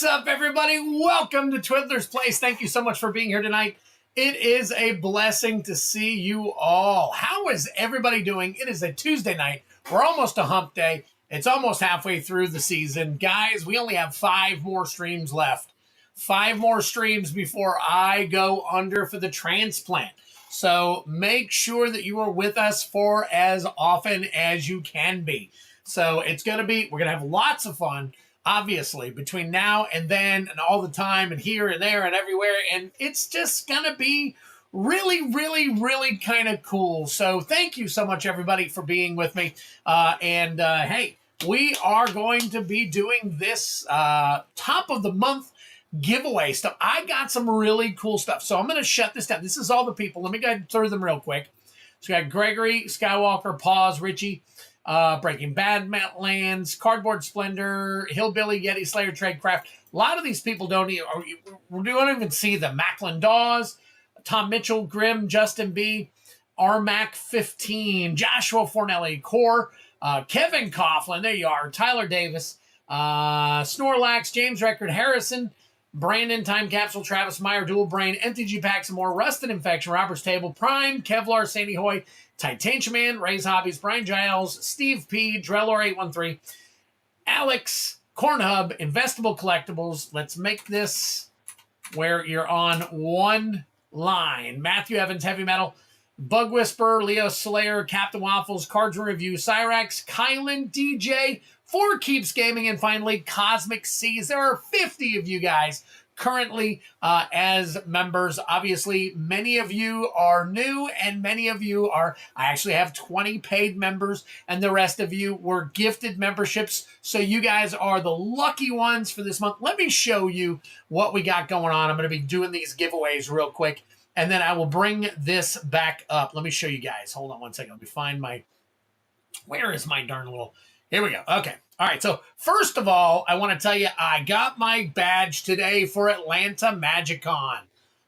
What's up, everybody? Welcome to Twiddler's Place. Thank you so much for being here tonight. It is a blessing to see you all. How is everybody doing? It is a Tuesday night. We're almost to hump day. It's almost halfway through the season. Guys, we only have 5 more streams left. 5 more streams before I go under for the transplant. So make sure that you are with us for as often as you can be. So it's going to be, we're going to have lots of fun. Obviously, between now and then and all the time and here and there and everywhere. And it's just going to be really kind of cool. So thank you so much, everybody, for being with me. Hey, we are going to be doing this top of the month giveaway stuff. I got some really cool stuff. So I'm going to shut this down. This is all the people. Let me go ahead and throw them real quick. So we got Gregory, Skywalker, Pause, Richie, Breaking Bad, Matt Lands, Cardboard Splendor, Hillbilly, Yeti Slayer, Tradecraft. A lot of these people don't even see them. Macklin Dawes, Tom Mitchell, Grimm, Justin B, Armac 15, Joshua Fornelli, Core, Kevin Coughlin, there you are, Tyler Davis, Snorlax, James Record, Harrison, Brandon, Time Capsule, Travis Meyer, Dual Brain, MTG Pack, some more, Rusted Infection, Robert's Table, Prime, Kevlar, Sandy Hoy, Titanium Man, Ray's Hobbies, Brian Giles, Steve P, Drellor813, Alex, Cornhub, Investable Collectibles. Let's make this where you're on one line. Matthew Evans, Heavy Metal, Bug Whisperer, Leo Slayer, Captain Waffles, Cards and Review, Cyrax, Kylan, DJ, Four Keeps Gaming, and finally Cosmic Seas. There are 50 of you guys currently as members. Obviously, many of you are new and many of you are, I actually have 20 paid members and the rest of you were gifted memberships. So you guys are the lucky ones for this month. Let me show you what we got going on. I'm going to be doing these giveaways real quick and then I will bring this back up. Let me show you guys. Hold on one second. Let me find my, where is my darn little, here we go. Okay. All right, so first of all, I want to tell you, I got my badge today for Atlanta MagicCon.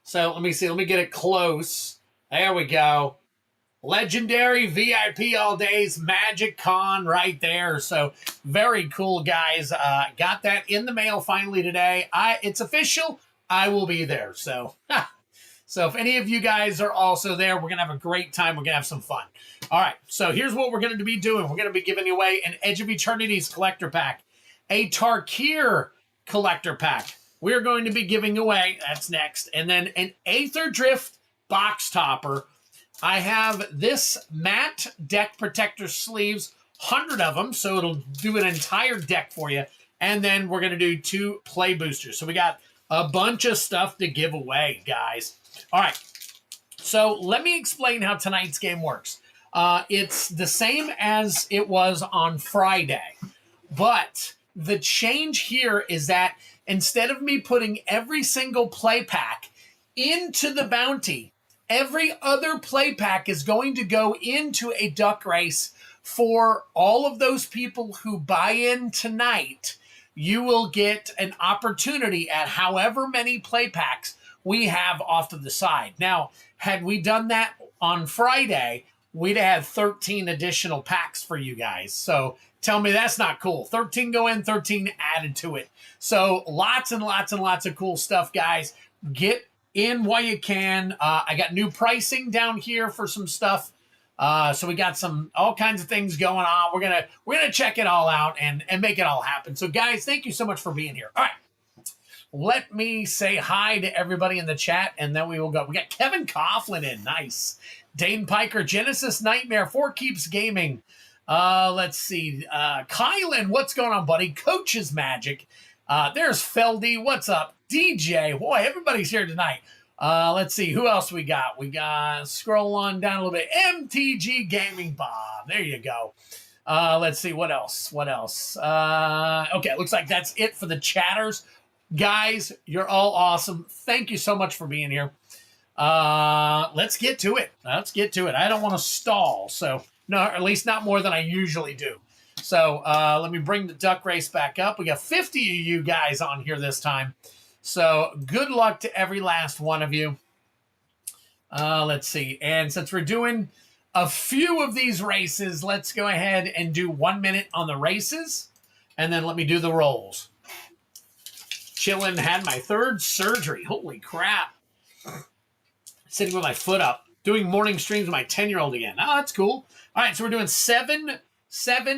So let me see. Let me get it close. There we go. Legendary VIP all days MagicCon right there. So very cool, guys. Got that in the mail finally today. It's official. I will be there. So, so if any of you guys are also there, we're going to have a great time. We're going to have some fun. All right, so here's what we're going to be doing. We're going to be giving away an Edge of Eternity's collector pack, a Tarkir collector pack. We're going to be giving away, that's next, and then an Aether Drift box topper. I have this matte deck protector sleeves, 100 of them, so it'll do an entire deck for you. And then we're going to do 2 play boosters. So we got a bunch of stuff to give away, guys. All right, so let me explain how tonight's game works. It's the same as it was on Friday, but the change here is that instead of me putting every single play pack into the bounty, every other play pack is going to go into a duck race for all of those people who buy in tonight. You will get an opportunity at however many play packs we have off to the side. Now, had we done that on Friday, we'd have 13 additional packs for you guys. So tell me that's not cool. 13 go in, 13 added to it. So lots and lots and lots of cool stuff, guys. Get in while you can. I got new pricing down here for some stuff. So we got all kinds of things going on. We're gonna check it all out and make it all happen. So guys, thank you so much for being here. All right. Let me say hi to everybody in the chat, and then we will go. We got Kevin Coughlin in. Nice. Dane Piker, Genesis Nightmare, Four Keeps Gaming. Let's see. Kylan, what's going on, buddy? Coach's Magic. There's Feldy. What's up? DJ. Boy, everybody's here tonight. Let's see. Who else we got? We got, scroll on down a little bit. MTG Gaming Bob. There you go. Let's see. What else? What else? Okay, looks like that's it for the chatters. Guys, you're all awesome. Thank you so much for being here. Let's get to it. Let's get to it. I don't want to stall, so no, at least not more than I usually do. So let me bring the duck race back up. We got 50 of you guys on here this time. So good luck to every last one of you. Let's see. And since we're doing a few of these races, let's go ahead and do 1 minute on the races. And then let me do the rolls. chilling, had my 3rd surgery. Holy crap. Sitting with my foot up, doing morning streams with my 10-year-old again. Oh, that's cool. All right, so we're doing seven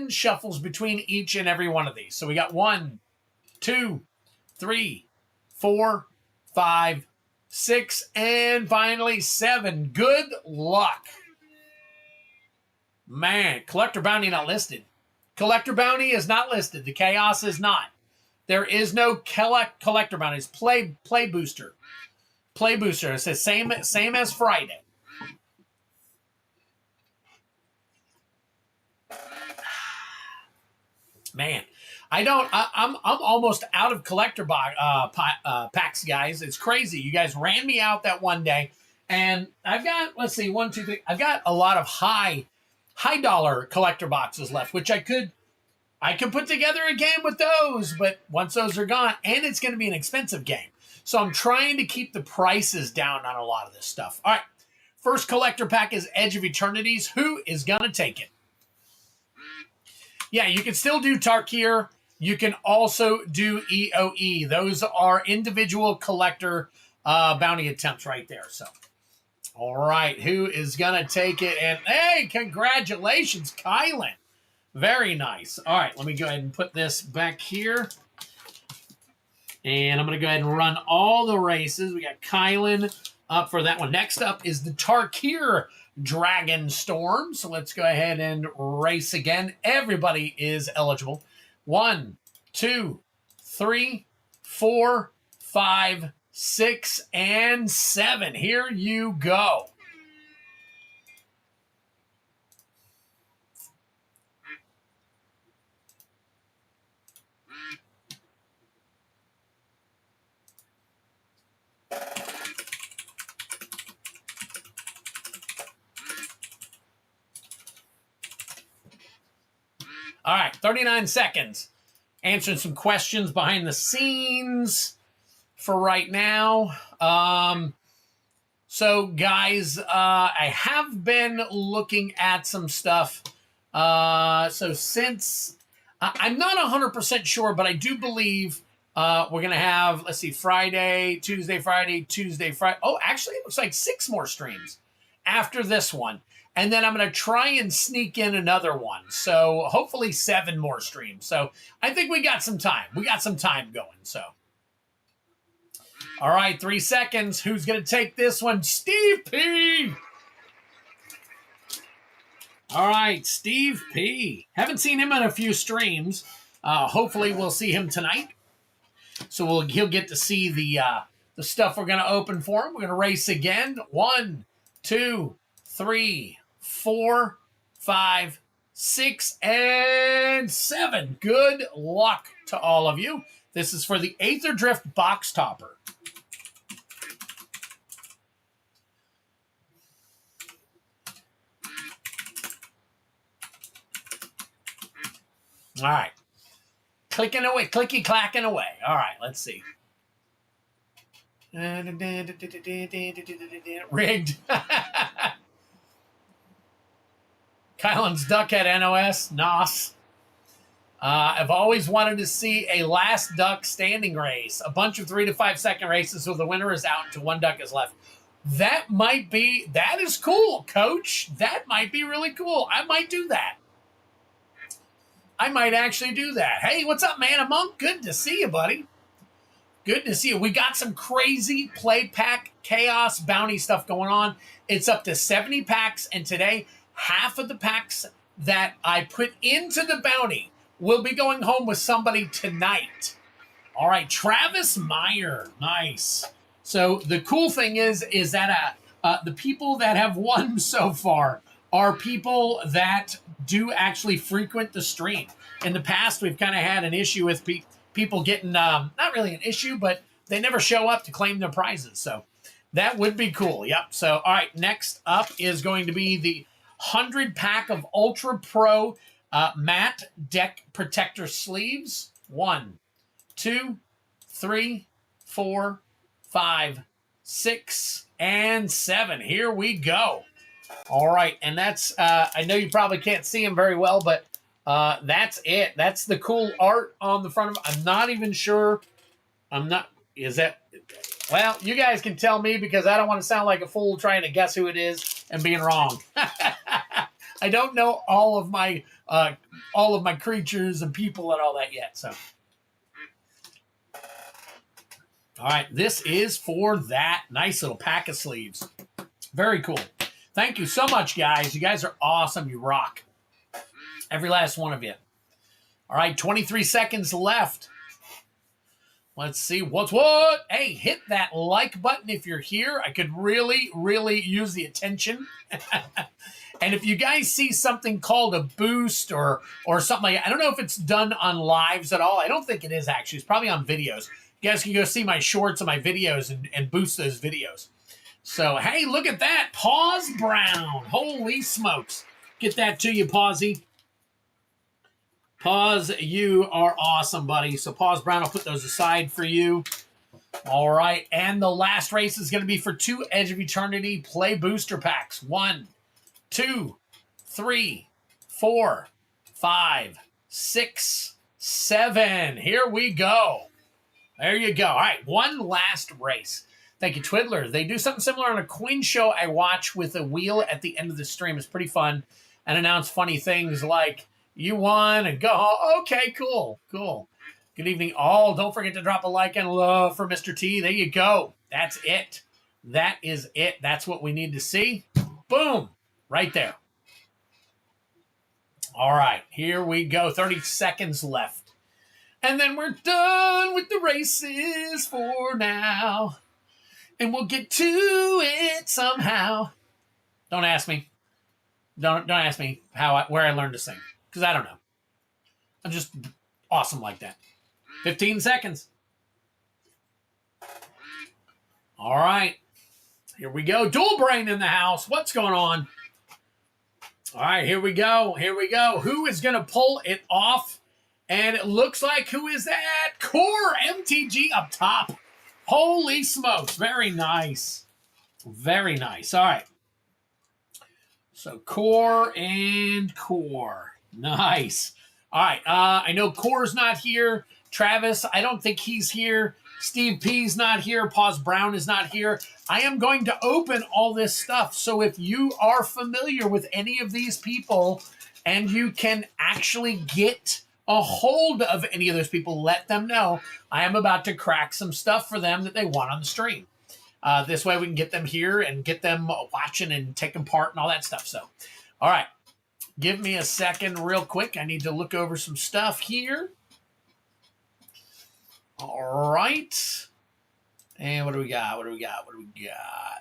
shuffles between each and every one of these. So we got 1, 2, 3, 4, 5, 6, and finally 7. Good luck. Man, collector bounty not listed. Collector bounty is not listed. The chaos is not. There is no collector bounty. It's play booster. Play booster. It says same as Friday. Man, I'm almost out of collector packs, guys. It's crazy. You guys ran me out that one day, and I've got, let's see, 1, 2, 3. I've got a lot of high dollar collector boxes left, which I could put together a game with those, but once those are gone, and it's going to be an expensive game. So I'm trying to keep the prices down on a lot of this stuff. All right, first collector pack is Edge of Eternities. Who is going to take it? Yeah, you can still do Tarkir. You can also do EOE. Those are individual collector bounty attempts right there. So, all right, who is going to take it? And, hey, congratulations, Kylan. Very nice. All right, let me go ahead and put this back here. And I'm going to go ahead and run all the races. We got Kylan up for that one. Next up is the Tarkir Dragon Storm. So let's go ahead and race again. Everybody is eligible. 1, 2, 3, 4, 5, 6, and 7. Here you go. All right, 39 seconds. Answering some questions behind the scenes for right now. So, guys, I have been looking at some stuff. So since I'm not 100% sure, but I do believe we're going to have, let's see, Friday, Tuesday, Friday. Oh, actually, it looks like 6 more streams after this one. And then I'm going to try and sneak in another one. So hopefully 7 more streams. So I think we got some time. We got some time going. So, all right, 3 seconds. Who's going to take this one? Steve P. All right, Steve P. Haven't seen him in a few streams. Hopefully we'll see him tonight. So he'll get to see the stuff we're going to open for him. We're going to race again. 1, 2, 3, 4, 5, 6, and 7. Good luck to all of you. This is for the Aether Drift box topper. All right. Clicking away, clicky-clacking away. All right, let's see. Rigged. Kylan's Duckhead NOS. I've always wanted to see a last duck standing race. A bunch of 3 to 5 second races so the winner is out until 1 duck is left. That is cool, Coach. That might be really cool. I might do that. I might actually do that. Hey, what's up, man? Monk? Good to see you, buddy. Good to see you. We got some crazy play pack chaos bounty stuff going on. It's up to 70 packs, and today, half of the packs that I put into the bounty will be going home with somebody tonight. All right, Travis Meyer. Nice. So the cool thing is that the people that have won so far are people that do actually frequent the stream. In the past, we've kind of had an issue with people getting, not really an issue, but they never show up to claim their prizes. So that would be cool. Yep. So, all right, next up is going to be the 100 pack of Ultra Pro matte deck protector sleeves. 1, 2, 3, 4, 5, 6, and 7. Here we go. All right, and that's, I know you probably can't see them very well, but that's it. That's the cool art on the front of it. I'm not even sure I'm not. Is that? Well, you guys can tell me because I don't want to sound like a fool trying to guess who it is and being wrong. I don't know all of my creatures and people and all that yet. So, all right, this is for that nice little pack of sleeves. Very cool. Thank you so much, guys. You guys are awesome. You rock. Every last one of you. All right, 23 seconds left. Let's see what's what. Hey, hit that like button if you're here. I could really, really use the attention. And if you guys see something called a boost or something like that, I don't know if it's done on lives at all. I don't think it is, actually. It's probably on videos. You guys can go see my shorts and my videos and boost those videos. So, hey, look at that. Pause Brown. Holy smokes. Get that to you, Pausey. Pause, you are awesome, buddy. So, Pause Brown, I'll put those aside for you. All right. And the last race is going to be for 2 Edge of Eternity Play Booster Packs. 1, 2, 3, 4, 5, 6, 7. Here we go. There you go. All right. One last race. Thank you, Twiddler. They do something similar on a coin show I watch with a wheel at the end of the stream. It's pretty fun. And announce funny things like, you won, and go. Okay, cool. Good evening, all. Don't forget to drop a like and love for Mr. T. There you go. That's it. That is it. That's what we need to see. Boom. Right there. All right. Here we go. 30 seconds left. And then we're done with the races for now. And we'll get to it somehow. Don't ask me. Don't ask me where I learned to sing. Because I don't know. I'm just awesome like that. 15 seconds. All right. Here we go. Dual Brain in the house. What's going on? All right, here we go. Who is going to pull it off? And it looks like, who is that? Core MTG up top. Holy smokes. Very nice. Very nice. All right. So Core and Core. Nice. All right. I know Core's not here. Travis, I don't think he's here. Steve P's not here. Pause Brown is not here. I am going to open all this stuff. So if you are familiar with any of these people and you can actually get a hold of any of those people, let them know. I am about to crack some stuff for them that they want on the stream. This way we can get them here and get them watching and taking part and all that stuff. So, all right. Give me a second real quick. I need to look over some stuff here. All right. And what do we got?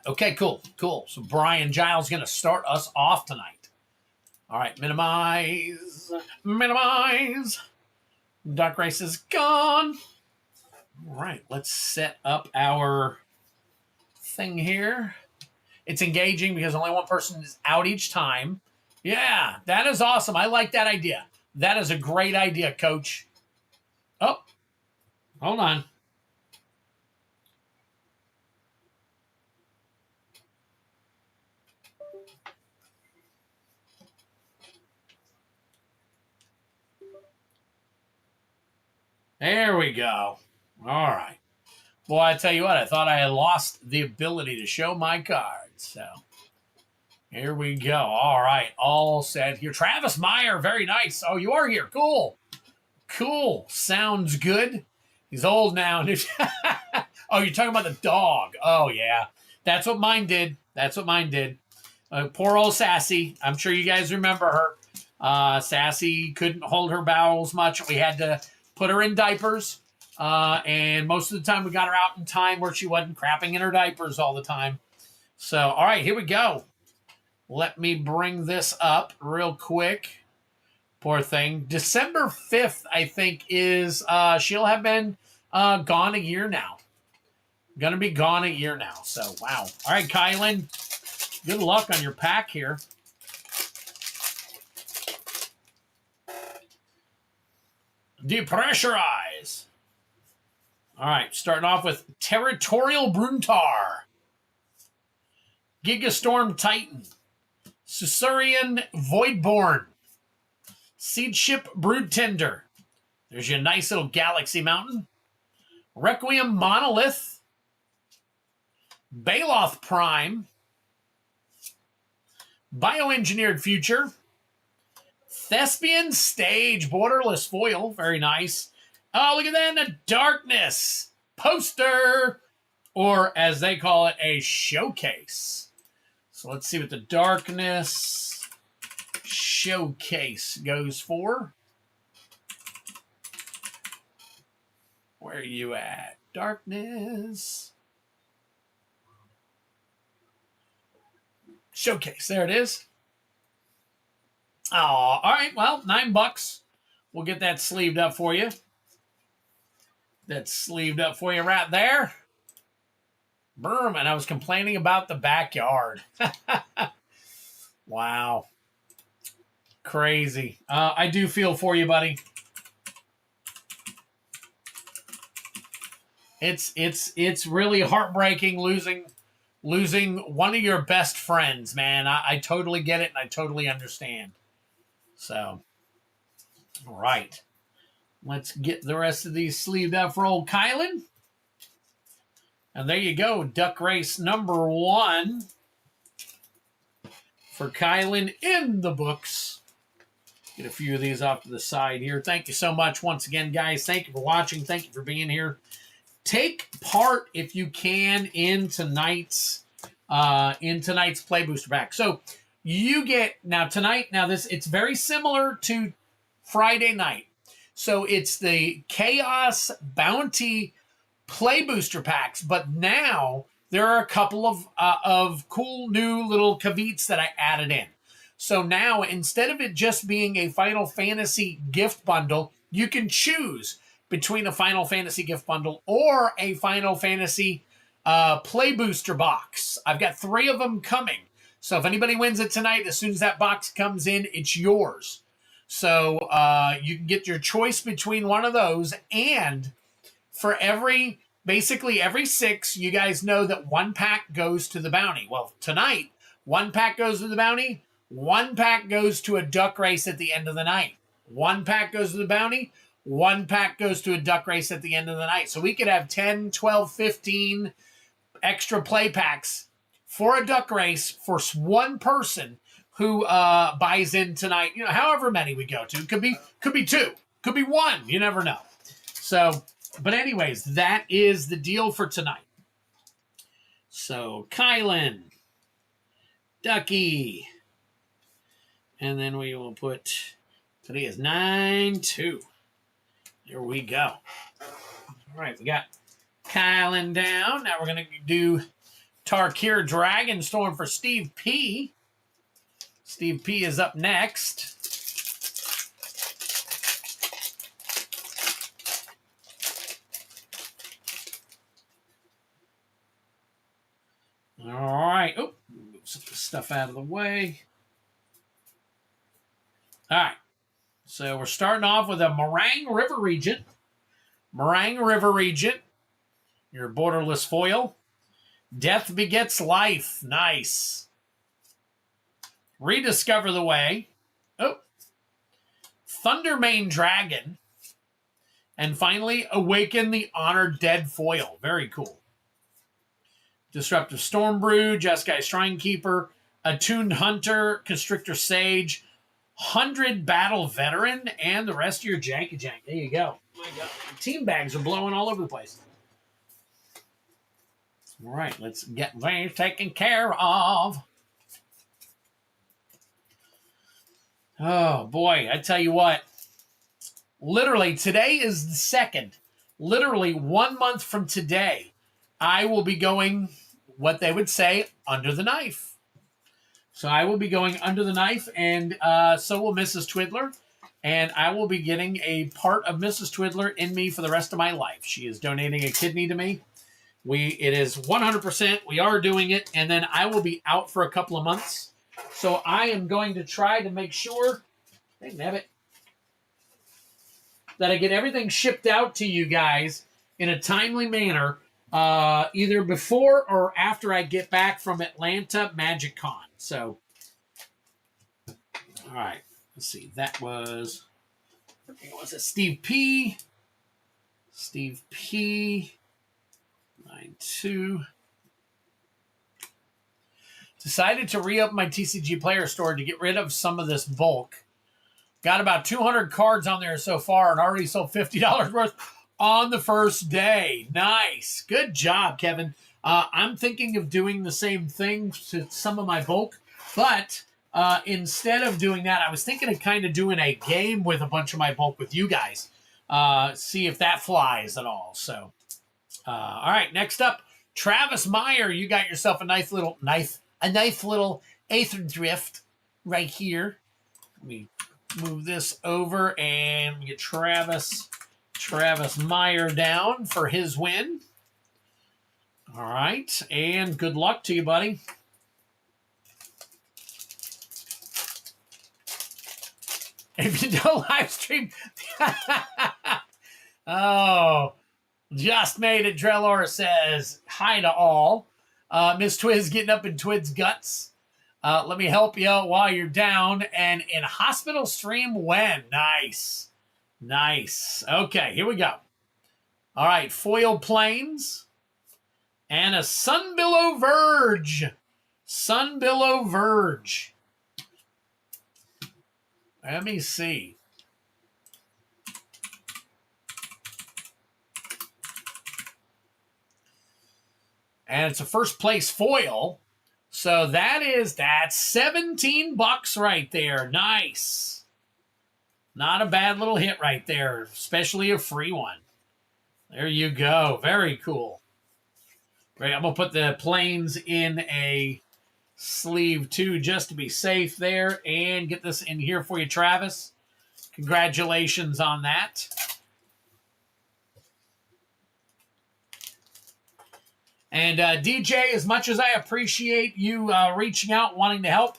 Okay, cool. So Brian Giles is going to start us off tonight. All right, minimize. Dark Race is gone. All right, let's set up our thing here. It's engaging because only one person is out each time. Yeah, that is awesome. I like that idea. That is a great idea, Coach. Oh, hold on. There we go. All right. Boy, I tell you what, I thought I had lost the ability to show my cards. So here we go. All right. All set here. Travis Meyer, very nice. Oh, you are here. Cool. Sounds good. He's old now. Oh, you're talking about the dog. Oh, yeah. That's what mine did. Poor old Sassy. I'm sure you guys remember her. Sassy couldn't hold her bowels much. We had to put her in diapers. And most of the time we got her out in time where she wasn't crapping in her diapers all the time. So, all right, here we go. Let me bring this up real quick. Poor thing. December 5th, I think, is she'll have been gone a year now. Gonna be gone a year now. So, wow. All right, Kylan, good luck on your pack here. Depressurize. All right, starting off with Territorial Bruntar, Gigastorm Titan, Susurian Voidborn, Seed Ship Broodtender. There's your nice little Galaxy Mountain. Requiem Monolith, Baloth Prime, Bioengineered Future, Thespian Stage, borderless foil, very nice. Oh, look at that, the Darkness poster, or as they call it, a showcase. So let's see what the Darkness showcase goes for. Where are you at? Darkness showcase. There it is. Oh, all right. Well, $9. We'll get that sleeved up for you. That's sleeved up for you right there. Boom. And I was complaining about the backyard. Wow. Crazy. I do feel for you, buddy. It's really heartbreaking losing one of your best friends, man. I totally get it and I totally understand. So, all right. Let's get the rest of these sleeved up for old Kylan. And there you go. Duck Race number 1 for Kylan in the books. Get a few of these off to the side here. Thank you so much once again, guys. Thank you for watching. Thank you for being here. Take part if you can in tonight's play booster pack. So you get tonight. It's very similar to Friday night. So it's the Chaos Bounty play booster packs, but now there are a couple of cool new little caveats that I added in. So now instead of it just being a Final Fantasy gift bundle, you can choose between a Final Fantasy gift bundle or a Final Fantasy play booster box. I've got 3 of them coming. So if anybody wins it tonight, as soon as that box comes in, it's yours. So you can get your choice between one of those, and for basically every 6, you guys know that 1 pack goes to the bounty. Well, tonight, 1 pack goes to the bounty, 1 pack goes to a duck race at the end of the night. 1 pack goes to the bounty, 1 pack goes to a duck race at the end of the night. So we could have 10, 12, 15 extra play packs for a duck race for one person who buys in tonight. You know, however many we go to. Could be 2, could be 1. You never know. So, but anyways, that is the deal for tonight. So, Kylan, Ducky, and then we will put, today is 9-2. There we go. All right, we got Kylan down. Now we're going to do Tarkir Dragonstorm for Steve P. Steve P is up next. All right. Oh, move some stuff out of the way. All right. So we're starting off with a Meringue River Regent. Meringue River Regent. Your borderless foil. Death Begets Life. Nice. Rediscover the Way. Oh. Thundermane Dragon. And finally, Awaken the Honored Dead foil. Very cool. Disruptive Stormbrew, Jeskai Shrinekeeper, Attuned Hunter, Constrictor Sage, 100 Battle Veteran, and the rest of your Janky Jank. There you go. Oh my God. Team bags are blowing all over the place. All right, let's get these taken care of. Oh, boy, I tell you what. Literally, today is the 2nd. Literally 1 month from today, I will be going, what they would say, under the knife. So I will be going under the knife, and so will Mrs. Twiddler. And I will be getting a part of Mrs. Twiddler in me for the rest of my life. She is donating a kidney to me. It is 100%. We are doing it, and then I will be out for a couple of months. So I am going to try to make sure, hey, nabbit, that I get everything shipped out to you guys in a timely manner, either before or after I get back from Atlanta Magic Con. So, all right, let's see. That was it Steve P. Steve P. 92. Decided to re-up my TCG player store to get rid of some of this bulk. Got about 200 cards on there so far and already sold $50 worth on the first day. Nice. Good job, Kevin. I'm thinking of doing the same thing to some of my bulk, but instead of doing that, I was thinking of kind of doing a game with a bunch of my bulk with you guys. See if that flies at all. So, all right, next up, Travis Meyer. You got yourself a nice little Aether Drift right here. Let me move this over and get Travis Meyer down for his win. All right, and good luck to you, buddy. If you don't live stream, oh, just made it. Drellor says hi to all. Miss Twiz getting up in Twid's guts. Let me help you while you're down and in hospital stream when. Nice. Nice. Okay, here we go. All right, foil planes and a Sunbillow Verge. Sunbillow Verge. Let me see. And it's a first place foil. So that's $17 right there. Nice. Not a bad little hit right there, especially a free one. There you go. Very cool. Great. I'm going to put the planes in a sleeve too, just to be safe there, and get this in here for you, Travis. Congratulations on that. And DJ, as much as I appreciate you reaching out, wanting to help,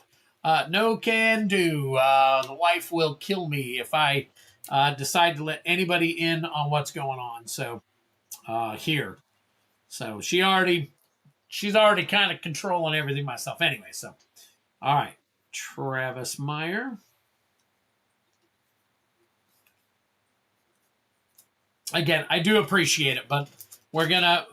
no can do. The wife will kill me if I decide to let anybody in on what's going on. So here, so she's already kind of controlling everything myself. Anyway, so all right, Travis Meyer. Again, I do appreciate it, but we're gonna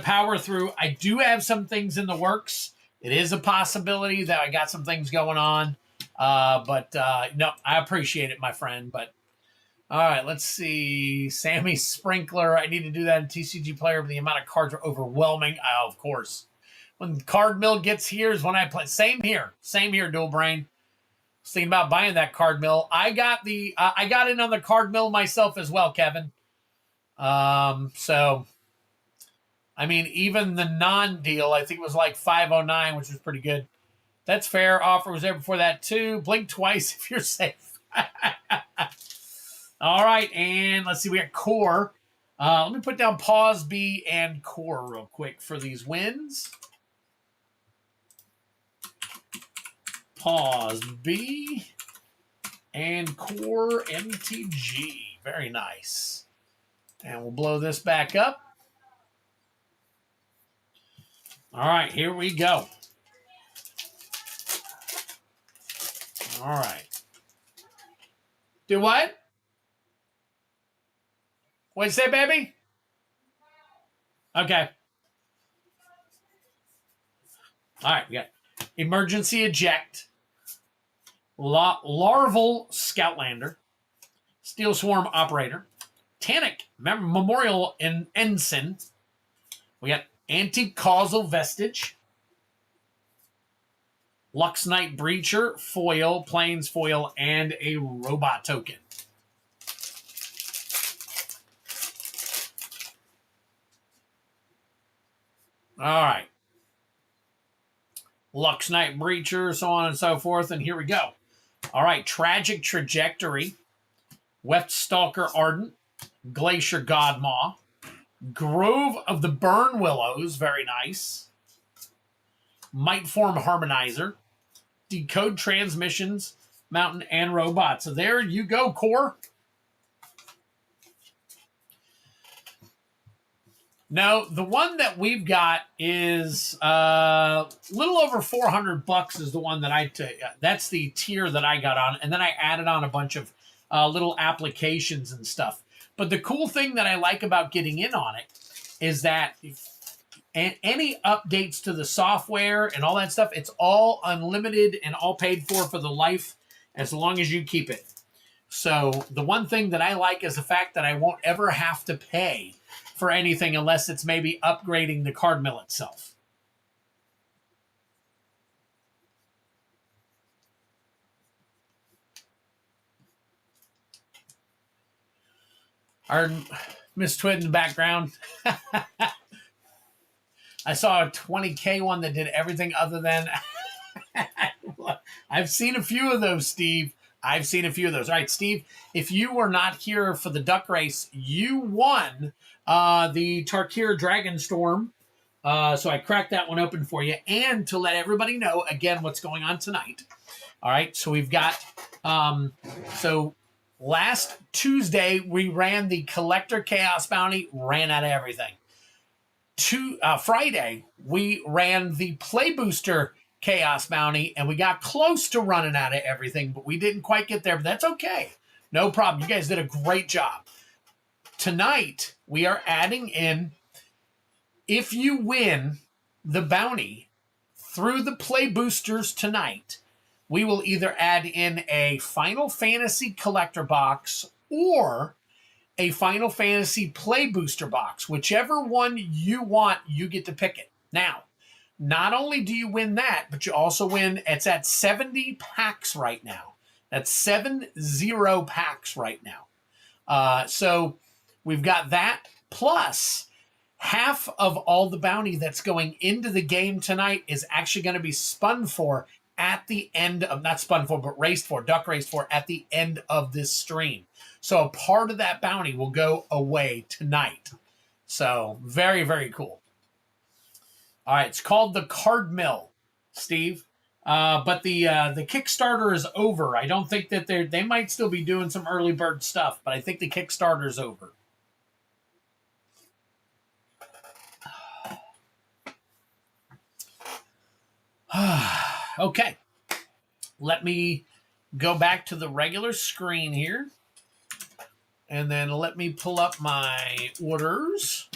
power through. I do have some things in the works. It is a possibility that I got some things going on. But no, I appreciate it, my friend. But all right, let's see. Sammy Sprinkler. I need to do that in TCG Player, but the amount of cards are overwhelming. Of course. When Card Mill gets here is when I play. Same here, Dual Brain. I was thinking about buying that Card Mill. I got in on the Card Mill myself as well, Kevin. So I mean, even the non-deal, I think it was like 509, which was pretty good. That's fair. Offer was there before that, too. Blink twice if you're safe. All right, and let's see. We got Core. Let me put down Pause B and Core real quick for these wins. Pause B and Core MTG. Very nice. And we'll blow this back up. All right, here we go. All right. Do what? What'd you say, baby? Okay. All right, we got Emergency Eject, Larval Scoutlander, Steel Swarm Operator, Tanic Memorial Ensign. We got Anti-Causal Vestige, Lux Knight Breacher, Foil, Plains Foil, and a Robot Token. All right. Lux Knight Breacher, so on and so forth, and here we go. All right, Tragic Trajectory, Weft Stalker Ardent, Glacier Godmaw, Grove of the Burn Willows, very nice. Mightform Harmonizer, Decode Transmissions, Mountain, and Robot. So there you go, Core. No, the one that we've got is a little over $400 is the one that I took. That's the tier that I got on. And then I added on a bunch of little applications and stuff. But the cool thing that I like about getting in on it is that any updates to the software and all that stuff, it's all unlimited and all paid for the life as long as you keep it. So the one thing that I like is the fact that I won't ever have to pay for anything unless it's maybe upgrading the card mill itself. Our Miss Twid in the background. I saw a 20K one that did everything other than... I've seen a few of those, Steve. I've seen a few of those. All right, Steve, if you were not here for the duck race, you won the Tarkir Dragonstorm. So I cracked that one open for you. And to let everybody know, again, what's going on tonight. All right, so we've got... so last Tuesday, we ran the Collector Chaos Bounty, ran out of everything. Friday, we ran the Play Booster Chaos Bounty, and we got close to running out of everything, but we didn't quite get there, but that's okay. No problem. You guys did a great job. Tonight, we are adding in, if you win the bounty through the Play Boosters tonight, we will either add in a Final Fantasy collector box or a Final Fantasy Play Booster box. Whichever one you want, you get to pick it. Now, not only do you win that, but you also win, it's at 70 packs right now. That's 70 packs right now. So we've got that, plus half of all the bounty that's going into the game tonight is actually going to be spun for at the end of, not spun for, but raced for, duck raced for at the end of this stream. So a part of that bounty will go away tonight. So very, very cool. All right, it's called the Card Mill, Steve. But the Kickstarter is over. I don't think that they might still be doing some early bird stuff, but I think the Kickstarter is over. Okay, let me go back to the regular screen here, and then let me pull up my orders,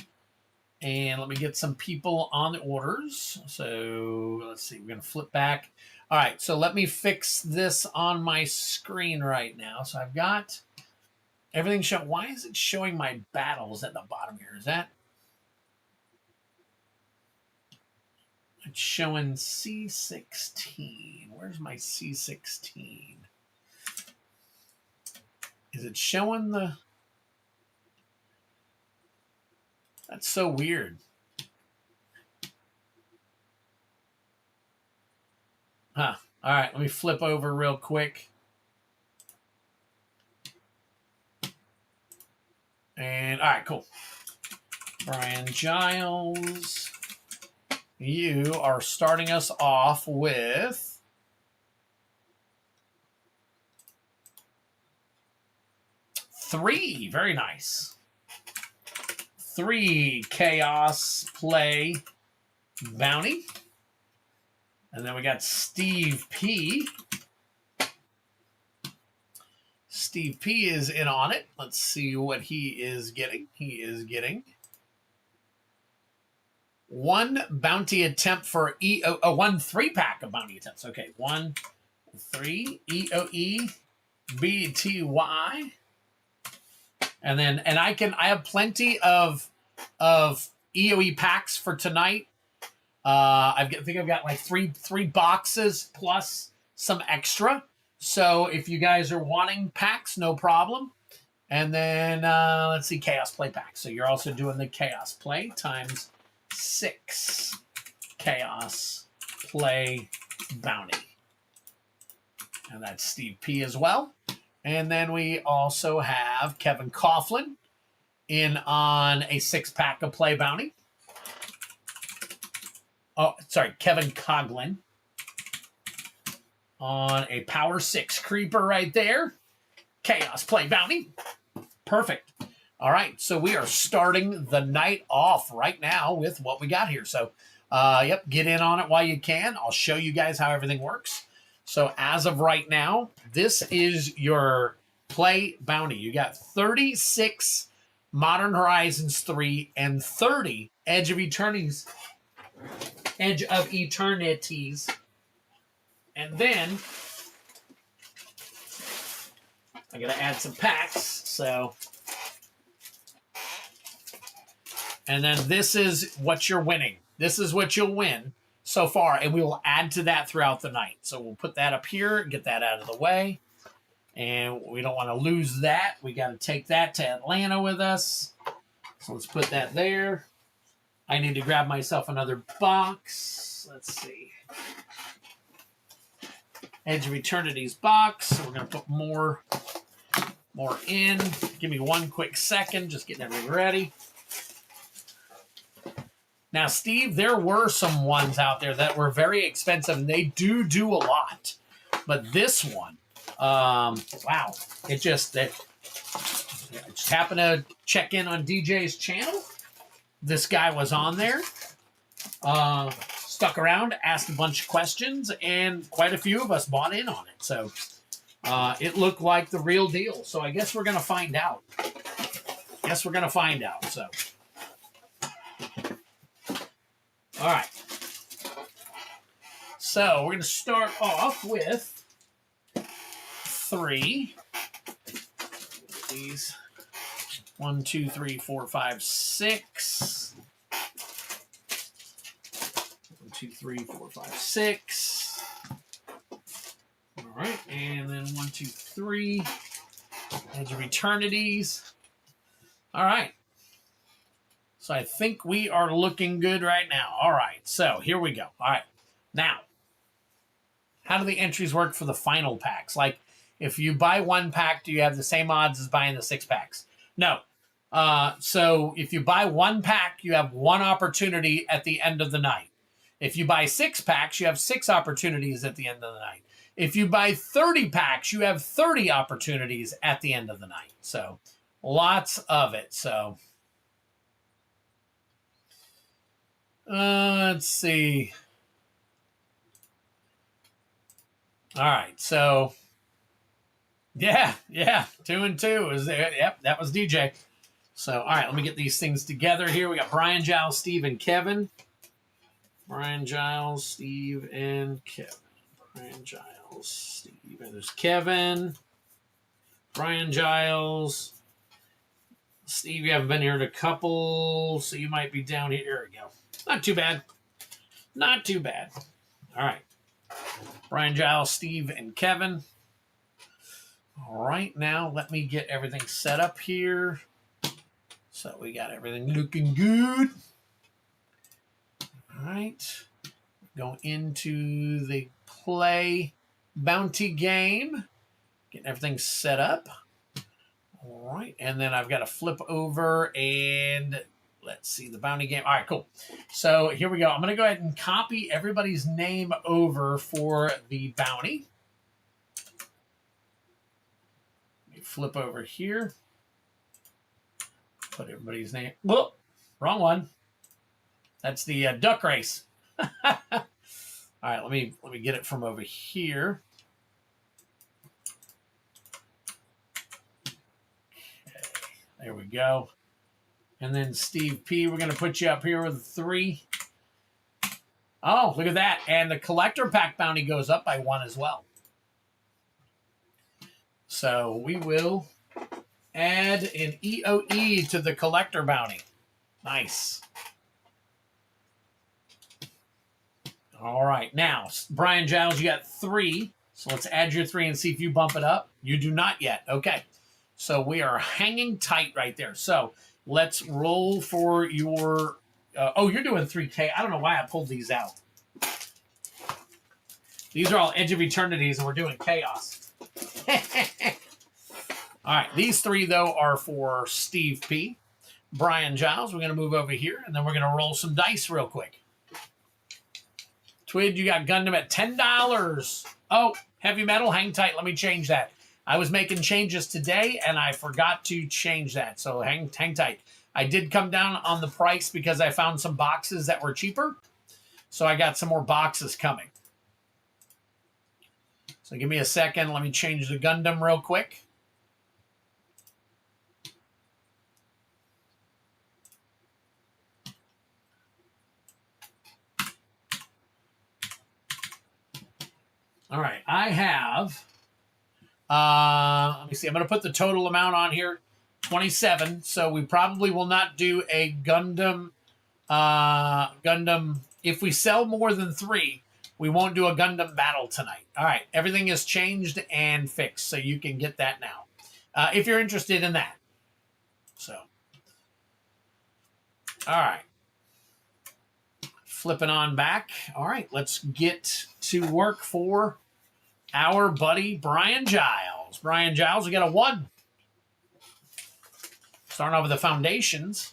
and let me get some people on the orders. So let's see, we're going to flip back. All right, so let me fix this on my screen right now. So I've got everything shown. Why is it showing my battles at the bottom here? Is that... It's showing C16. Where's my C16? Is it showing the... That's so weird. Huh. All right, let me flip over real quick. And, all right, cool. Brian Giles... You are starting us off with three. Very nice. 3 Chaos Play Bounty. And then we got Steve P. Steve P is in on it. Let's see what he is getting. He is getting 1 bounty attempt for EO, 1 3-pack of bounty attempts. Okay, 1, 3, EOE, BTY. And then, and I have plenty of EOE packs for tonight. I think I've got like three boxes plus some extra. So if you guys are wanting packs, no problem. And then, let's see, Chaos Play packs. So you're also doing the Chaos Play times 6 Chaos Play Bounty. And that's Steve P as well. And then we also have Kevin Coughlin in on a 6-pack of Play Bounty. Oh, sorry, Kevin Coughlin on a Power 6 Creeper right there. Chaos Play Bounty. Perfect. All right, so we are starting the night off right now with what we got here. So, yep, get in on it while you can. I'll show you guys how everything works. So as of right now, this is your Play Bounty. You got 36 Modern Horizons 3, and 30 Edge of Eternities. Edge of Eternities. And then I gotta add some packs, so. And then this is what you're winning. This is what you'll win so far, and we will add to that throughout the night. So we'll put that up here, get that out of the way. And we don't want to lose that. We got to take that to Atlanta with us. So let's put that there. I need to grab myself another box. Let's see. Edge of Eternity's box. So we're going to put more in. Give me one quick second. Just getting everything ready. Now, Steve, there were some ones out there that were very expensive, and they do a lot. But this one, wow, I just happened to check in on DJ's channel. This guy was on there, stuck around, asked a bunch of questions, and quite a few of us bought in on it. So it looked like the real deal. So I guess we're going to find out. So. All right. So we're going to start off with 3. These 1, 2, 3, 4, 5, 6. 1, 2, 3, 4, 5, 6. All right, and then 1, 2, 3. Edge of Eternities. All right. So I think we are looking good right now. All right, so here we go. All right, now, how do the entries work for the final packs? Like, if you buy 1 pack, do you have the same odds as buying the 6 packs? No. So if you buy 1 pack, you have 1 opportunity at the end of the night. If you buy 6 packs, you have 6 opportunities at the end of the night. If you buy 30 packs, you have 30 opportunities at the end of the night. So lots of it. So let's see. All right, so yeah, 2 and 2 is there. Yep, that was DJ. So all right, let me get these things together here. We got Brian, Giles, Steve, and Kevin. Brian, Giles, Steve, and Kevin. Brian, Giles, Steve, and there's Kevin. Brian, Giles, Steve. You haven't been here in a couple, so you might be down here. There we go. Not too bad. Not too bad. All right. Brian, Giles, Steve, and Kevin. All right, now let me get everything set up here. So we got everything looking good. All right. Going into the play bounty game. Getting everything set up. All right, and then I've got to flip over and let's see the bounty game. All right, cool. So here we go. I'm going to go ahead and copy everybody's name over for the bounty. Let me flip over here. Put everybody's name. Whoop, wrong one. That's the duck race. All right, let me get it from over here. Okay, there we go. And then Steve P, we're going to put you up here with a 3. Oh, look at that. And the collector pack bounty goes up by 1 as well. So we will add an EOE to the collector bounty. Nice. All right. Now, Brian Giles, you got 3. So let's add your 3 and see if you bump it up. You do not yet. Okay. So we are hanging tight right there. So let's roll for your... oh, you're doing 3K. I don't know why I pulled these out. These are all Edge of Eternities, and we're doing Chaos. All right. These 3, though, are for Steve P. Brian Giles, we're going to move over here, and then we're going to roll some dice real quick. Twid, you got Gundam at $10. Oh, heavy metal, hang tight. Let me change that. I was making changes today, and I forgot to change that. So hang tight. I did come down on the price because I found some boxes that were cheaper. So I got some more boxes coming. So give me a second. Let me change the Gundam real quick. All right, I have. Let me see. I'm going to put the total amount on here, 27. So we probably will not do a Gundam. Gundam. If we sell more than 3, we won't do a Gundam battle tonight. All right, everything is changed and fixed, so you can get that now if you're interested in that. So, all right. Flipping on back. All right, let's get to work for our buddy Brian Giles. Brian Giles, we got a 1. Starting off with the foundations.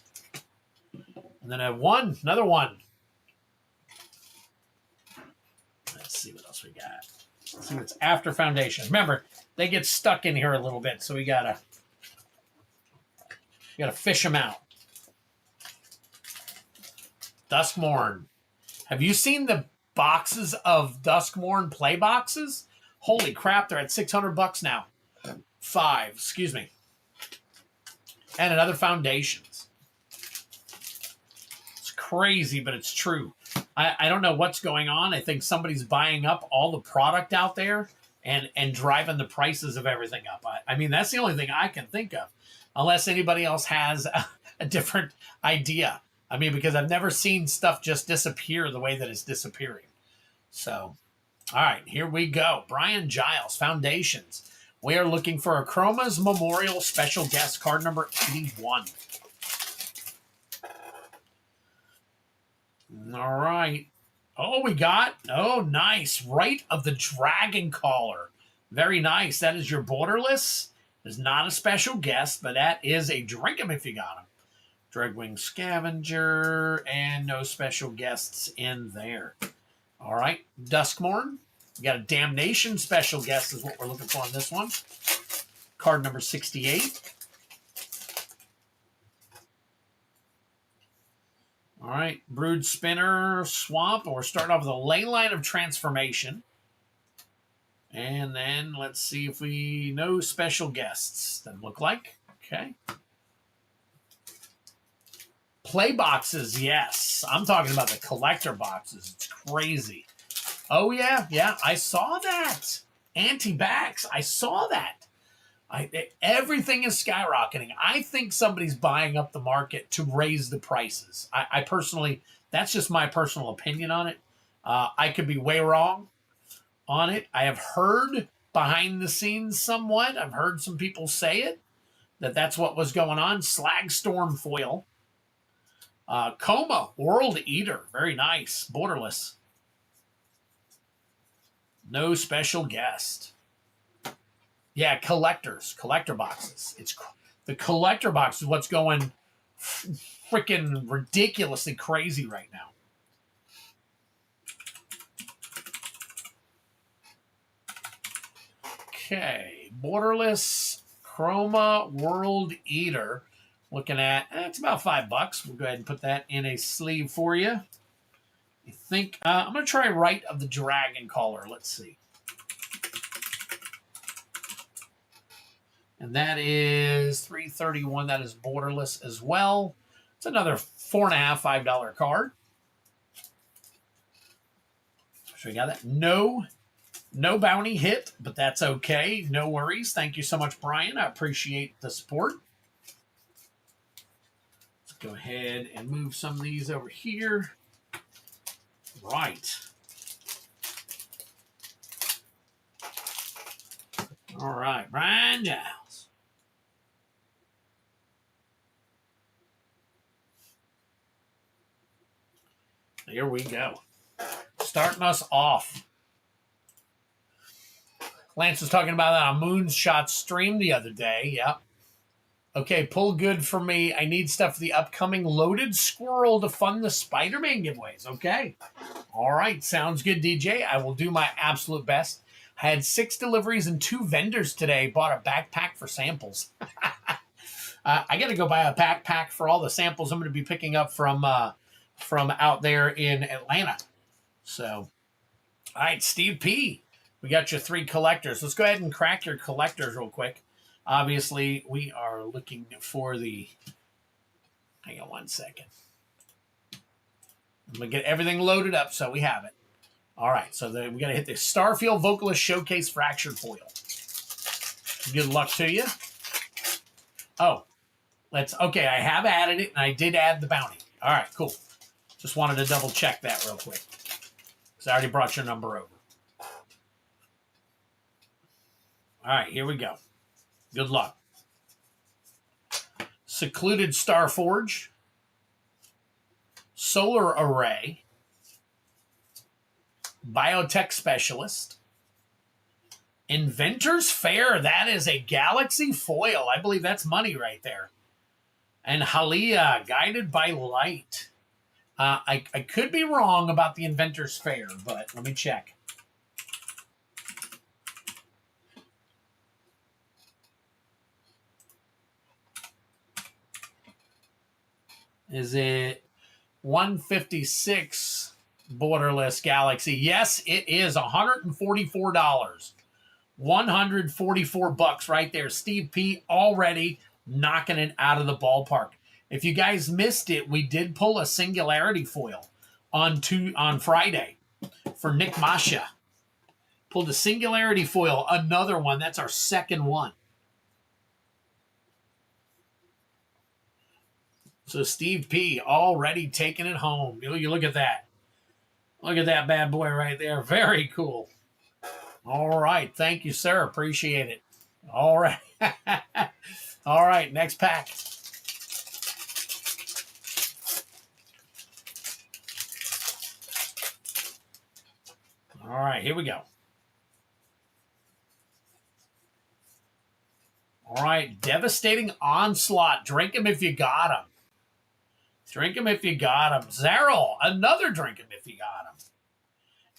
And then a 1, another 1. Let's see what else we got. Let's see what's after foundation. Remember, they get stuck in here a little bit, so we gotta fish them out. Duskmorn. Have you seen the boxes of Duskmorn play boxes? Holy crap, they're at $600 now. 5, excuse me. And another foundations. It's crazy, but it's true. I don't know what's going on. I think somebody's buying up all the product out there and driving the prices of everything up. I mean, that's the only thing I can think of, unless anybody else has a different idea. I mean, because I've never seen stuff just disappear the way that it's disappearing. So, all right, here we go. Brian Giles, Foundations. We are looking for a Chroma's Memorial Special Guest, card number 81. All right. Oh, we got, oh, nice. Rite of the Dragon Caller. Very nice. That is your borderless. It's not a special guest, but that is a drink 'em if you got him. Dreadwing Scavenger, and no special guests in there. All right, Duskmorn. We got a Damnation special guest is what we're looking for on this one. Card number 68. All right, Brood Spinner, Swamp. We're starting off with a Leyline of Transformation. And then let's see if we know special guests. Doesn't look like. Okay. Play boxes, yes. I'm talking about the collector boxes. It's crazy. Oh, yeah. Yeah, I saw that. Anti-backs. I saw that. Everything is skyrocketing. I think somebody's buying up the market to raise the prices. I personally, that's just my personal opinion on it. I could be way wrong on it. I have heard behind the scenes somewhat. I've heard some people say it, that's what was going on. Slagstorm Foil. Coma, World Eater. Very nice. Borderless. No special guest. Yeah, collectors. Collector boxes. It's the collector box is what's going freaking ridiculously crazy right now. Okay. Borderless Chroma World Eater. Looking at, it's about $5. We'll go ahead and put that in a sleeve for you. I think, I'm going to try Rite of the Dragon Caller. Let's see. And that is $331. That is borderless as well. It's another $4.50, $5 card. So we got that. No bounty hit, but that's okay. No worries. Thank you so much, Brian. I appreciate the support. Go ahead and move some of these over here. Right. All right, Brian Giles. Here we go. Starting us off. Lance was talking about that on Moonshot stream the other day. Yep. Okay, pull good for me. I need stuff for the upcoming Loaded Squirrel to fund the Spider-Man giveaways. Okay. All right. Sounds good, DJ. I will do my absolute best. I had 6 deliveries and 2 vendors today. Bought a backpack for samples. I got to go buy a backpack for all the samples I'm going to be picking up from out there in Atlanta. So, all right, Steve P. We got your 3 collectors. Let's go ahead and crack your collectors real quick. Obviously, we are looking for the... Hang on one second. I'm going to get everything loaded up so we have it. All right, so we got to hit the Starfield Vocalist Showcase Fractured Foil. Good luck to you. Oh, okay, I have added it, and I did add the bounty. All right, cool. Just wanted to double check that real quick, because I already brought your number over. All right, here we go. Good luck. Secluded Starforge. Solar Array. Biotech Specialist. Inventor's Fair. That is a Galaxy foil. I believe that's money right there. And Halia, Guided by Light. I could be wrong about the Inventor's Fair, but let me check. Is it 156 borderless Galaxy? Yes, it is $144. 144 bucks right there. Steve P already knocking it out of the ballpark. If you guys missed it, we did pull a Singularity foil on Friday for Nick Masha. Pulled a Singularity foil, another one. That's our second one. So Steve P already taking it home. You look at that. Look at that bad boy right there. Very cool. All right. Thank you, sir. Appreciate it. All right. All right. Next pack. All right. Here we go. All right. Devastating Onslaught. Drink him if you got him. Drink him if you got him. Zarrel. Another drink him if you got him.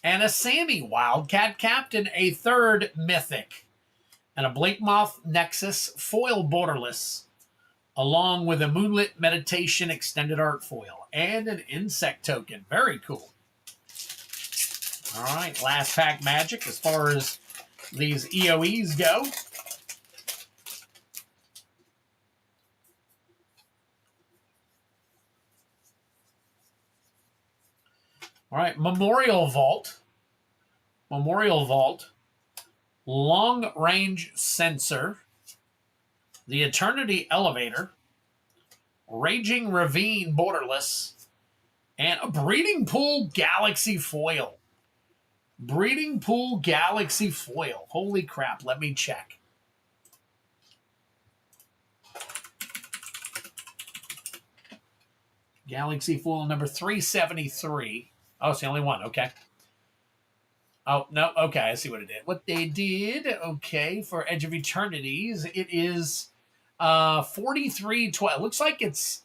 And a Sammy Wildcat Captain, a third Mythic. And a Blake Moth Nexus foil borderless, along with a Moonlit Meditation extended art foil and an insect token. Very cool. All right, last pack magic as far as these EOEs go. All right, Memorial Vault. Memorial Vault. Long Range Sensor. The Eternity Elevator. Raging Ravine borderless. And a Breeding Pool Galaxy foil. Breeding Pool Galaxy foil. Holy crap, let me check. Galaxy foil number 373. Oh, it's the only one. Okay. Oh, no. Okay, I see what it did. What they did, okay, for Edge of Eternities, it is 4312. Looks like it's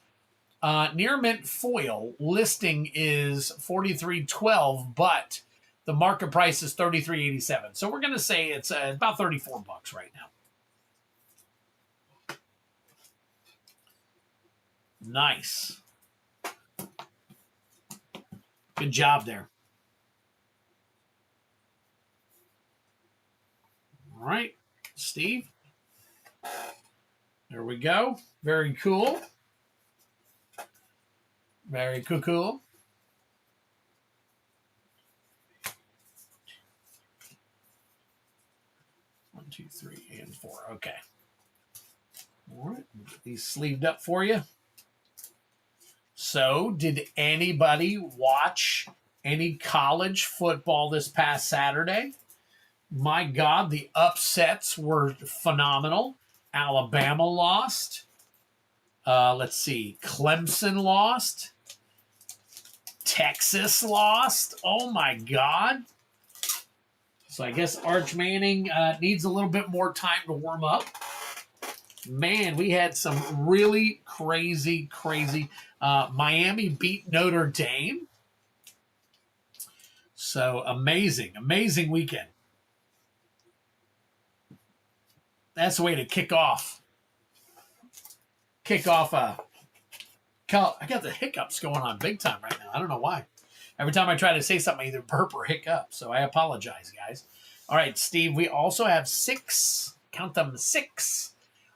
near mint foil. Listing is 4312, but the market price is 33.87. So we're going to say it's about 34 bucks right now. Nice. Good job there. All right, Steve. There we go. Very cool. Very cool. One, two, three, and four. Okay. All right. Get these sleeved up for you. So, did anybody watch any college football this past Saturday? My God, the upsets were phenomenal. Alabama lost. Let's see. Clemson lost. Texas lost. Oh, my God. So I guess Arch Manning needs a little bit more time to warm up. Man, we had some really crazy. Miami beat Notre Dame. So amazing weekend. That's the way to kick off. I got the hiccups going on big time right now. I don't know why. Every time I try to say something, I either burp or hiccup. So I apologize, guys. All right, Steve, we also have 6. Count them, 6.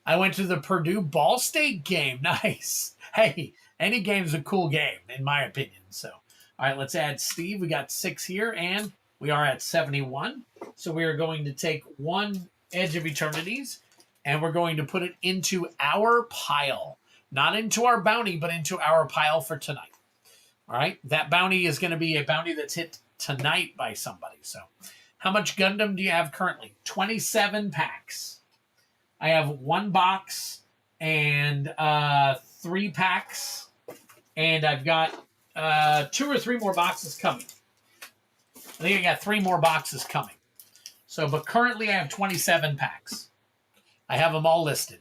I went to the Purdue Ball State game. Nice. Hey, any game's a cool game, in my opinion. So, all right, let's add Steve. We got 6 here, and We are at 71. So we are going to take one Edge of Eternities, and we're going to put it into our pile. Not into our bounty, but into our pile for tonight. All right? That bounty is going to be a bounty that's hit tonight by somebody. So how much Gundam do you have currently? 27 packs. I have one box and 3 packs, and I've got 2 or 3 more boxes coming. I think I got 3 more boxes coming. So, but currently I have 27 packs. I have them all listed.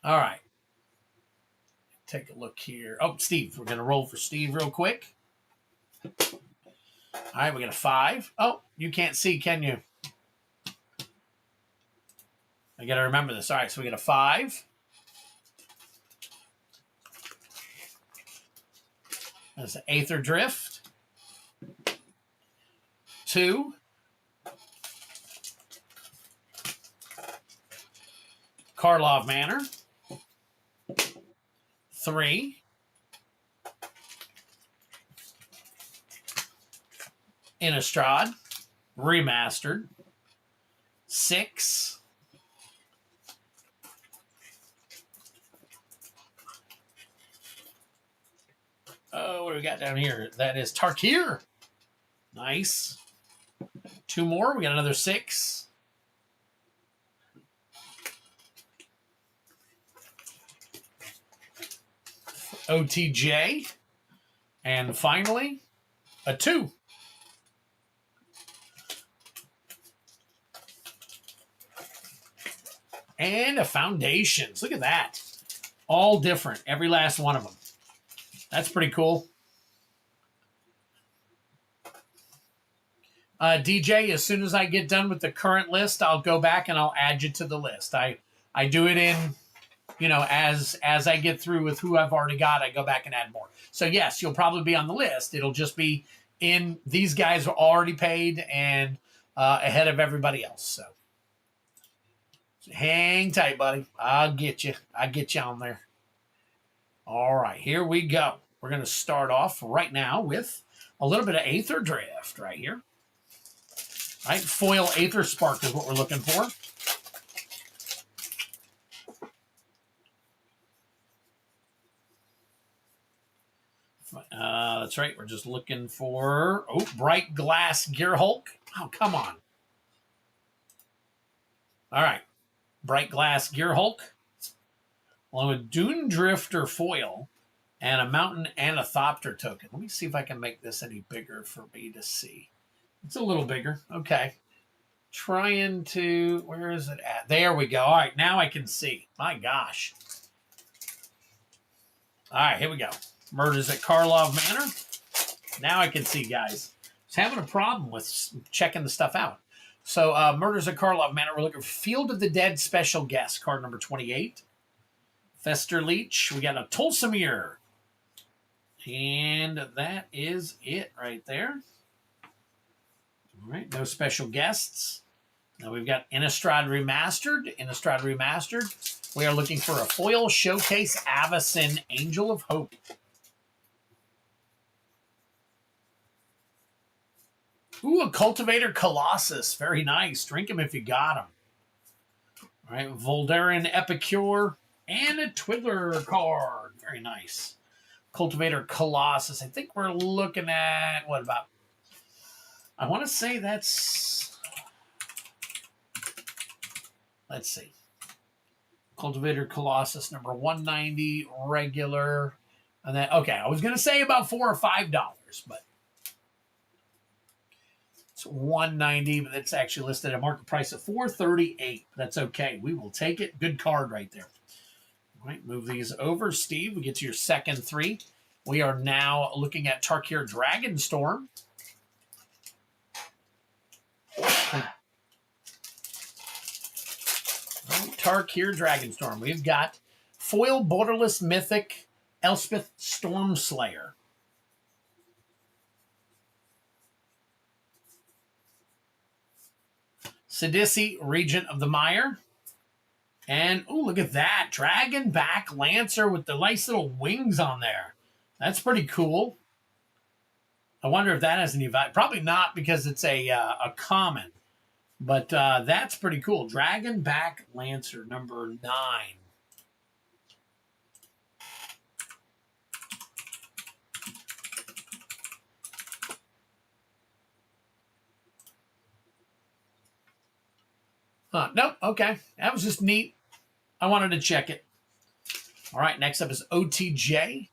All right. Take a look here. Oh, Steve. We're going to roll for Steve real quick. All right, we got a 5. Oh, you can't see, can you? I got to remember this. All right, so we got a 5. That's an Aether Drift. 2. Karlov Manor. 3. Innistrad. Remastered. 6. Oh, what do we got down here? That is Tarkir. Nice. 2 more. We got another 6. OTJ. And finally, a 2. And a Foundations. Look at that. All different. Every last one of them. That's pretty cool. DJ, as soon as I get done with the current list, I'll go back and I'll add you to the list. I do it in, as I get through with who I've already got, I go back and add more. So yes, you'll probably be on the list. It'll just be in, these guys are already paid and ahead of everybody else. So hang tight, buddy. I'll get you on there. All right, here we go. We're going to start off right now with a little bit of Aether Drift right here. All right, foil Aether Spark is what we're looking for. That's right. We're just looking for, Bright Glass Gear Hulk. Oh, come on. All right. Bright Glass Gear Hulk. Along with Dune Drifter Foil and a Mountain Anthopter token. Let me see if I can make this any bigger for me to see. It's a little bigger. Okay. Trying to, where is it at? There we go. All right, now I can see. My gosh. All right, here we go. Murders at Karlov Manor. Now I can see, guys. I was having a problem with checking the stuff out. So, Murders at Karlov Manor. We're looking for Field of the Dead Special Guest, card number 28. Fester Leech. We got a Tulsamir. And that is it right there. All right, no special guests. Now we've got Innistrad Remastered. Innistrad Remastered. We are looking for a foil Showcase Avacyn Angel of Hope. Ooh, a Cultivator Colossus. Very nice. Drink him if you got him. All right, Voldaren Epicure. And a Twiddler card. Very nice. Cultivator Colossus. I think we're looking at, what about, I want to say that's, let's see. Cultivator Colossus number 190, regular. And then, okay, I was going to say about $4 or $5, but it's 190, but it's actually listed at a market price of $438. That's okay. We will take it. Good card right there. All right, move these over. Steve, we get to your second 3. We are now looking at Tarkir Dragonstorm. Tarkir Dragonstorm. We've got foil borderless mythic Elspeth Stormslayer. Sidisi, Regent of the Mire. And, oh, look at that. Dragonback Lancer with the nice little wings on there. That's pretty cool. I wonder if that has any value. Probably not because it's a common. But that's pretty cool. Dragonback Lancer, number 9. Nope. Okay. That was just neat. I wanted to check it. All right. Next up is OTJ.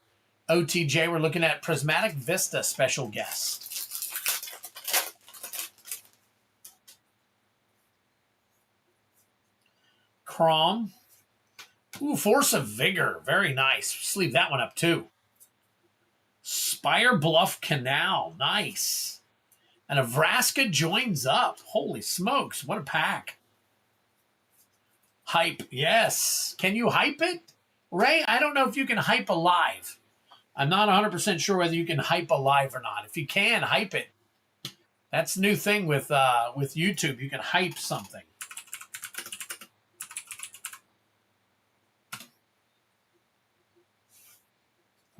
OTJ, we're looking at Prismatic Vista special guest. Crom. Ooh, Force of Vigor. Very nice. Sleeve that one up too. Spire Bluff Canal. Nice. And Vraska joins up. Holy smokes. What a pack. Hype. Yes. Can you hype it? Ray, I don't know if you can hype a live. I'm not 100% sure whether you can hype a live or not. If you can, hype it. That's a new thing with YouTube. You can hype something.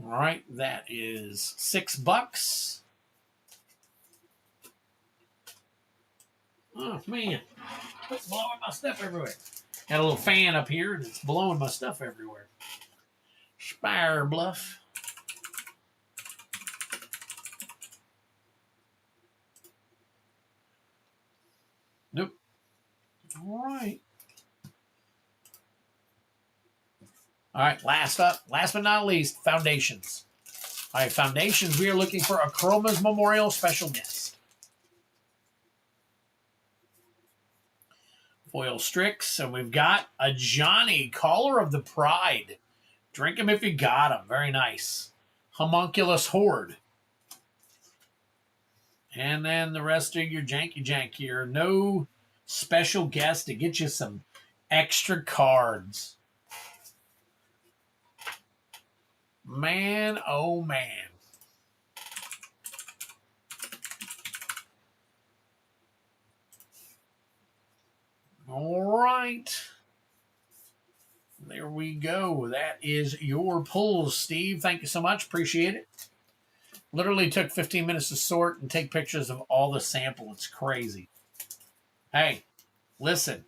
All right, that is $6. Oh, man. It's blowing my stuff everywhere. Got a little fan up here, and it's blowing my stuff everywhere. Spire Bluff. Nope. All right. All right, last up, last but not least, Foundations. All right, Foundations, we are looking for a Chroma's Memorial special guest. Foil Strix, and we've got a Johnny, Caller of the Pride. Drink him if you got him. Very nice. Homunculus Horde. And then the rest of your janky jank here. No special guest to get you some extra cards. Man, oh man. All right. There we go. That is your pulls, Steve. Thank you so much. Appreciate it. Literally took 15 minutes to sort and take pictures of all the sample. It's crazy. Hey, listen.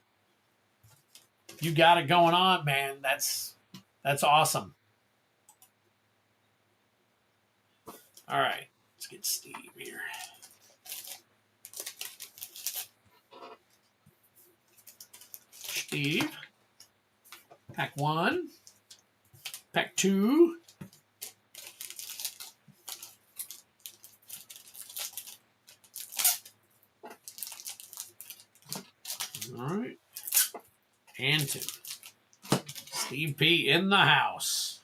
You got it going on, man. That's awesome. All right. Let's get Steve here. Steve. Pack 1. Pack 2. All right. And 2. Steve P. in the house.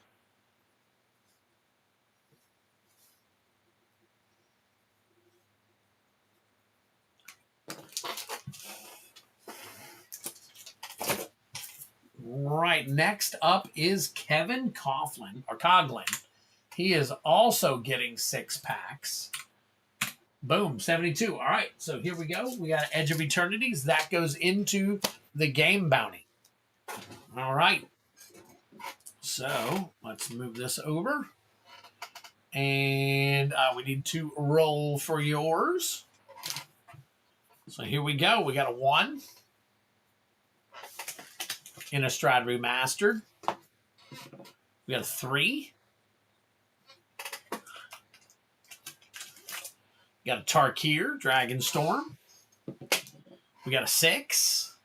Right, next up is Kevin Coughlin, or Coughlin. He is also getting 6 packs. Boom, 72. All right, so here we go. We got Edge of Eternities. That goes into the game bounty. All right. So let's move this over. And we need to roll for yours. So here we go. We got a 1. Innistrad Remastered. We got a 3. We got a Tarkir, Dragonstorm. We got a 6.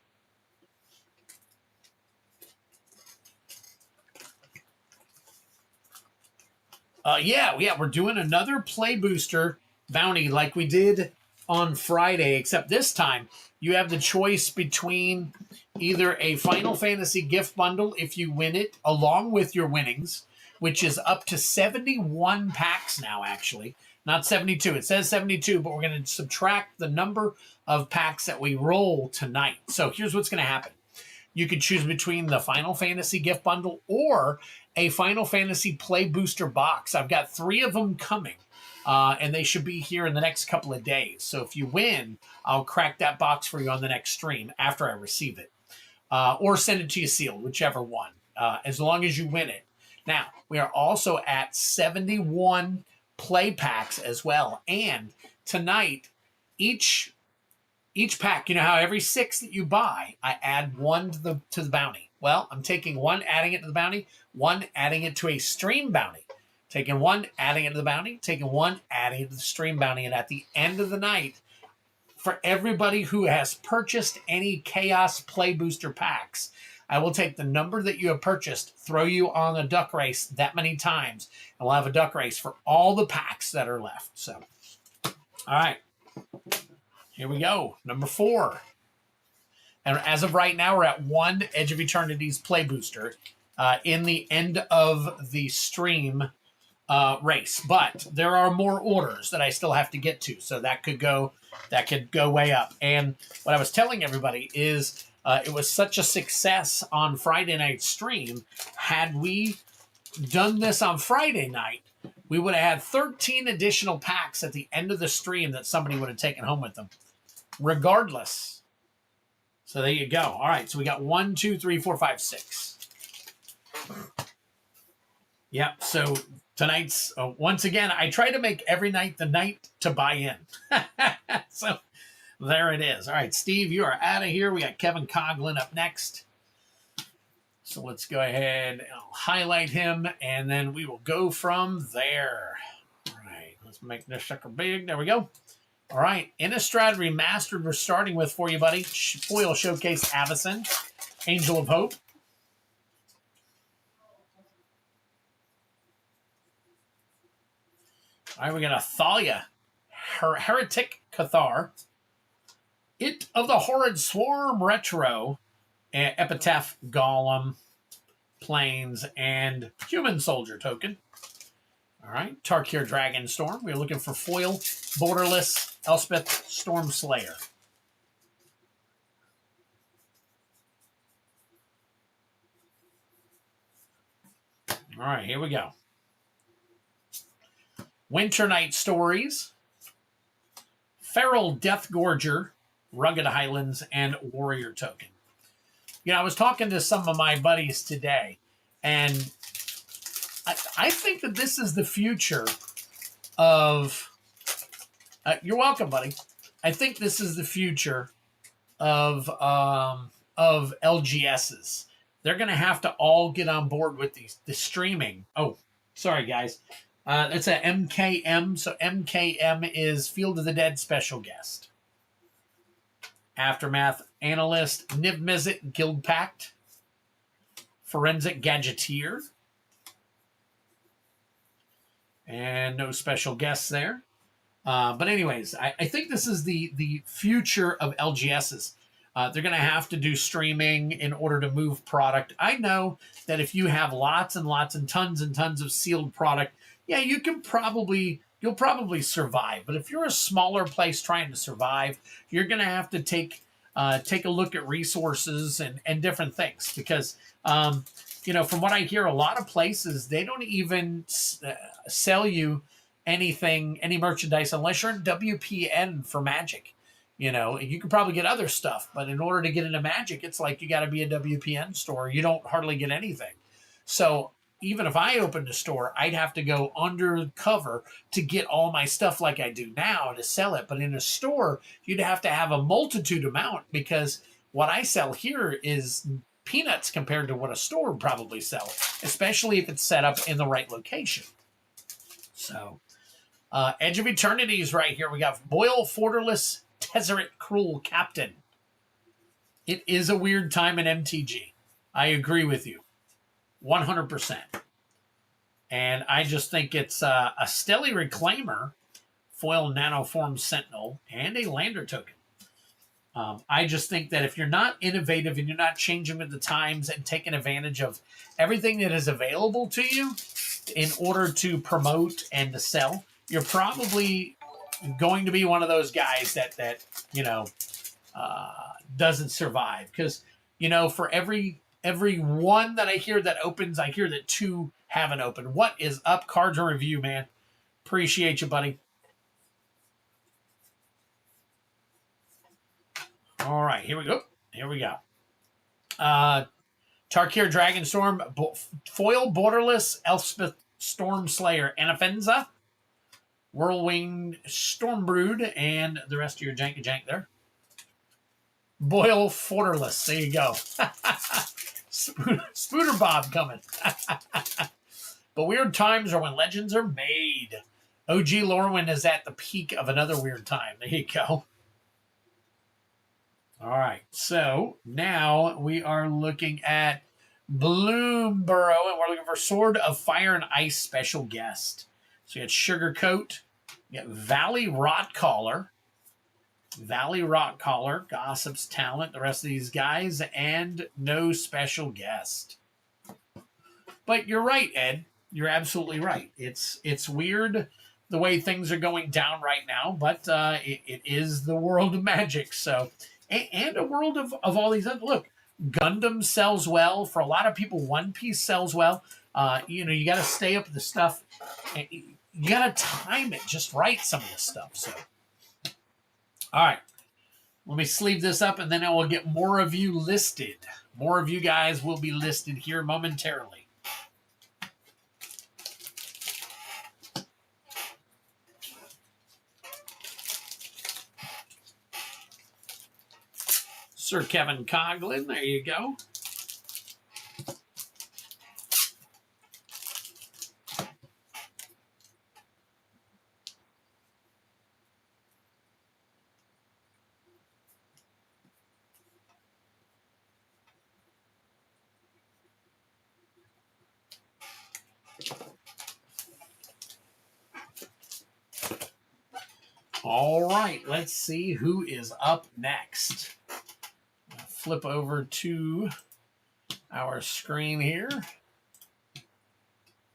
Yeah, we're doing another Play Booster bounty like we did on Friday, except this time you have the choice between either a Final Fantasy gift bundle if you win it, along with your winnings, which is up to 71 packs now, actually. Not 72. It says 72, but we're going to subtract the number of packs that we roll tonight. So here's what's going to happen. You could choose between the Final Fantasy gift bundle or a Final Fantasy Play Booster box. I've got 3 of them coming, and they should be here in the next couple of days. So if you win, I'll crack that box for you on the next stream after I receive it. Or send it to you sealed, whichever one, as long as you win it. Now, we are also at 71 play packs as well. And tonight, each pack, you know how every 6 that you buy, I add 1 to the bounty. Well, I'm taking 1, adding it to the bounty, 1, adding it to a stream bounty, taking 1, adding it to the bounty, taking 1, adding it to the stream bounty. And at the end of the night, for everybody who has purchased any Chaos Play Booster packs, I will take the number that you have purchased, throw you on a duck race that many times, and we'll have a duck race for all the packs that are left. So, all right. Here we go. Number 4. And as of right now, we're at 1 Edge of Eternity's Play Booster in the end of the stream race. But there are more orders that I still have to get to, so that could go way up. And what I was telling everybody is it was such a success on Friday night stream. Had we done this on Friday night, we would have had 13 additional packs at the end of the stream that somebody would have taken home with them, regardless. So there you go. All right, so we got 1, 2, 3, 4, 5, 6. Yep, so tonight's, once again, I try to make every night the night to buy in. So there it is. All right, Steve, you are out of here. We got Kevin Coughlin up next. So let's go ahead and I'll highlight him, and then we will go from there. All right, let's make this sucker big. There we go. All right, Innistrad Remastered we're starting with for you, buddy. Foil Showcase Avacyn, Angel of Hope. All right, we got a Thalia, Heretic Cathar, It of the Horrid Swarm Retro, Epitaph Golem, Plains, and Human Soldier token. All right, Tarkir Dragonstorm. We're looking for foil, borderless, Elspeth Stormslayer. All right, here we go. Winter Night Stories, Feral Deathgorger, Rugged Highlands, and Warrior token. You know, I was talking to some of my buddies today, and I think that this is the future of... you're welcome, buddy. I think this is the future of LGSs. They're going to have to all get on board with the streaming. Oh, sorry, guys. It's a MKM. So MKM is Field of the Dead special guest. Aftermath Analyst, Niv-Mizzet Guild Pact, Forensic Gadgeteer, and no special guests there. But anyways, I think this is the future of LGSs. They're going to have to do streaming in order to move product. I know that if you have lots and lots and tons of sealed product, yeah, you'll probably survive. But if you're a smaller place trying to survive, you're going to have to take a look at resources and different things. Because, you know, from what I hear, a lot of places, they don't even sell you any merchandise unless you're in WPN for Magic. You know, you can probably get other stuff, but in order to get into Magic, it's like you got to be a WPN store. You don't hardly get anything. So even if I opened a store, I'd have to go undercover to get all my stuff like I do now to sell it. But in a store, you'd have to have a multitude amount, because what I sell here is peanuts compared to what a store would probably sell, especially if it's set up in the right location. So, Edge of Eternity is right here. We got Boyle Forderless Tezzeret Cruel Captain. It is a weird time in MTG. I agree with you. 100%. And I just think it's a Stelly Reclaimer, Foil Nanoform Sentinel, and a Lander token. I just think that if you're not innovative and you're not changing with the times and taking advantage of everything that is available to you in order to promote and to sell, you're probably going to be one of those guys that you know, doesn't survive. Because, you know, for every one that I hear that opens, I hear that 2 haven't opened. What is up, Cards and Review, man? Appreciate you, buddy. All right, here we go. Tarkir Dragonstorm, Foil Borderless Elspeth Stormslayer Anafenza, Whirlwind, Stormbrood, and the rest of your janky jank there. Boyle Forterless. There you go. Spooter Bob coming. But weird times are when legends are made. OG Lorwyn is at the peak of another weird time. There you go. All right. So now we are looking at Bloomborough, and we're looking for Sword of Fire and Ice special guest. So you got Sugarcoat, you got Valley Rotcaller, Gossip's Talent, the rest of these guys, and no special guest. But you're right, Ed. You're absolutely right. It's weird the way things are going down right now, but it is the world of Magic. So, and a world of all these other. Look, Gundam sells well for a lot of people. One Piece sells well. You got to stay up with the stuff. And you got to time it just right. Some of this stuff. So, all right. Let me sleeve this up, and then I will get more of you listed. More of you guys will be listed here momentarily. Sir Kevin Coughlin, there you go. All right, let's see who is up next. Flip over to our screen here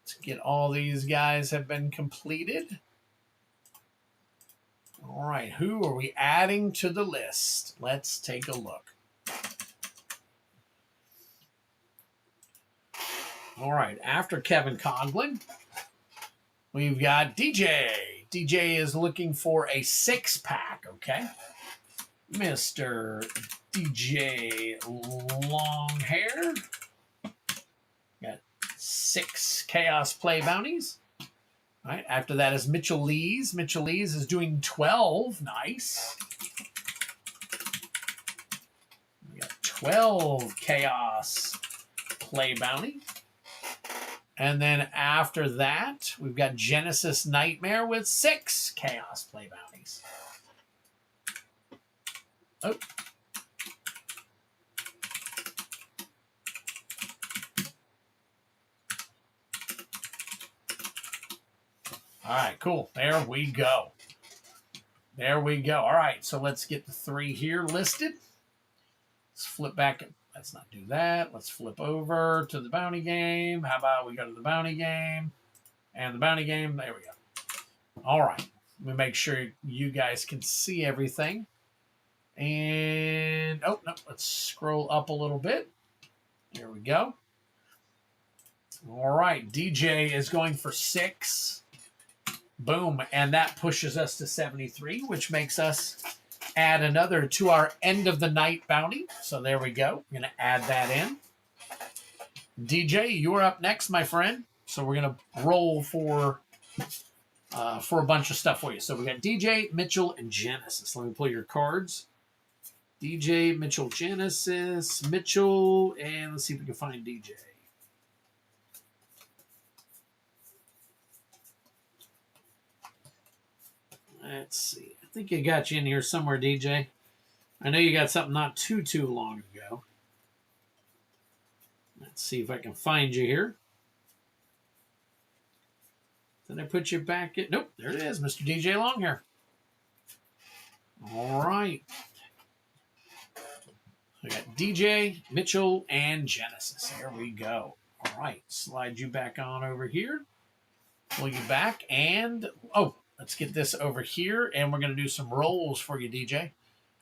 to get all these guys have been completed. All right, who are we adding to the list? Let's take a look. All right, after Kevin Coughlin, we've got DJ. DJ is looking for a 6-pack, okay? Mr. DJ Longhair. Got 6 Chaos Play bounties. All right, after that is Mitchell Lees. Mitchell Lees is doing 12. Nice. We got 12 Chaos Play bounty. And then after that, we've got Genesis Nightmare with 6 Chaos Play bounties. Oh. All right, cool. There we go. There we go. All right, so let's get the 3 here listed. Let's flip back. Let's not do that. Let's flip over to the bounty game. How about we go to the bounty game and the bounty game? There we go. All right. Let me make sure you guys can see everything. And, oh, no, let's scroll up a little bit. There we go. All right, DJ is going for 6. Boom, and that pushes us to 73, which makes us add another to our end of the night bounty. So there we go. We're going to add that in. DJ, you're up next, my friend. So we're going to roll for a bunch of stuff for you. So we got DJ, Mitchell, and Genesis. Let me pull your cards. DJ, Mitchell, Genesis, Mitchell, and let's see if we can find DJ. Let's see. I think I got you in here somewhere, DJ. I know you got something not too long ago. Let's see if I can find you here. Did I put you back in? Nope, there it is, Mr. DJ Longhair. All right. I got DJ, Mitchell, and Genesis. There we go. All right, slide you back on over here. Pull you back, and let's get this over here, and we're going to do some rolls for you, DJ.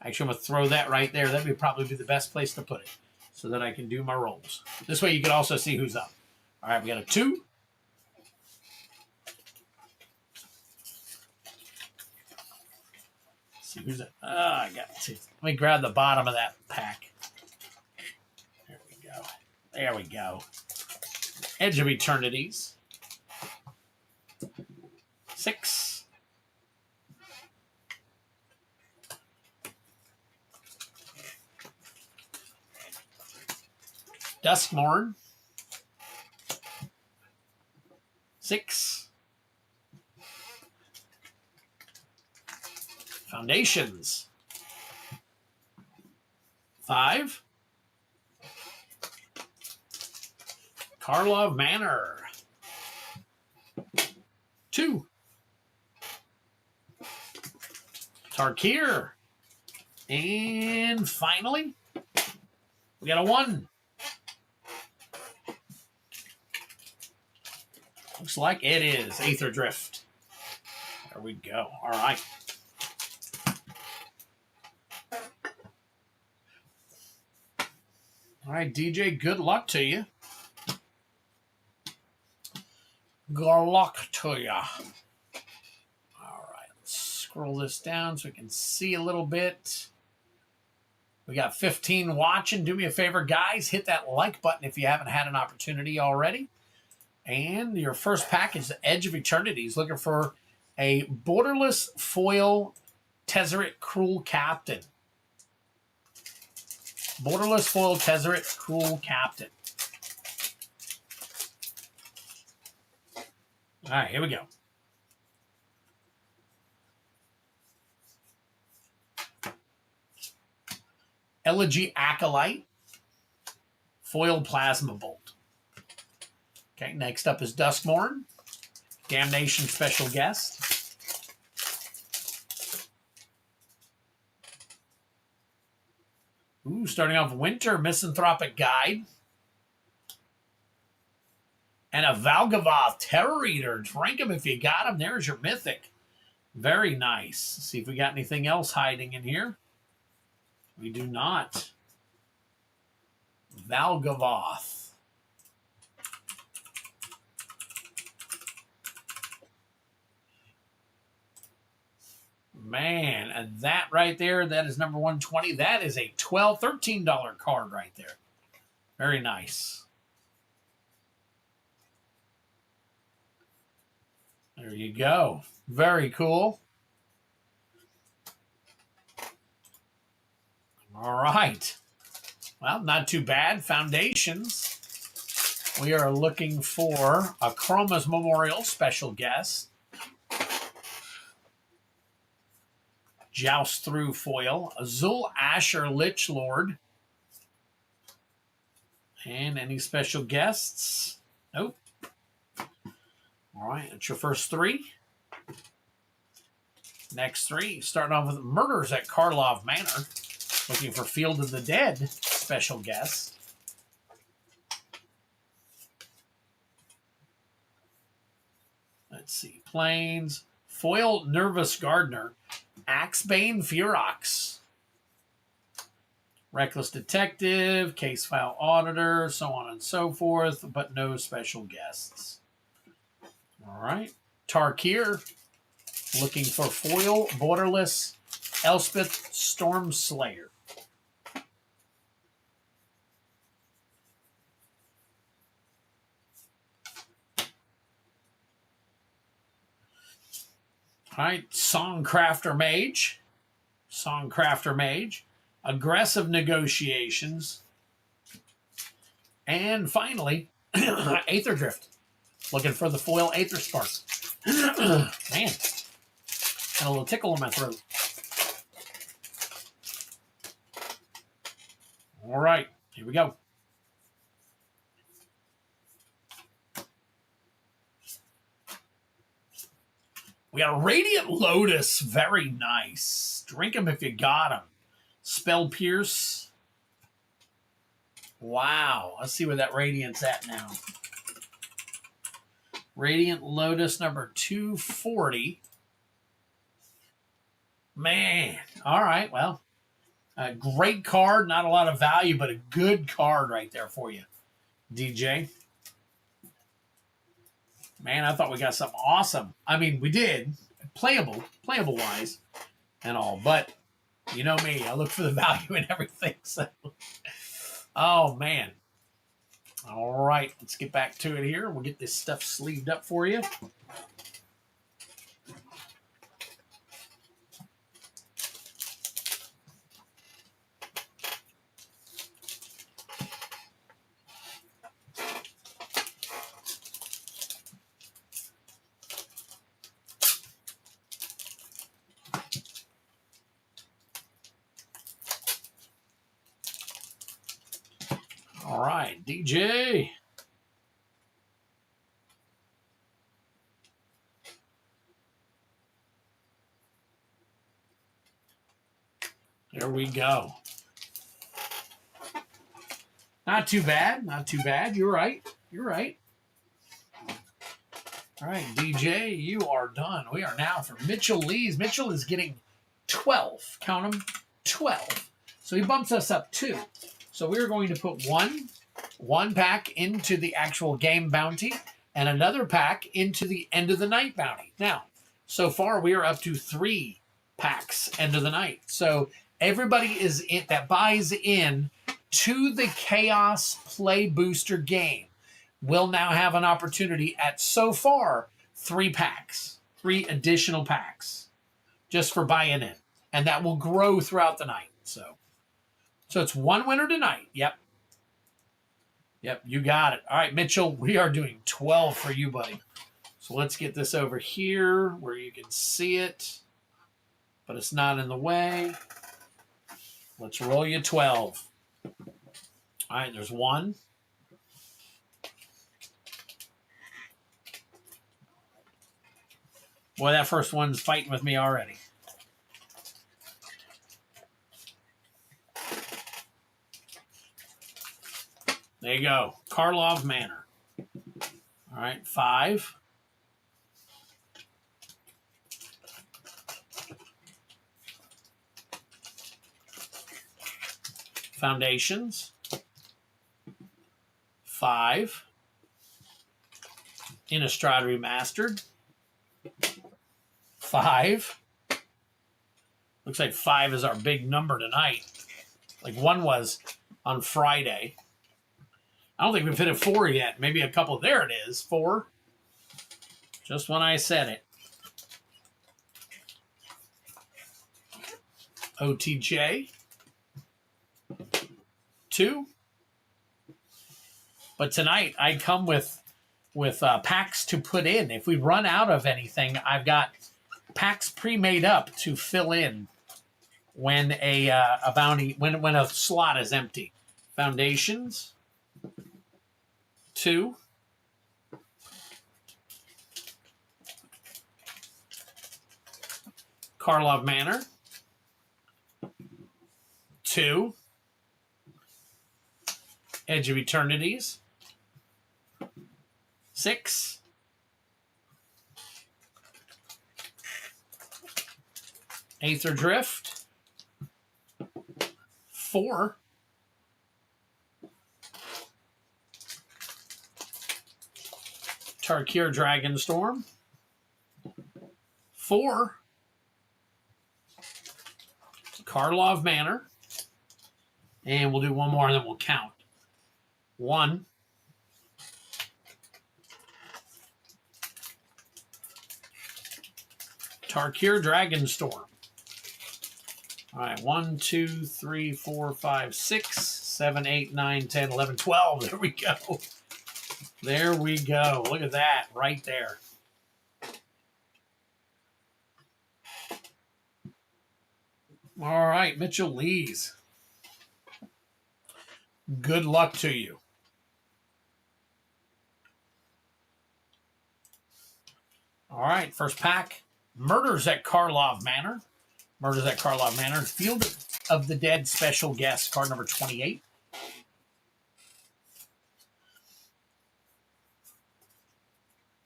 Actually, I'm going to throw that right there. That would probably be the best place to put it so that I can do my rolls. This way you can also see who's up. All right, we got a 2. Let's see who's up. I got 2. Let me grab the bottom of that pack. There we go. There we go. Edge of Eternities. 6. Duskmorn. 6. Foundations. 5. Karlov Manor. 2. Tarkir. And finally, we got a 1. Looks like it is Aether Drift. There we go. All right. All right, DJ, good luck to you. Good luck to you. All right, let's scroll this down so we can see a little bit. We got 15 watching. Do me a favor, guys. Hit that like button if you haven't had an opportunity already. And your first pack is the Edge of Eternity. He's looking for a borderless foil Tezzeret Cruel Captain. Borderless foil Tezzeret Cruel Captain. All right, here we go. Elegy Acolyte. Foil Plasma Bolt. Okay, next up is Duskmorn. Damnation Special Guest. Ooh, starting off Winter Misanthropic Guide. And a Valgavoth Terror Eater. Drink him if you got him. There's your Mythic. Very nice. Let's see if we got anything else hiding in here. We do not. Valgavoth. Man, and that right there, that is number 120. That is a $12, $13 card right there. Very nice. There you go. Very cool. All right. Well, not too bad. Foundations. We are looking for a Chroma's Memorial Special Guest. Joust Through Foil. Azul Asher Lich Lord. And any special guests? Nope. All right, that's your first 3. Next 3, starting off with Murders at Karlov Manor. Looking for Field of the Dead special guest. Let's see. Plains. Foil Nervous Gardener. Axebane Ferox. Reckless Detective. Case File Auditor. So on and so forth. But no special guests. All right. Tarkir. Looking for foil borderless Elspeth Storm Slayer. All right, Songcrafter Mage. Songcrafter Mage. Aggressive Negotiations. And finally, Aether Drift. Looking for the foil Aether Spark. Man, got a little tickle in my throat. All right, here we go. We got a Radiant Lotus. Very nice. Drink him if you got him. Spell Pierce. Wow. Let's see where that Radiant's at now. Radiant Lotus number 240. Man. All right. Well, a great card. Not a lot of value, but a good card right there for you, DJ. Man, I thought we got something awesome. I mean, we did. Playable-wise and all. But you know me. I look for the value in everything. So, oh, man. All right. Let's get back to it here. We'll get this stuff sleeved up for you. All right, DJ. There we go. Not too bad. Not too bad. You're right. You're right. All right, DJ, you are done. We are now for Mitchell Lees. Mitchell is getting 12. Count them, 12. So he bumps us up 2. So we're going to put one pack into the actual game bounty and another pack into the end of the night bounty. Now, so far we are up to 3 packs end of the night. So everybody is in that buys in to the Chaos Play Booster game will now have an opportunity at so far 3 packs, 3 additional packs just for buying in. And that will grow throughout the night. So it's 1 winner tonight. Yep. Yep, you got it. All right, Mitchell, we are doing 12 for you, buddy. So let's get this over here where you can see it, but it's not in the way. Let's roll you 12. All right, there's 1. Boy, that first one's fighting with me already. There you go. Karlov Manor. All right, 5. Foundations. 5. Innistrad Remastered. 5. Looks like 5 is our big number tonight. Like 1 was on Friday. I don't think we've hit a 4 yet. Maybe a couple. There it is. 4. Just when I said it. OTJ. 2. But tonight I come with packs to put in. If we run out of anything, I've got packs pre-made up to fill in when a bounty when a slot is empty. Foundations. 2. Karlov Manor. 2. Edge of Eternities. 6. Aether Drift. 4. Tarkir Dragonstorm. 4. Karlov Manor. And we'll do one more and then we'll count. 1. Tarkir Dragonstorm. All right, 1, 2, 3, 4, 5, 6, 7, 8, 9, 10, 11, 12. There we go. There we go. Look at that right there. All right, Mitchell Lees. Good luck to you. All right, first pack. Murders at Karlov Manor. Murders at Karlov Manor. Field of the Dead Special Guest, card number 28.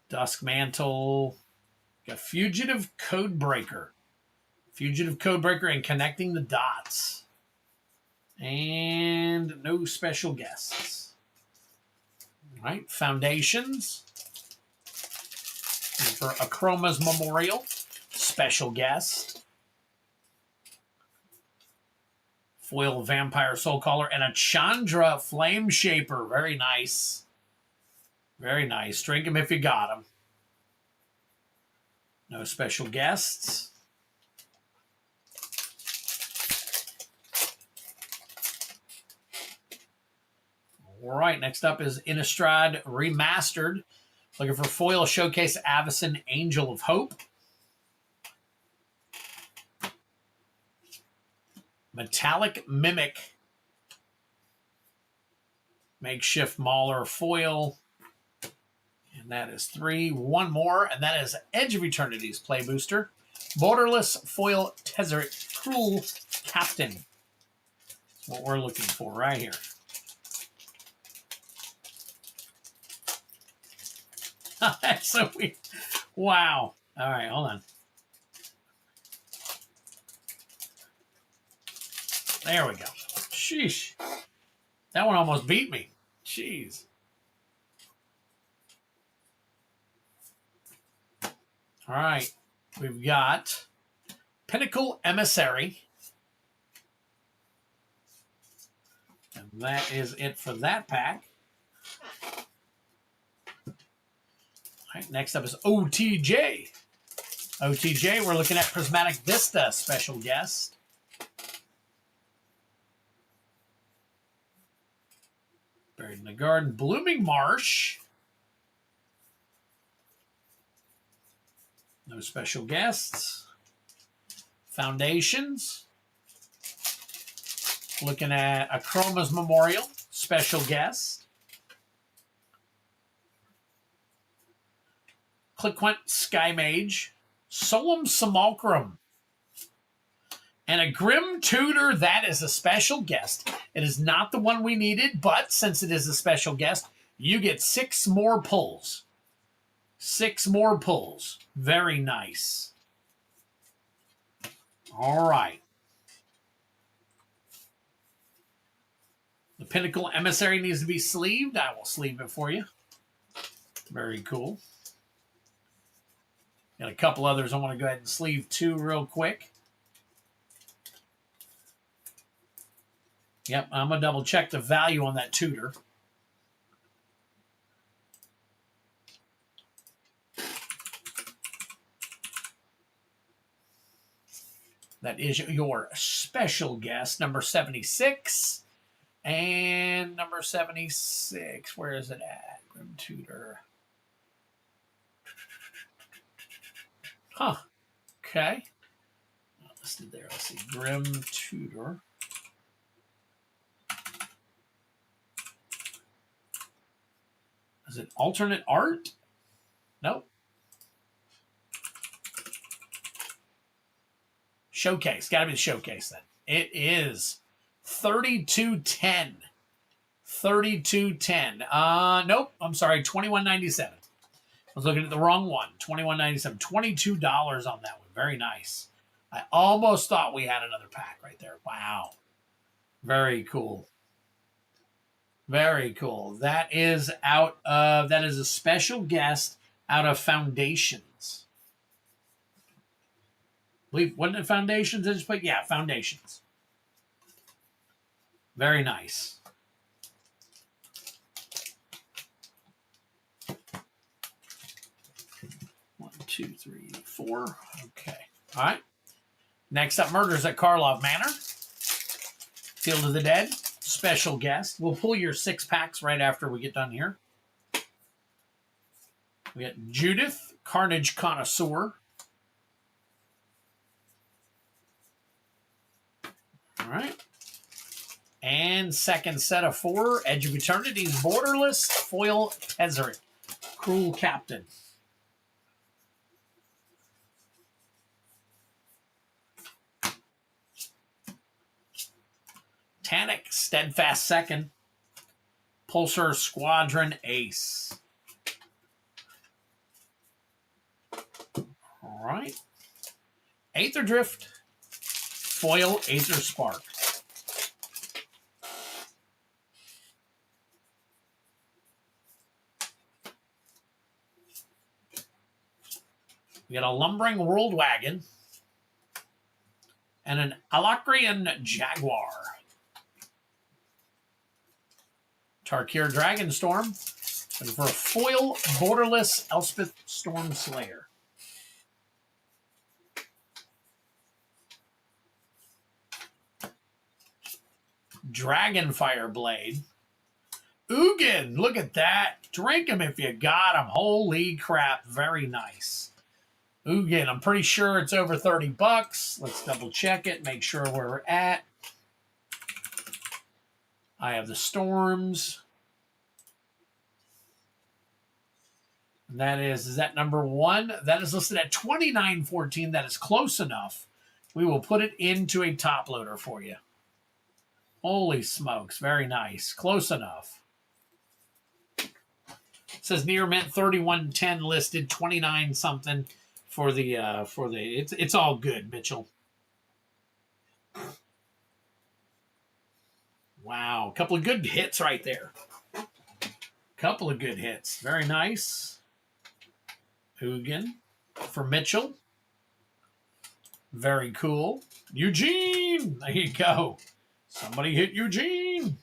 Dusk Mantle. Got Fugitive Codebreaker. Fugitive Codebreaker and Connecting the Dots. And no special guests. All right, Foundations. And for Akroma's Memorial, special guest. Foil Vampire Soulcaller and a Chandra Flame Shaper. Very nice. Very nice. Drink them if you got them. No special guests. All right, next up is Innistrad Remastered. Looking for Foil Showcase Avacyn Angel of Hope. Metallic Mimic. Makeshift Mauler foil. And that is 3. One more, and that is Edge of Eternity's Play Booster. Borderless Foil Tezzeret Cruel Captain. That's what we're looking for right here. That's so weird. Wow. All right, hold on. There we go. Sheesh. That one almost beat me. Jeez. All right. We've got Pinnacle Emissary. And that is it for that pack. All right, next up is OTJ. OTJ, we're looking at Prismatic Vista special guest. Buried in the Garden, Blooming Marsh. No special guests. Foundations. Looking at Akroma's Memorial, special guest. Cliquant Sky Mage. Solemn Simulacrum. And a Grim Tutor, that is a special guest. It is not the one we needed, but since it is a special guest, you get 6 more pulls. 6 more pulls. Very nice. All right. The Pinnacle Emissary needs to be sleeved. I will sleeve it for you. Very cool. Got a couple others I want to go ahead and sleeve too real quick. Yep, I'm going to double check the value on that tutor. That is your special guest, number 76. And number 76, where is it at? Grim Tutor. Huh. Okay. Not listed there. Let's see. Grim Tutor. Is it alternate art? Nope. Showcase. Got to be the showcase then. It is 3210. 3210. Nope. I'm sorry. 21.97. I was looking at the wrong one. 21.97. $22 on that one. Very nice. I almost thought we had another pack right there. Wow. Very cool. Very cool. That is out of, that is a special guest out of Foundations. I believe, wasn't it Foundations? I just put, yeah, Foundations. Very nice. One, two, three, four. Okay. All right. Next up, Murders at Karlov Manor. Field of the Dead. Special guest. We'll pull your 6 packs right after we get done here. We got Judith, Carnage Connoisseur. All right. And second set of 4, Edge of Eternity's Borderless Foil Tezzeret. Cruel Captain. Tanic, Steadfast Second. Pulsar Squadron Ace. All right. Aether Drift. Foil Aether Spark. We got a Lumbering World Wagon. And an Alacrian Jaguar. Tarkir Dragonstorm, and for a foil Borderless Elspeth Storm Slayer. Dragonfire Blade. Ugin, look at that. Drink him if you got him. Holy crap, very nice. Ugin, I'm pretty sure it's over 30 bucks. Let's double check it, make sure where we're at. I have the Storms. And that is that number 1? That is listed at $29.14. That is close enough. We will put it into a top loader for you. Holy smokes. Very nice. Close enough. It says near mint 3110 listed, 29 something for the it's all good, Mitchell. Wow, a couple of good hits right there. Couple of good hits. Very nice. Hugin for Mitchell. Very cool. Eugene. There you go. Somebody hit Eugene.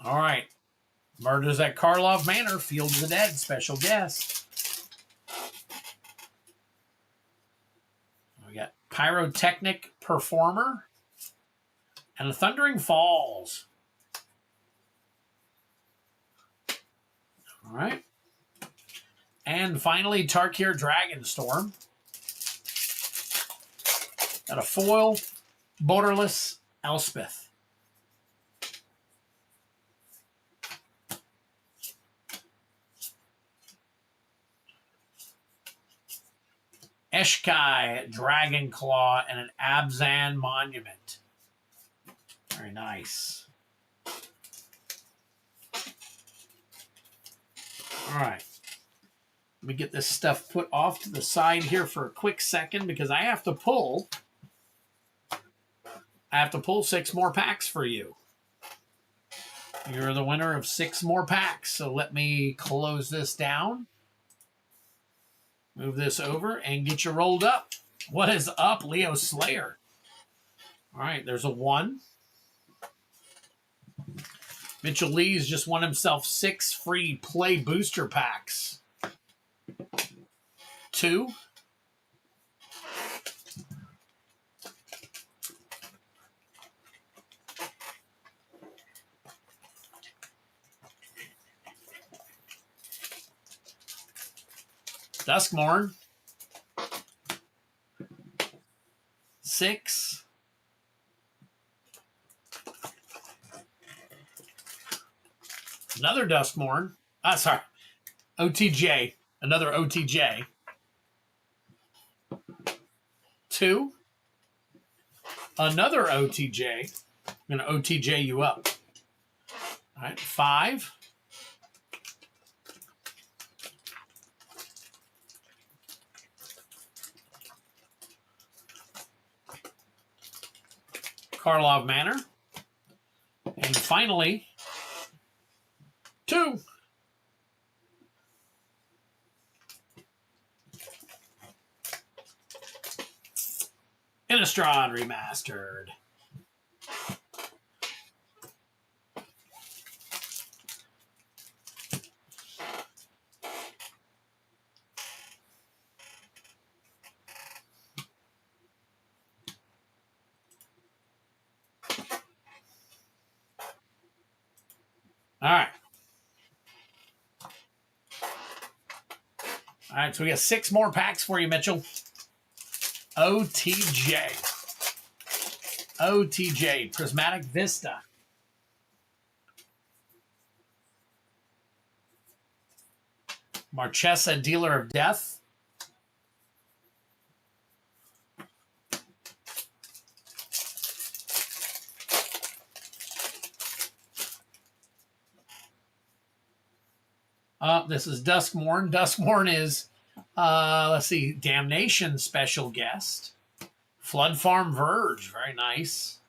All right. Murders at Karlov Manor. Field of the Dead. Special guest. We got Pyrotechnic Performer. And a Thundering Falls. All right. And finally, Tarkir Dragonstorm. Got a foil, borderless Elspeth. Eshkai, Dragonclaw, and an Abzan Monument. Very nice. All right. Let me get this stuff put off to the side here for a quick second because I have to pull 6 more packs for you. You're the winner of 6 more packs. So let me close this down. Move this over and get you rolled up. What is up, Leo Slayer? All right, there's a 1. Mitchell Lee's just won himself 6 free play booster packs. 2. Duskmorn. 6. Another Duskmorn. Sorry. OTJ. Another OTJ. 2. Another OTJ. I'm going to OTJ you up. All right. 5. Karlov Manor. And finally, 2. Innistrad Remastered. All right. All right, so we got 6 more packs for you, Mitchell. OTJ. OTJ, Prismatic Vista. Marchesa, Dealer of Death. This is Duskmorn. Duskmorn is, let's see, Damnation special guest. Flood Farm Verge, very nice.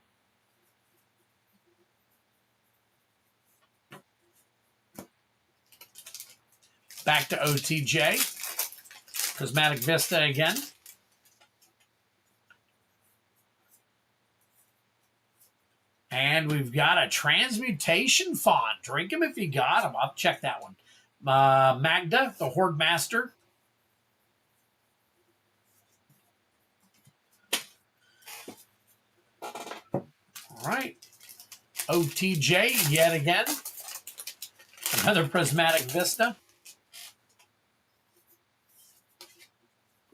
Back to OTJ. Prismatic Vista again. And we've got a Transmutation Font. Drink him if you got him. I'll check that one. Magda, the Horde Master. All right. OTJ yet again. Another Prismatic Vista.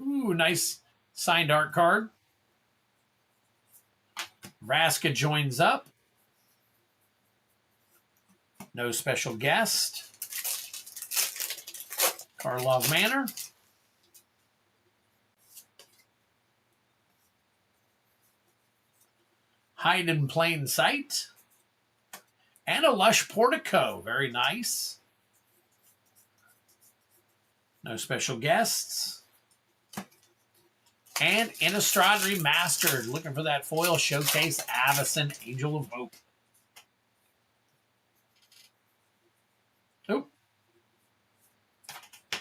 Ooh, nice signed art card. Vraska joins up. No special guest. Karlov Manor. Hide in Plain Sight. And a Lush Portico. Very nice. No special guests. And Innistrad Remastered. Looking for that foil showcase. Avacyn, Angel of Hope. Oop.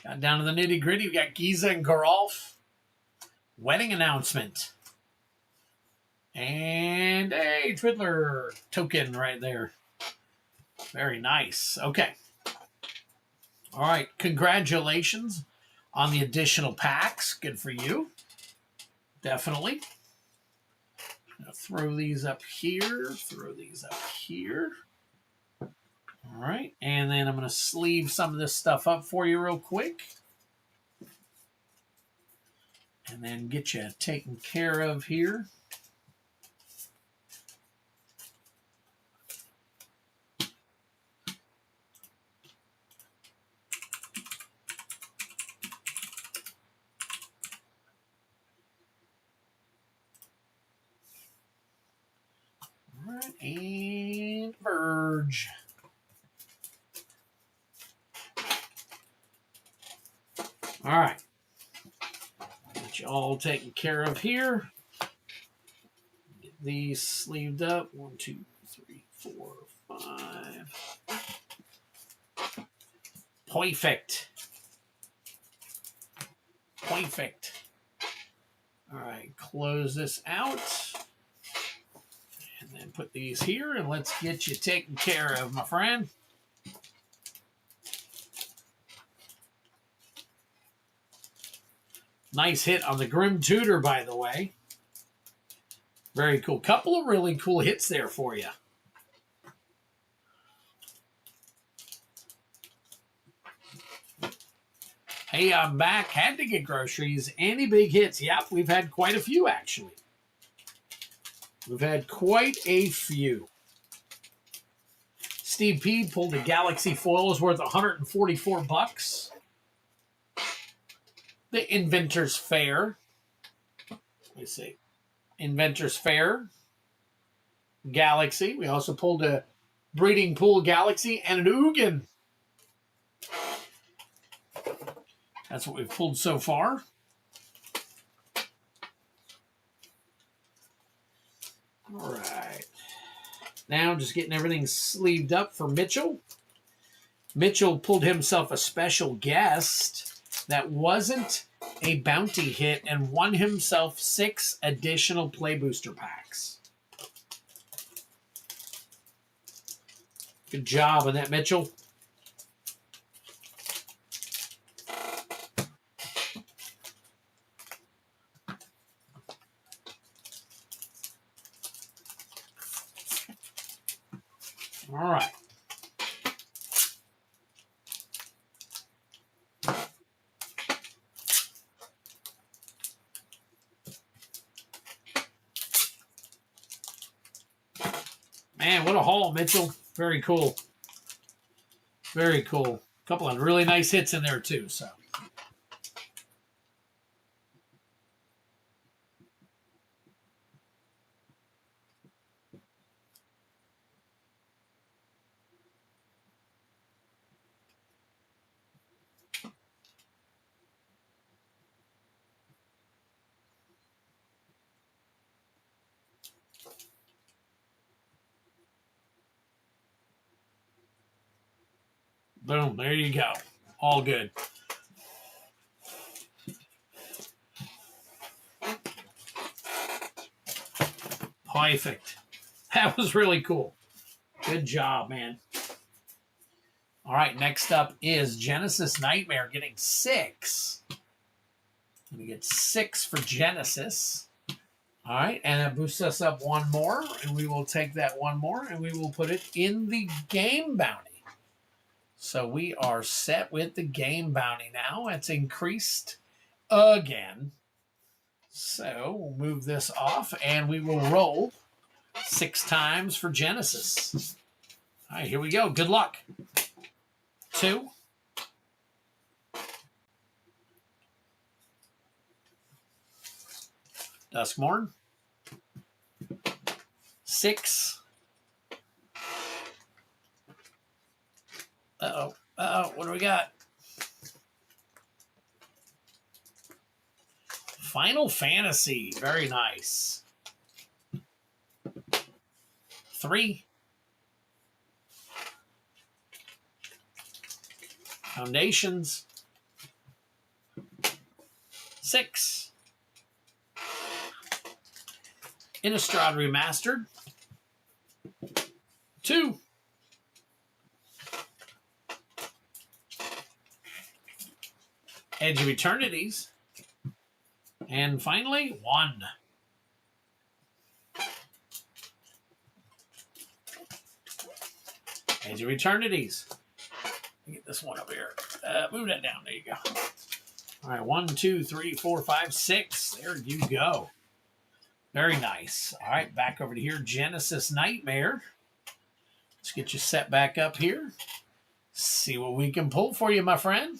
Got down to the nitty gritty. We got Giza and Geralf. Wedding announcement. And a Twiddler token right there. Very nice. Okay. All right. Congratulations on the additional packs. Good for you. Definitely. I'll throw these up here. Throw these up here. All right. And then I'm going to sleeve some of this stuff up for you real quick. And then get you taken care of here. All right. And Verge. All right. Get you all taken care of here. Get these sleeved up. 1, 2, 3, 4, 5. Perfect. Perfect. All right. Close this out. And then put these here. And let's get you taken care of, my friend. Nice hit on the Grim Tutor, by the way. Very cool. Couple of really cool hits there for you. Hey, I'm back. Had to get groceries. Any big hits? Yep, we've had quite a few, actually. We've had quite a few. Steve P pulled a Galaxy foil. Is worth $144. The Inventor's Fair. Let me see. Inventor's Fair. Galaxy. We also pulled a Breeding Pool Galaxy and an Ugin. That's what we've pulled so far. All right. Now just getting everything sleeved up for Mitchell. Mitchell pulled himself a special guest that wasn't a bounty hit and won himself 6 additional play booster packs. Good job on that, Mitchell. All right. Man, what a haul, Mitchell. Very cool. Very cool. A couple of really nice hits in there, too. So. Boom, there you go. All good. Perfect. That was really cool. Good job, man. All right, next up is Genesis Nightmare getting 6. Going to get 6 for Genesis. All right, and that boosts us up 1 more, and we will take that 1 more, and we will put it in the game bounty. So we are set with the game bounty now. It's increased again. So we'll move this off, and we will roll 6 times for Genesis. All right, here we go. Good luck. 2, Duskmorn. 6. What do we got? Final Fantasy. Very nice. 3. Foundations. 6. Innistrad Remastered. 2. Edge of Eternities. And finally, 1. Edge of Eternities. Get this one up here. Move that down. There you go. All right, 1, 2, 3, 4, 5, 6. There you go. Very nice. All right, back over to here. Genesis Nightmare. Let's get you set back up here. See what we can pull for you, my friend.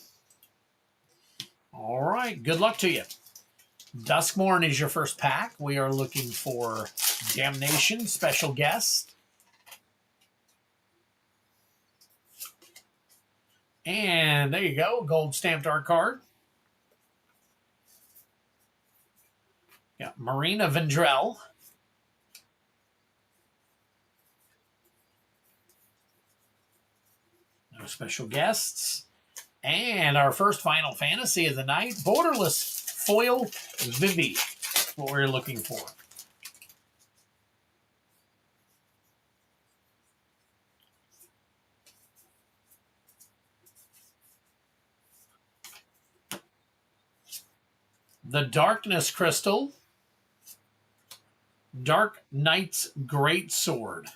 All right, good luck to you. Duskmorn is your first pack. We are looking for Damnation, special guest. And there you go, gold stamped art card. Yeah, Marina Vendrell. No special guests. And our first Final Fantasy of the night, Borderless Foil Vivi. What we're looking for. The Darkness Crystal. Dark Knight's Greatsword.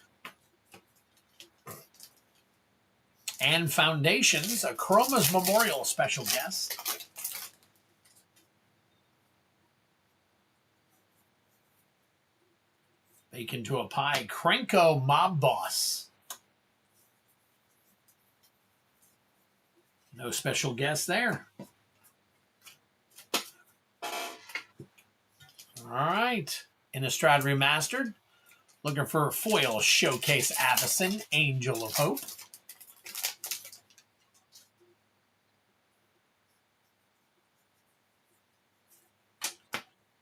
And Foundations, a Chroma's Memorial special guest. Bacon to a Pie, Krenko Mob Boss. No special guest there. All right. Innistrad Remastered. Looking for a foil Showcase Avacyn, Angel of Hope.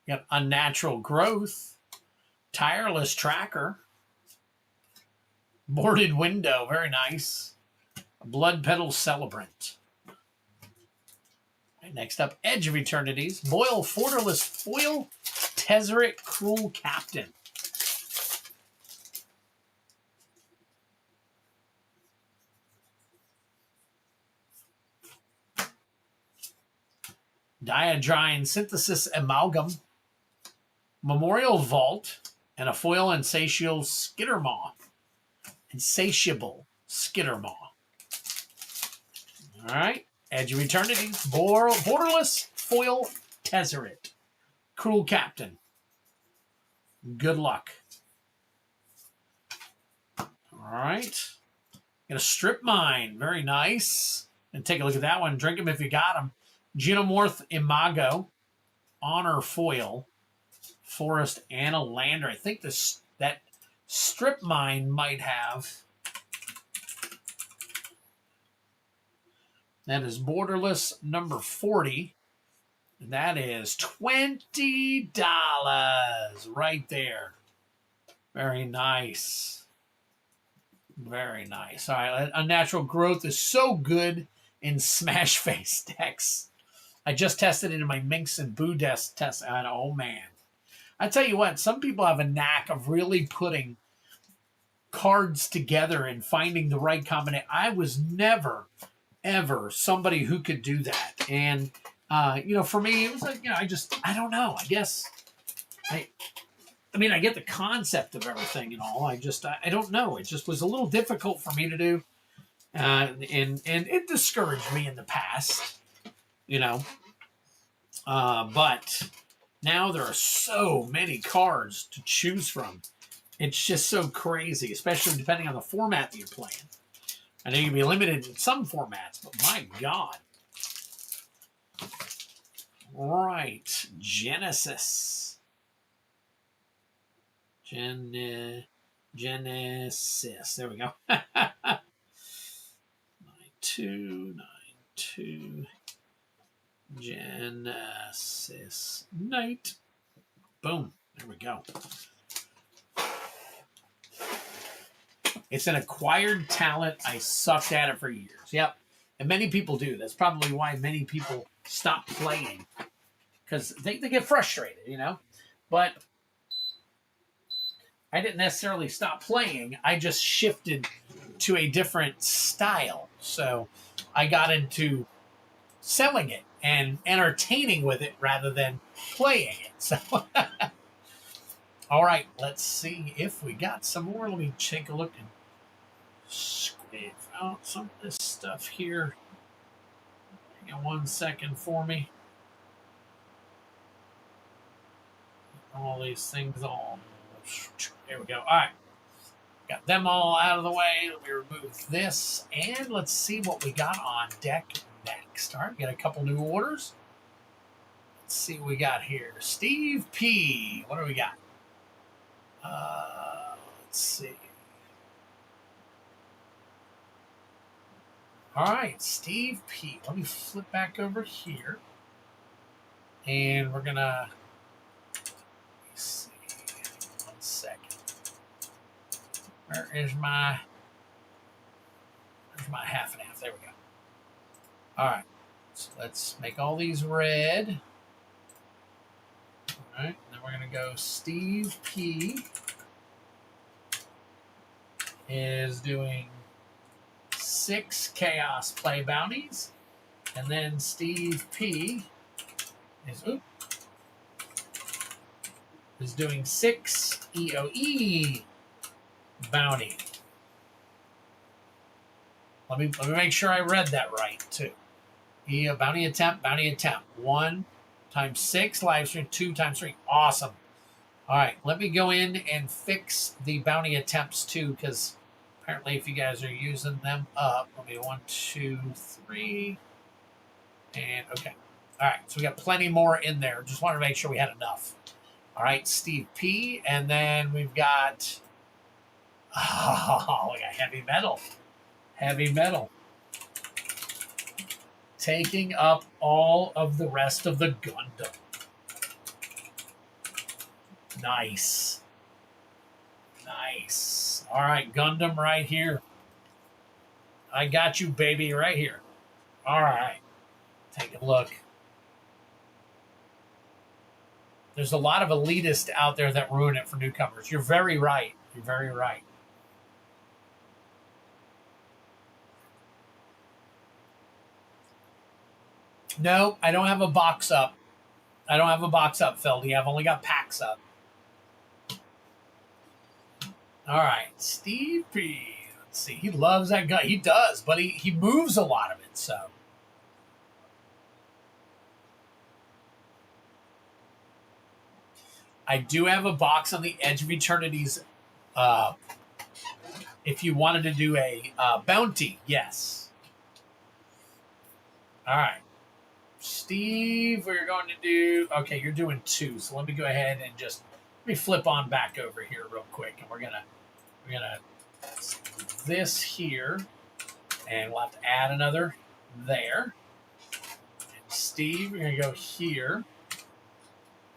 Got Unnatural Growth. Tireless Tracker. Boarded Window, very nice. Blood Petal Celebrant. Right, next up, Edge of Eternities. Boyle Forderless Foil. Tezzeret Cruel Captain. Diadrine Synthesis Amalgam. Memorial Vault. And a foil Insatiable Skittermaw. Insatiable Skittermaw. All right. Edge of Eternity. Borderless Foil Tezzeret. Cruel Captain. Good luck. All right. Got a Strip Mine. Very nice. And take a look at that one. Drink them if you got them. Genomorph Imago. Honor Foil. Forest Anna Lander. I think that Strip Mine might have. That is Borderless number 40. And that is $20 right there. Very nice. Very nice. All right, Unnatural Growth is so good in Smash Face decks. I just tested it in my Minx and Boo desk test. And oh, man. I tell you what, some people have a knack of really putting cards together and finding the right combination. I was never, ever somebody who could do that. And, for me, it was like, I don't know. I guess I get the concept of everything and all. I don't know. It just was a little difficult for me to do. And it discouraged me in the past, but now there are so many cards to choose from. It's just so crazy, especially depending on the format that you're playing. I know you can be limited in some formats, but my God. All right, Genesis. Genesis. There we go. 9292 Genesis Knight. Boom. There we go. It's an acquired talent. I sucked at it for years. Yep. And many people do. That's probably why many people stop playing. Because they get frustrated, you know? But I didn't necessarily stop playing. I just shifted to a different style. So I got into selling it and entertaining with it rather than playing it. So, all right, let's see if we got some more. Let me take a look and scrape out some of this stuff here. Hang on 1 second for me. All these things all. There we go. All right. Got them all out of the way. Let me remove this. And let's see what we got on deck next. All right, we got a couple new orders. Let's see what we got here. Steve P. What do we got? Let's see. All right, Steve P. Let me flip back over here. And we're going to... see. 1 second. Where's my half and half? There we go. All right. So let's make all these red. All right. Then we're going to go Steve P. is doing 6 Chaos Play Bounties. And then Steve P. is doing 6 EOE bounty. Let me make sure I read that right too. Bounty attempt. 1 times 6 live stream, 2 times 3. Awesome. All right, let me go in and fix the bounty attempts too, because apparently if you guys are using them up, let me 1, 2, 3, and okay. All right, so we got plenty more in there. Just wanted to make sure we had enough. All right, Steve P. And then we've got, we got Heavy Metal. Heavy Metal. Taking up all of the rest of the Gundam. Nice. Nice. All right, Gundam right here. I got you, baby, right here. All right. Take a look. There's a lot of elitists out there that ruin it for newcomers. You're very right. You're very right. No, I don't have a box up. I don't have a box up, Feldy. I've only got packs up. All right, Steve P. Let's see. He loves that gun. He does, but he moves a lot of it, so. I do have a box on the Edge of Eternity's. If you wanted to do a bounty, yes. All right. Steve, we're going to do... Okay, you're doing 2, so let me go ahead and just... Let me flip on back over here real quick, and we're gonna this here, and we'll have to add another there. And Steve, we're gonna go here,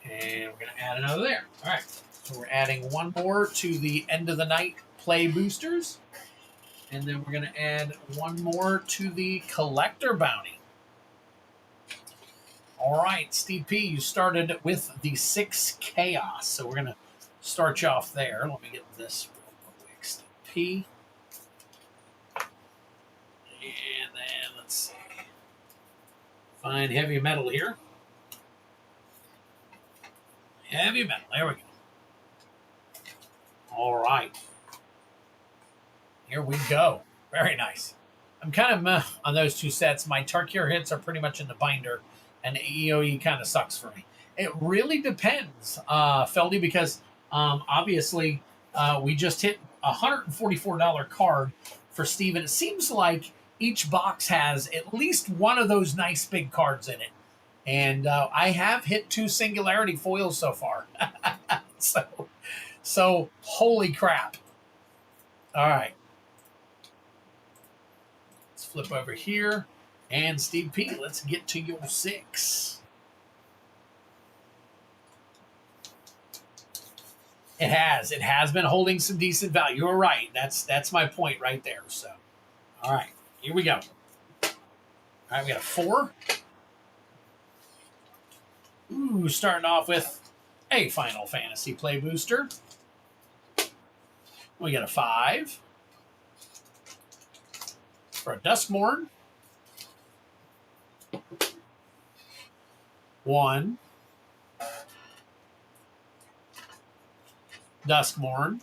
and we're gonna add another there. All right, so we're adding 1 more to the end of the night play boosters, and then we're gonna add 1 more to the collector bounty. All right, Steve P, you started with the 6 Chaos, so we're going to start you off there. Let me get this real quick. Steve P. And then let's see. Find Heavy Metal here. Heavy Metal, there we go. All right. Here we go. Very nice. I'm kind of meh on those 2 sets. My Tarkir hits are pretty much in the binder. And EOE kind of sucks for me. It really depends, Feldy, because obviously we just hit a $144 card for Steve, and it seems like each box has at least one of those nice big cards in it. And I have hit 2 Singularity foils so far. So, holy crap. All right. Let's flip over here. And Steve P, let's get to your 6. It has. It has been holding some decent value. You're right. That's my point right there. So, all right. Here we go. All right, we got a 4. Ooh, starting off with a Final Fantasy Play Booster. We got a 5 for a Duskmorn. 1. Duskmorn.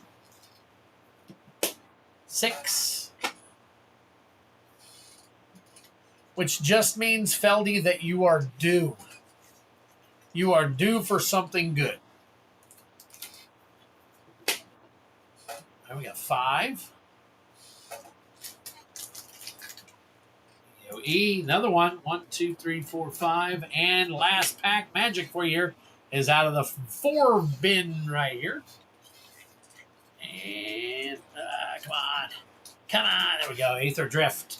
6. Which just means, Feldy, that you are due. You are due for something good. And we got 5. E, another one. 1, 2, 3, 4, 5. And last pack magic for you here is out of the 4 bin right here. And come on. Come on. There we go. Aether Drift.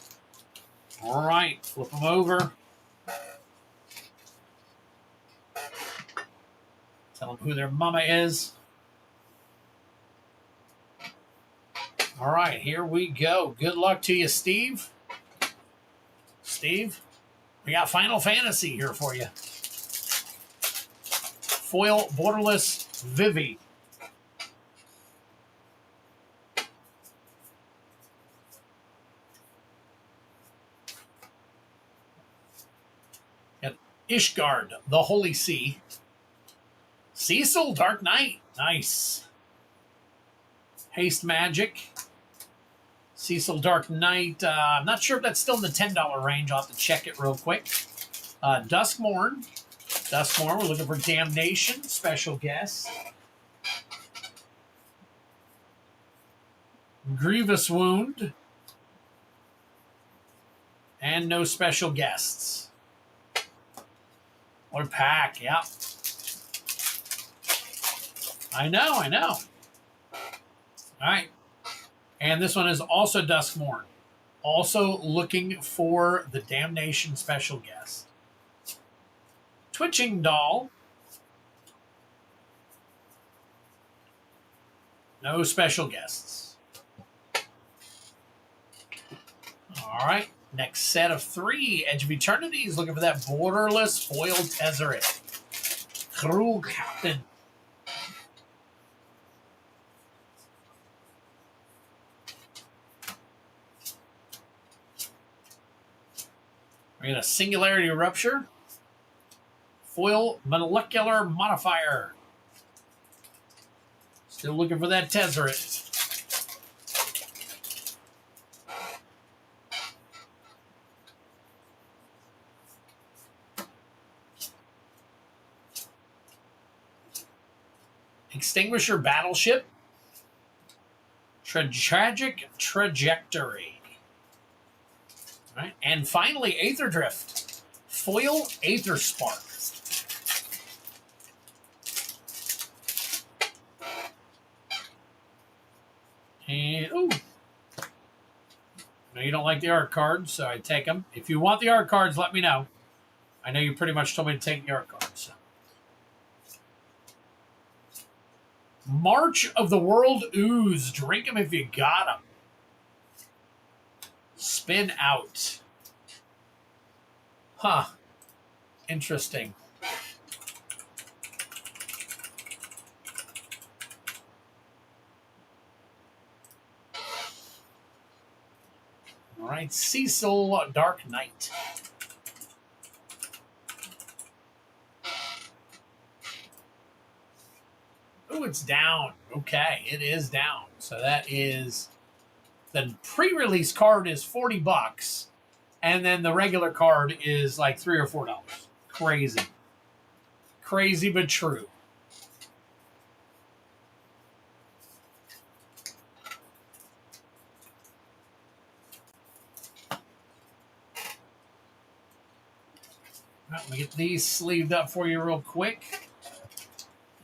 All right. Flip them over. Tell them who their mama is. All right. Here we go. Good luck to you, Steve. Steve, we got Final Fantasy here for you. Foil Borderless Vivi. Got Ishgard, the Holy Sea. Cecil, Dark Knight. Nice. Haste Magic. Cecil, Dark Knight. I'm not sure if that's still in the $10 range. I'll have to check it real quick. Duskmorn. Duskmorn, we're looking for Damnation. Special guest. Grievous Wound. And no special guests. What a pack, yeah. I know. All right. And this one is also Duskmorn. Also looking for the Damnation special guest. Twitching Doll. No special guests. All right. Next set of 3. Edge of Eternity is looking for that borderless foiled Tezzeret. Cruel Captain. We got a Singularity Rupture. Foil Molecular Modifier. Still looking for that Tezzeret. Extinguisher Battleship. Tragic Trajectory. All right. And finally, Aether Drift. Foil Aether Spark. And, ooh. No, you don't like the art cards, so I take them. If you want the art cards, let me know. I know you pretty much told me to take the art cards. So. March of the World Ooze. Drink them if you got them. Spin out. Huh. Interesting. All right. Cecil, Dark Knight. Oh, it's down. Okay, it is down. So that is... The pre-release card is $40, and then the regular card is like $3 or $4. Crazy. Crazy, but true. All right, let me get these sleeved up for you real quick.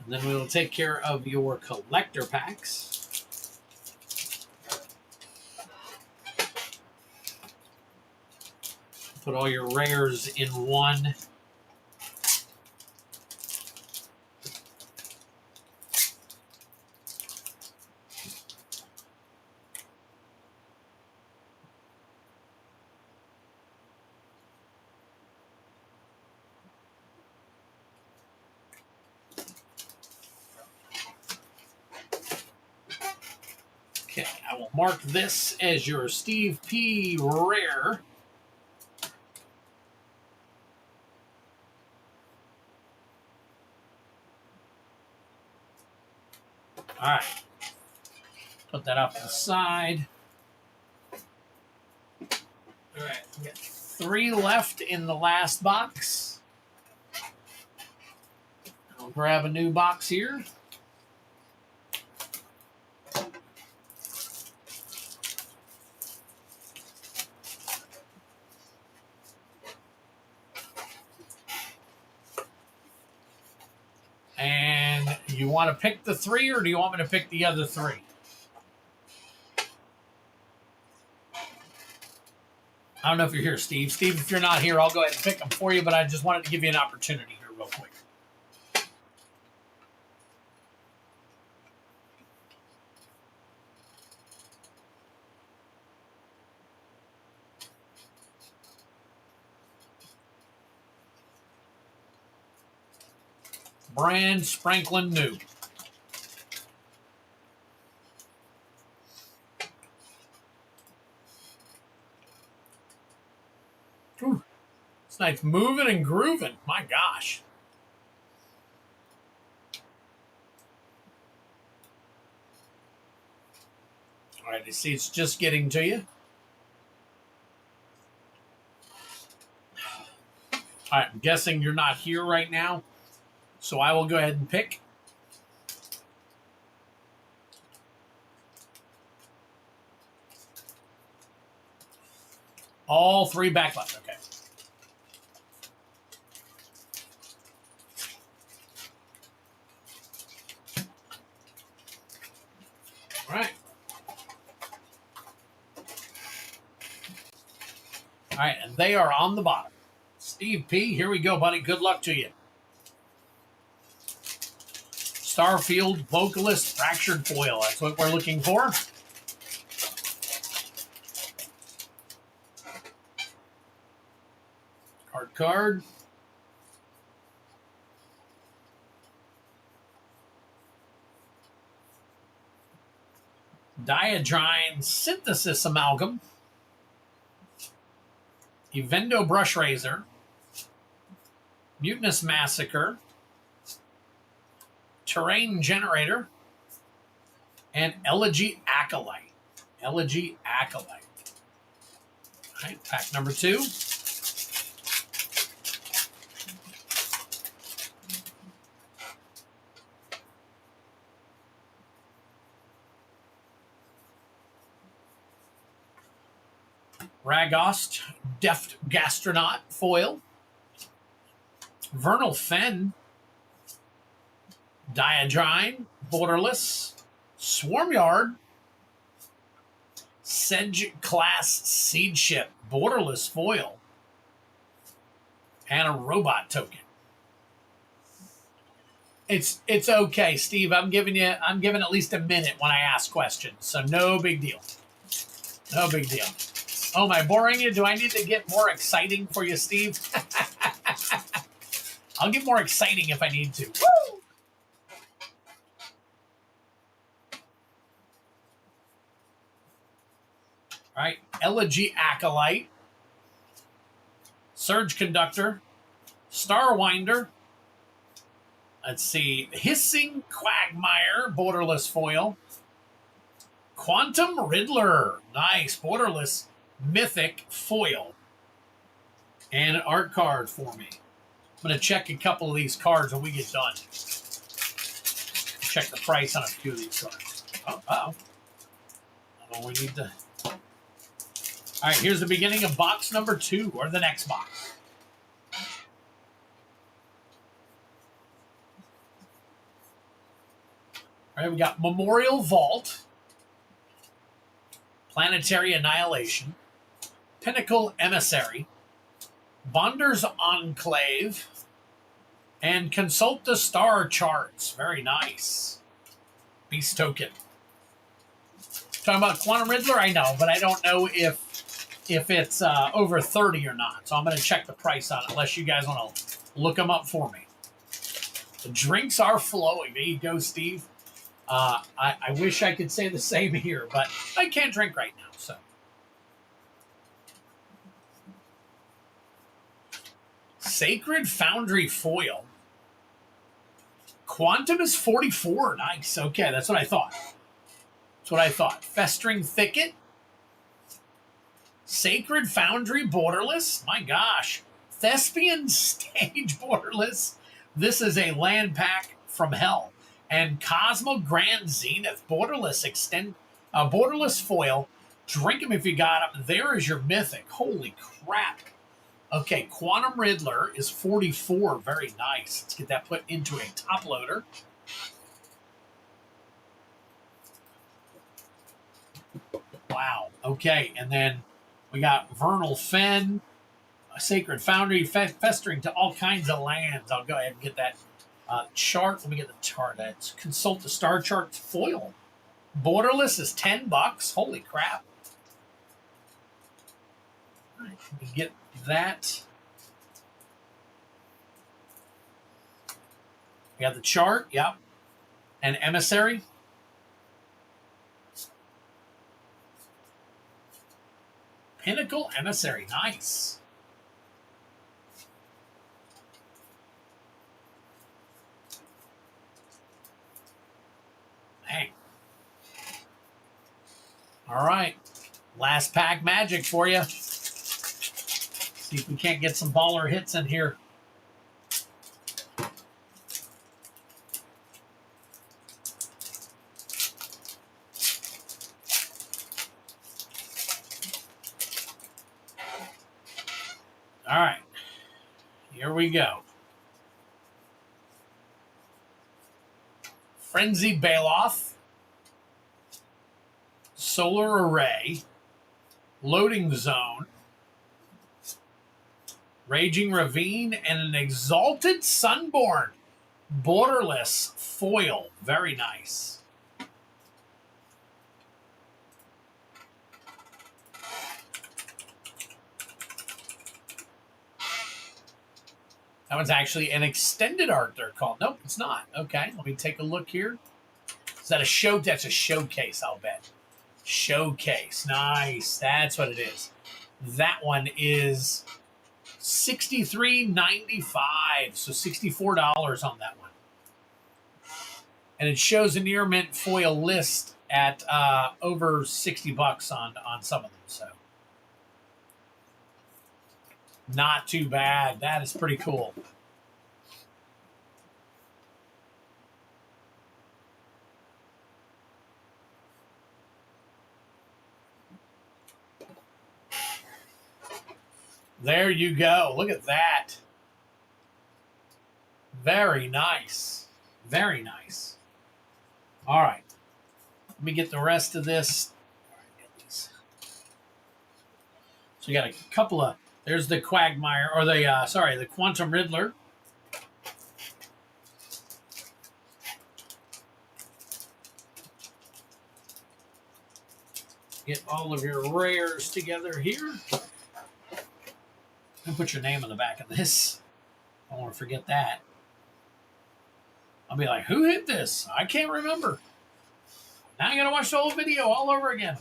And then we will take care of your collector packs. Put all your rares in one. Okay, I will mark this as your Steve P. Rare. All right. Put that off to the side. All right, we got 3 left in the last box. I'll grab a new box here. And you want to pick the 3, or do you want me to pick the other 3? I don't know if you're here, Steve. Steve, if you're not here, I'll go ahead and pick them for you, but I just wanted to give you an opportunity here real quick. Brand Spranklin new. Ooh, it's nice moving and grooving. My gosh. All right, I see it's just getting to you. All right, I'm guessing you're not here right now, so I will go ahead and pick. All 3 back left, okay. All right. All right, and they are on the bottom. Steve P., here we go, buddy. Good luck to you. Starfield Vocalist Fractured Foil. That's what we're looking for. Card. Diadrine Synthesis Amalgam. Evendo Brush Razor. Mutinous Massacre. Terrain Generator. And Elegy Acolyte. Elegy Acolyte. All right, pack number 2. Ragost, Deft Gastronaut Foil. Vernal Fen. Diadrine, Borderless. Swarmyard. Sedge Class Seed Ship, Borderless Foil. And a robot token. It's okay, Steve. I'm giving at least a minute when I ask questions, so no big deal. No big deal. Oh, am I boring you? Do I need to get more exciting for you, Steve? I'll get more exciting if I need to. Woo! All right, Elegy Acolyte, Surge Conductor, Starwinder. Let's see, Hissing Quagmire, Borderless Foil. Quantum Riddler, nice, Borderless Mythic Foil. And an art card for me. I'm going to check a couple of these cards when we get done. Check the price on a few of these cards. Oh. We need to... All right, here's the beginning of box number 2, or the next box. All right, we got Memorial Vault, Planetary Annihilation, Pinnacle Emissary, Bonder's Enclave, and Consult the Star Charts. Very nice. Beast Token. Talking about Quantum Riddler? I know, but I don't know if it's over 30 or not. So I'm going to check the price on it, unless you guys want to look them up for me. The drinks are flowing. There you go, Steve. I wish I could say the same here, but I can't drink right now, so. Sacred Foundry Foil. Quantum is 44. Nice. Okay, that's what I thought. That's what I thought. Festering Thicket. Sacred Foundry Borderless. My gosh. Thespian Stage Borderless. This is a land pack from hell. And Cosmo Grand Zenith. Borderless foil. Drink them if you got them. There is your Mythic. Holy crap. Okay, Quantum Riddler is 44. Very nice. Let's get that put into a top loader. Wow. Okay, and then we got Vernal Fen, a Sacred Foundry, festering to all kinds of lands. I'll go ahead and get that chart. Let me get the chart. That's Consult the Star Charts foil. Borderless is $10. Holy crap. All right, we get that. We got the chart, yep. And Emissary. Pinnacle Emissary, nice. Dang. All right. Last pack magic for you. See if we can't get some baller hits in here. All right. Here we go. Frenzied Bailoff. Solar Array. Loading Zone. Raging Ravine, and an Exalted Sunborn. Borderless foil. Very nice. That one's actually an extended art, they're called. Nope, it's not. Okay, let me take a look here. Is that a show? That's a showcase, I'll bet. Showcase. Nice. That's what it is. That one is $63.95, so $64 on that one. And it shows a near mint foil list at over $60 on some of them. So not too bad. That is pretty cool. There you go. Look at that. Very nice. Very nice. All right. Let me get the rest of this. So you got a couple of, there's the Quagmire, or the Quantum Riddler. Get all of your rares together here. And put your name on the back of this. I don't want to forget that. I'll be like, who hit this? I can't remember. Now I got to watch the whole video all over again.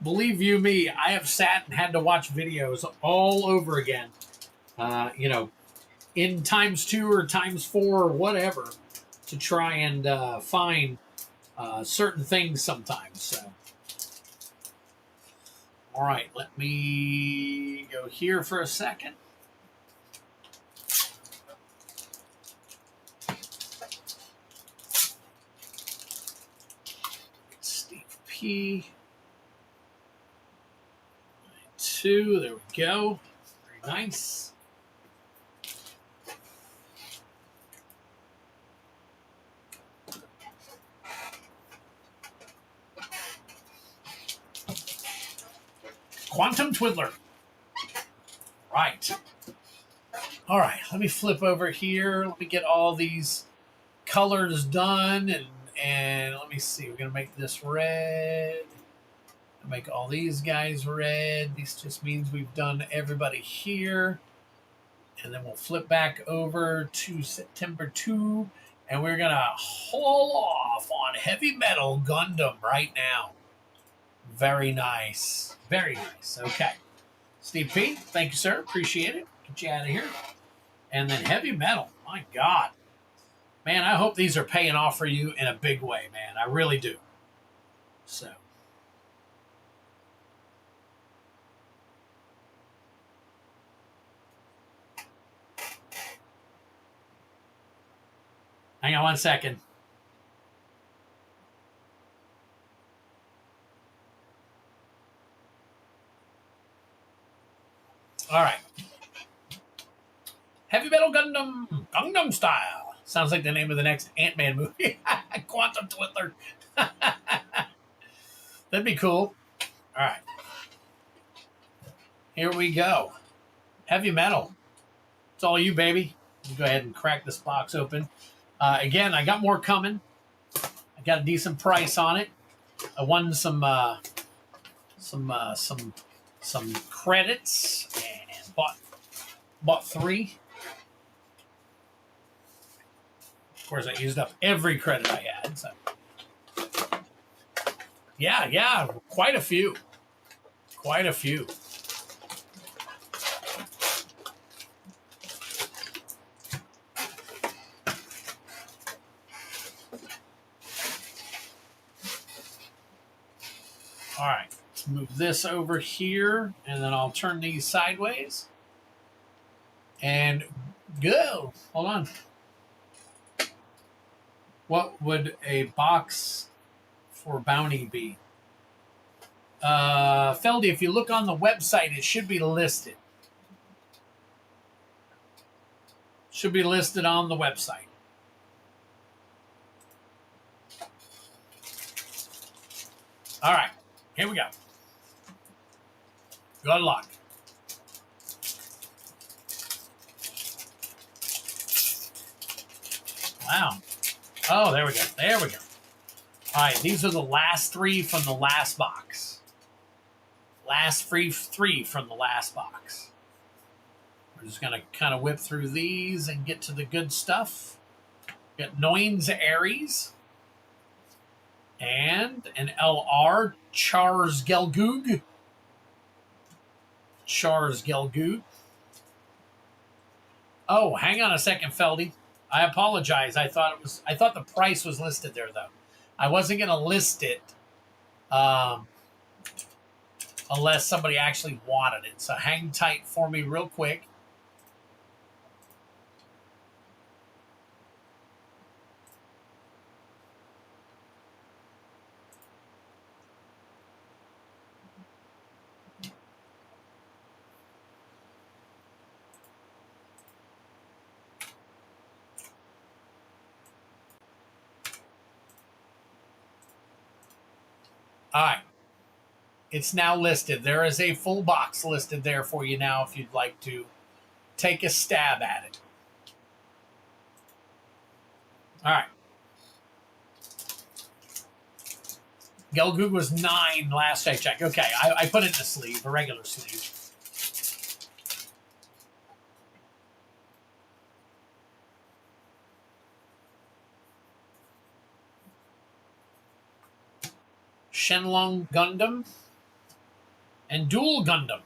Believe you me, I have sat and had to watch videos all over again. In ×2 or ×4 or whatever, to try and find certain things sometimes. So, all right, let me go here for a second. Steve P. 2, there we go. Very nice. Quantum Twiddler. Right. All right, let me flip over here. Let me get all these colors done, and let me see. We're gonna make this red. Make all these guys red. This just means we've done everybody here, and then we'll flip back over to September 2, and we're gonna haul off on Heavy Metal Gundam right now. Very nice, very nice. Okay, Steve P, thank you, sir. Appreciate it. Get you out of here. And then Heavy Metal. My God. Man, I hope these are paying off for you in a big way, man. I really do. So. Hang on one second. All right. Heavy Metal Gundam, Gangnam Style. Sounds like the name of the next Ant-Man movie. Quantum Twiddler. That'd be cool. All right. Here we go. Heavy Metal. It's all you, baby. Go ahead and crack this box open. Again, I got more coming. I got a decent price on it. I won some credits and bought 3. Of course, I used up every credit I had. So. Yeah, quite a few. Quite a few. All right, let's move this over here, and then I'll turn these sideways. And go. Hold on. What would a box for bounty be? Feldy, if you look on the website, it should be listed. Should be listed on the website. All right, here we go. Good luck. Wow. Oh, there we go. There we go. All right, these are the last 3 from the last box. Last 3 from the last box. We're just going to kind of whip through these and get to the good stuff. Got Noin's Aries. And an LR, Charles Gelgoog. Charles Gelgoog. Oh, hang on a second, Feldy. I apologize. I thought the price was listed there, though. I wasn't going to list it unless somebody actually wanted it. So hang tight for me real quick. All right. It's now listed. There is a full box listed there for you now if you'd like to take a stab at it. All right. Gelgoog was 9 last I checked. Okay, I put it in a sleeve, a regular sleeve. Shenlong Gundam and Dual Gundam.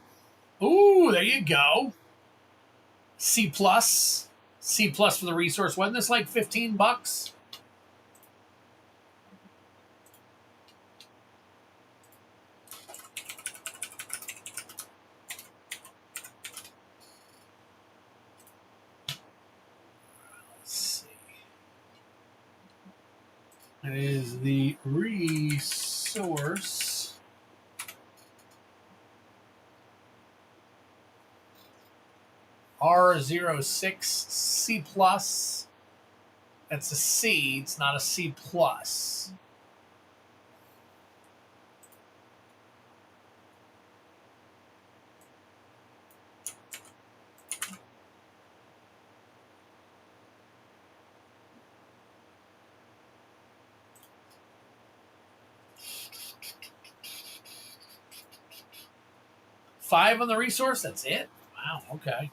Ooh, there you go. C+. C+ for the resource. Wasn't this like $15? Let's see. That is the resource. R06 C+. That's a C. It's not a C+. Let's 5 on the resource? That's it? Wow, okay.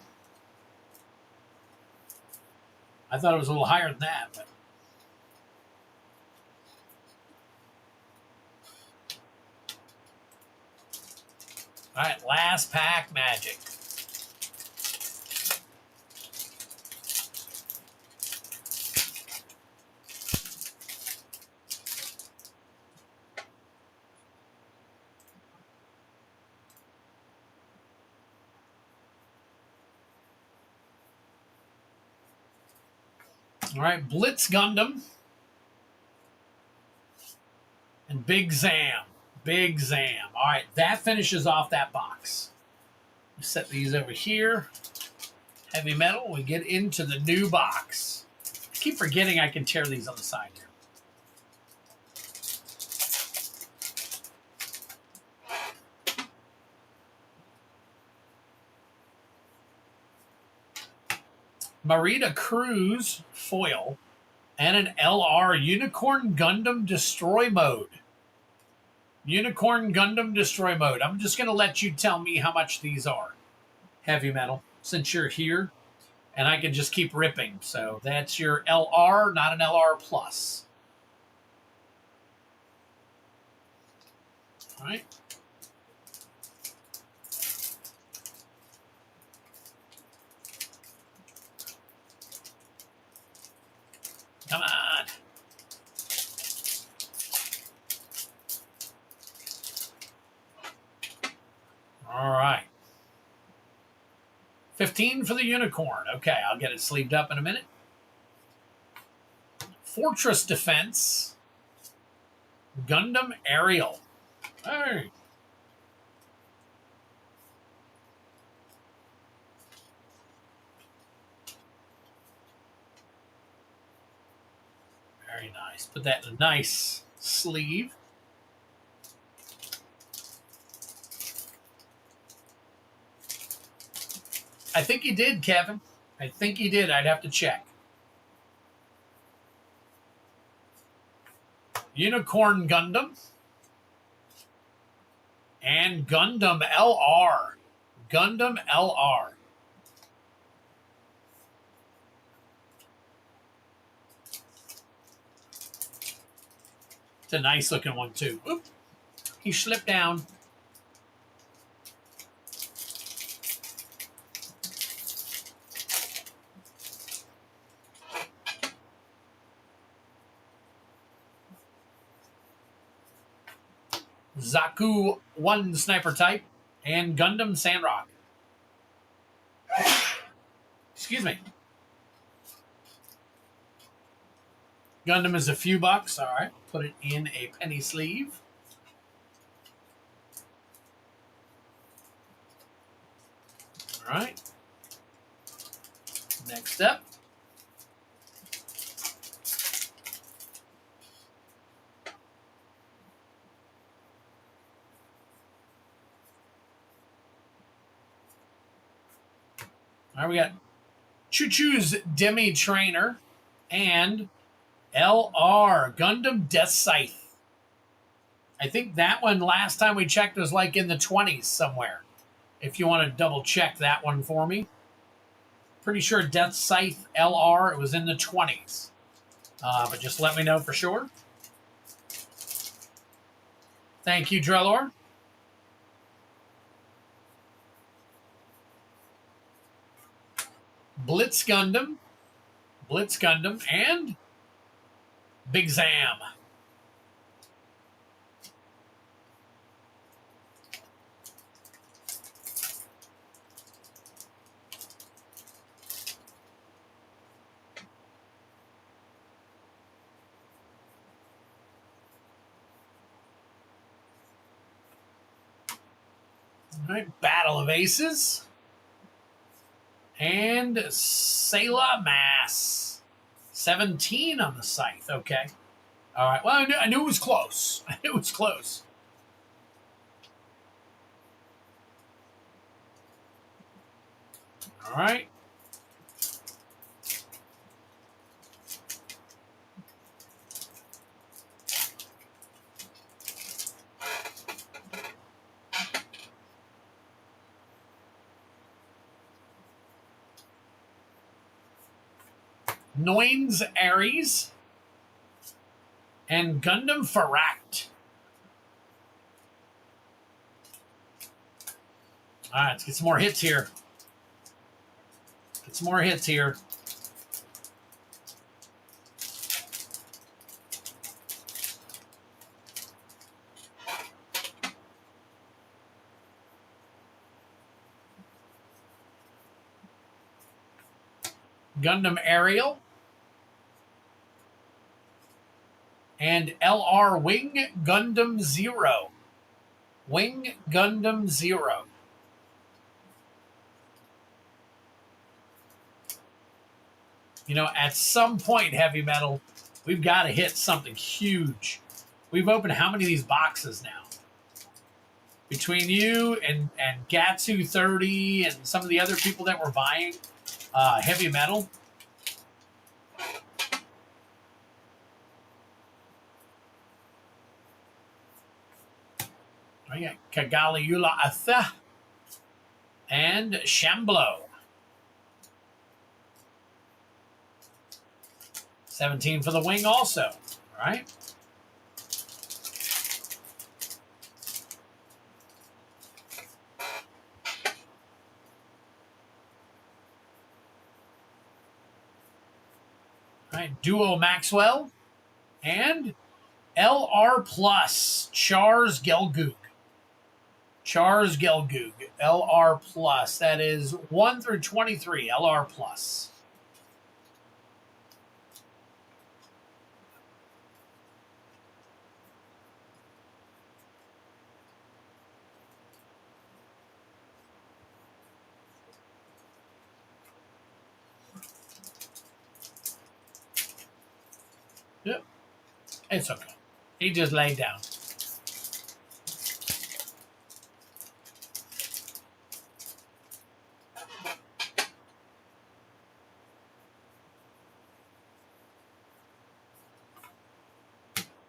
I thought it was a little higher than that, but all right, last pack magic. All right, Blitz Gundam and Big Zam. Big Zam. All right, that finishes off that box. Set these over here. Heavy metal. We get into the new box. I keep forgetting I can tear these on the side here. Marita Cruz foil and an LR Unicorn Gundam Destroy Mode. Unicorn Gundam Destroy Mode. I'm just going to let you tell me how much these are. Heavy metal, since you're here, and I can just keep ripping. So that's your LR, not an LR plus. All right. Come on. All right. 15 for the unicorn. Okay, I'll get it sleeved up in a minute. Fortress Defense. Gundam Aerial. Hey. Very nice. Put that in a nice sleeve. I think he did, Kevin. I think he did. I'd have to check. Unicorn Gundam. And Gundam LR. Gundam LR. It's a nice looking one, too. Oop. He slipped down. Zaku 1 Sniper Type and Gundam Sandrock. Excuse me. Gundam is a few bucks. All right. Put it in a penny sleeve. All right. Next up. All right, we got Choo Choo's Demi Trainer and LR Gundam Death Scythe. I think that one last time we checked was like in the 20s somewhere. If you want to double check that one for me. Pretty sure Death Scythe LR, it was in the 20s. But just let me know for sure. Thank you, Drellor. Blitz Gundam, and Big Zam. All right, Battle of Aces. And Sayla Mass. 17 on the scythe. Okay. All right. Well, I knew it was close. I knew it was close. All right. Noins Ares, and Gundam Farak. All right, let's get some more hits here. Get some more hits here. Gundam Aerial, and LR Wing Gundam Zero. Wing Gundam Zero. You know, at some point, Heavy Metal, we've got to hit something huge. We've opened how many of these boxes now? Between you and Gatsu 30 and some of the other people that were buying Heavy Metal. I got Kagaliula Atha and Shamblo. 17 for the wing also, all right? All right, Duo Maxwell and LR Plus Char's Gelgoog. Char's Gelgoog, LR Plus. That is 1 through 23, LR Plus. Yep, it's okay. He just laid down.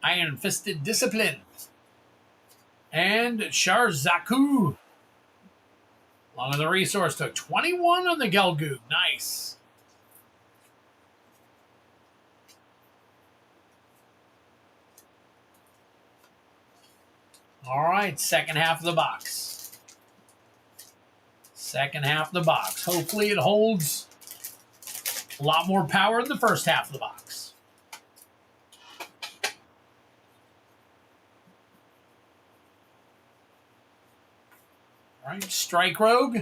Iron Fisted Discipline. And Sharzaku. Along with the resource took 21 on the Gelgoog. Nice. All right, second half of the box. Second half of the box. Hopefully it holds a lot more power in the first half of the box. All right, Strike Rogue.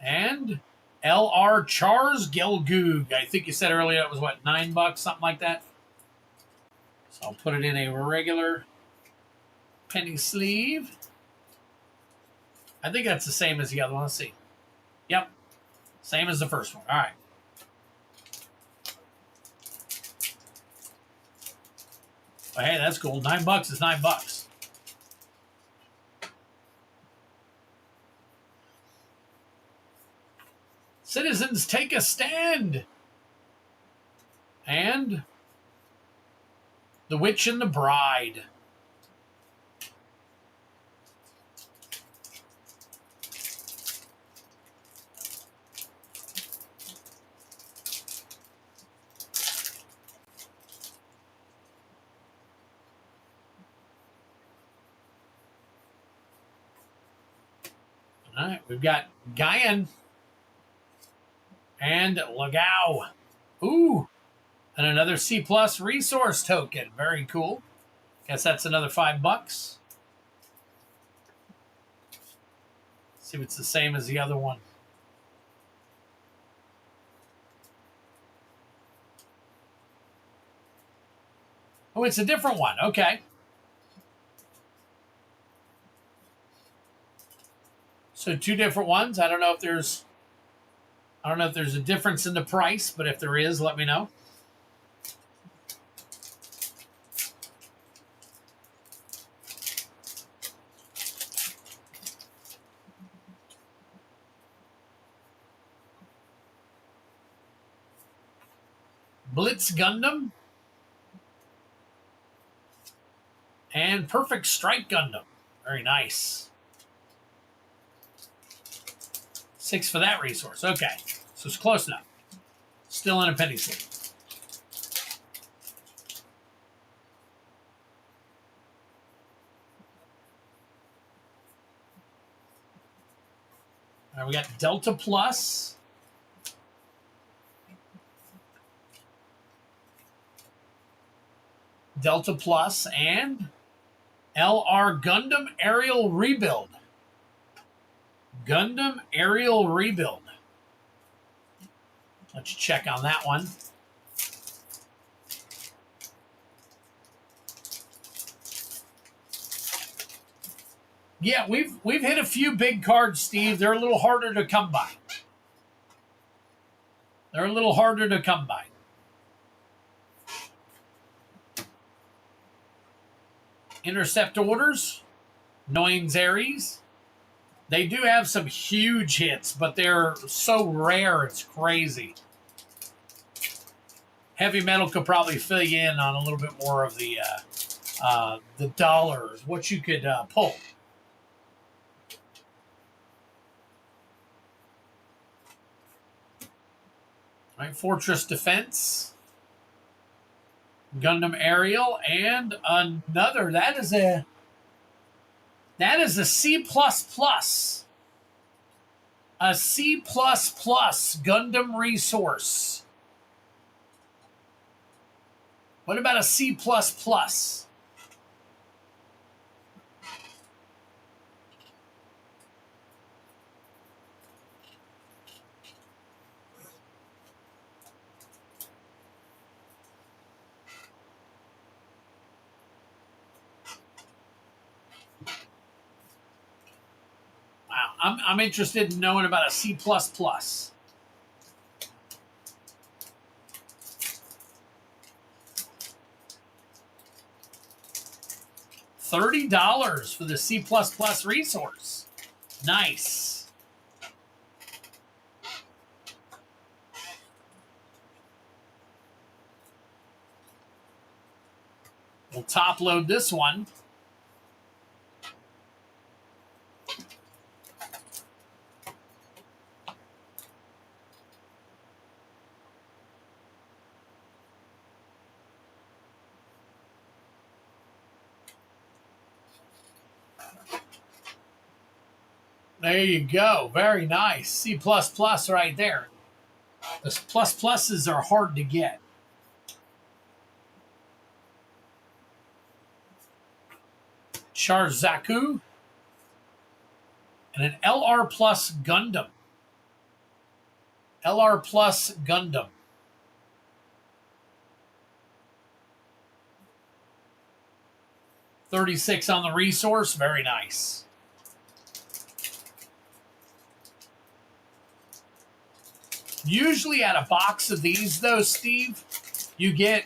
And LR Char's Gelgoog. I think you said earlier it was, what, $9, something like that? So I'll put it in a regular penny sleeve. I think that's the same as the other one. Let's see. Yep. Same as the first one. All right. Well, hey, that's cool. $9 is $9. Citizens, take a stand. And The Witch and the Bride. All right, we've got Guyan and Lagao. Ooh, and another C+ resource token. Very cool. Guess that's another $5. See if it's the same as the other one. Oh, it's a different one. Okay. So two different ones. I don't know if there's a difference in the price, but if there is, let me know. Blitz Gundam and Perfect Strike Gundam. Very nice. 6 for that resource. Okay, so it's close enough. Still in a penny sleeve. All right, we got Delta Plus. Delta Plus and LR Gundam Aerial Rebuild. Gundam Aerial Rebuild. Let's check on that one. Yeah, we've hit a few big cards, Steve. They're a little harder to come by. They're a little harder to come by. Intercept Orders, Noines Aries. They do have some huge hits, but they're so rare, it's crazy. Heavy Metal could probably fill you in on a little bit more of the dollars, what you could pull. All right, Fortress Defense, Gundam Aerial, and another. That is a C++. A C++ Gundam Resource. What about a C++? Wow, I'm interested in knowing about a C++. $30 for the C++ resource. Nice. We'll top load this one. There you go. Very nice. C++ right there. The pluses are hard to get. Char Zaku. And an LR Plus Gundam. LR Plus Gundam. $36 on the resource. Very nice. Usually at a box of these, though, Steve, you get,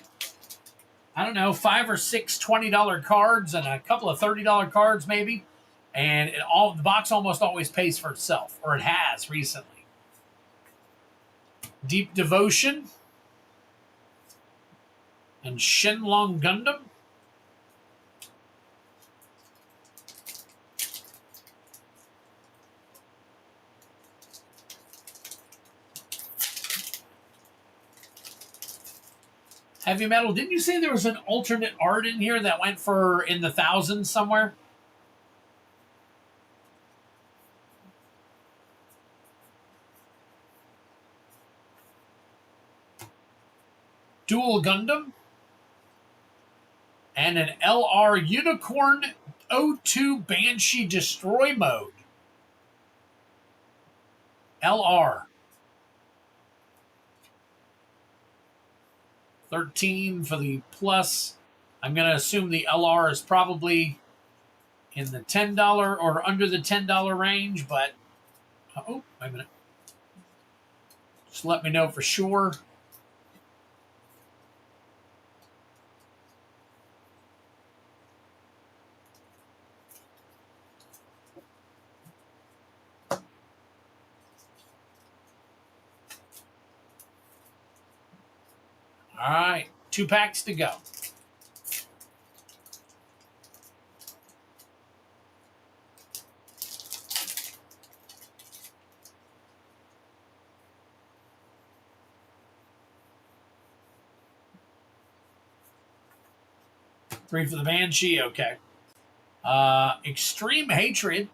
I don't know, 5 or 6 $20 cards and a couple of $30 cards maybe. And the box almost always pays for itself, or it has recently. Deep Devotion and Shenlong Gundam. Heavy Metal, didn't you say there was an alternate art in here that went for in the thousands somewhere? Dual Gundam. And an LR Unicorn O2 Banshee Destroy Mode. LR. 13 for the plus. I'm going to assume the LR is probably in the $10 or under the $10 range, but oh, wait a minute. Just let me know for sure. All right, 2 packs to go. 3 for the Banshee. Okay. Extreme Hatred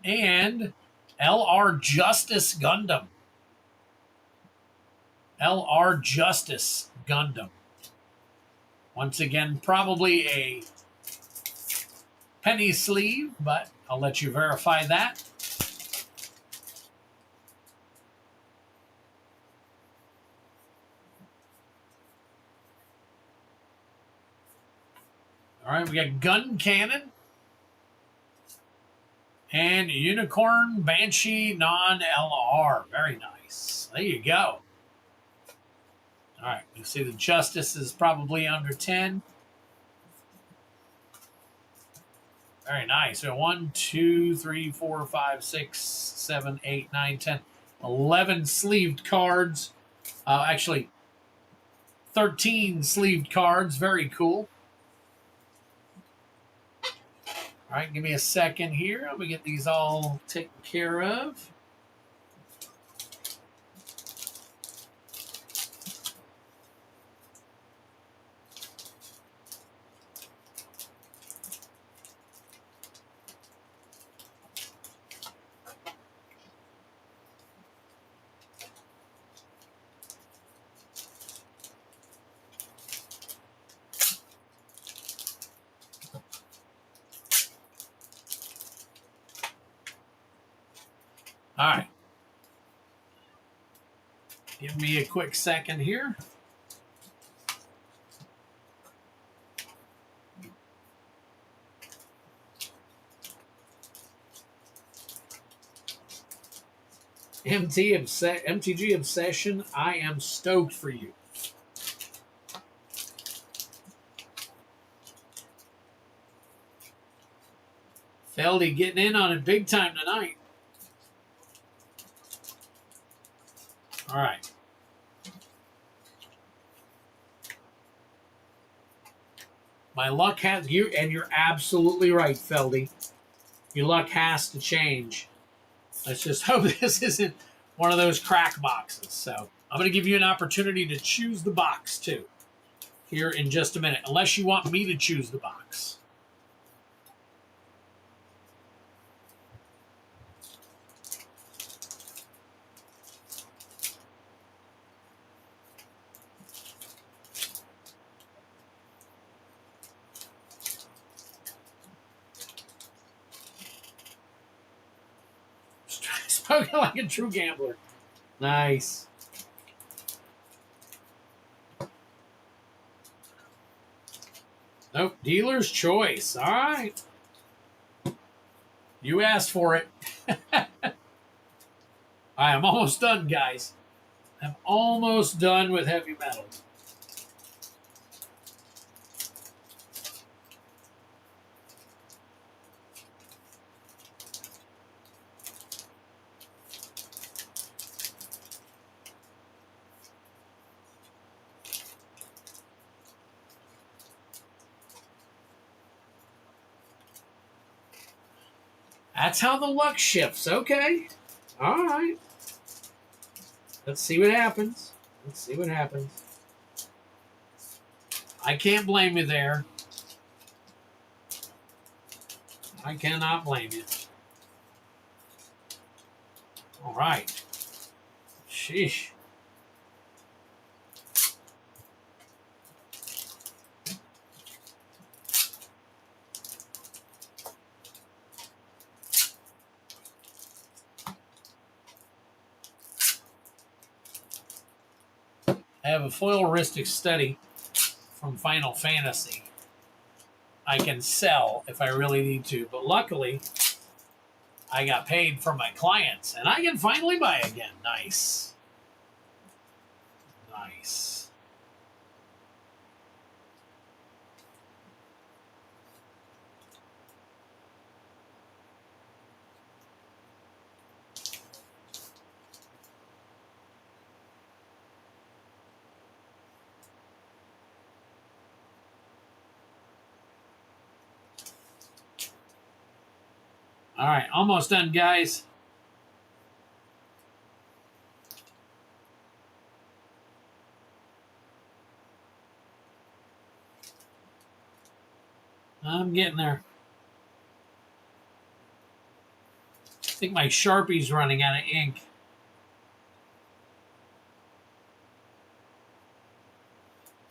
and LR Justice Gundam. LR Justice Gundam. Once again, probably a penny sleeve, but I'll let you verify that. All right, we got Gun Cannon and Unicorn Banshee non-LR. Very nice. There you go. All right, you see the Justice is probably under 10. Very nice. So 1, 2, 3, 4, 5, 6, 7, 8, 9, 10, 11 sleeved cards. Actually, 13 sleeved cards. Very cool. All right, give me a second here. Let me get these all taken care of. All right. Give me a quick second here. MTG Obsession, I am stoked for you. Feldy getting in on it big time tonight. All right. My luck has you, and you're absolutely right, Feldy. Your luck has to change. Let's just hope this isn't one of those crack boxes. So I'm going to give you an opportunity to choose the box too here in just a minute, unless you want me to choose the box. Spoken like a true gambler. Nice. Nope. Dealer's choice. All right. You asked for it. I am almost done, guys. I'm almost done with heavy metal. That's how the luck shifts. Okay. All right. Let's see what happens. Let's see what happens. I can't blame you there. I cannot blame you. All right. Sheesh. I have a foileristic study from Final Fantasy. I can sell if I really need to, but luckily I got paid for my clients and I can finally buy again. Nice. Nice. All right, almost done, guys. I'm getting there. I think my Sharpie's running out of ink.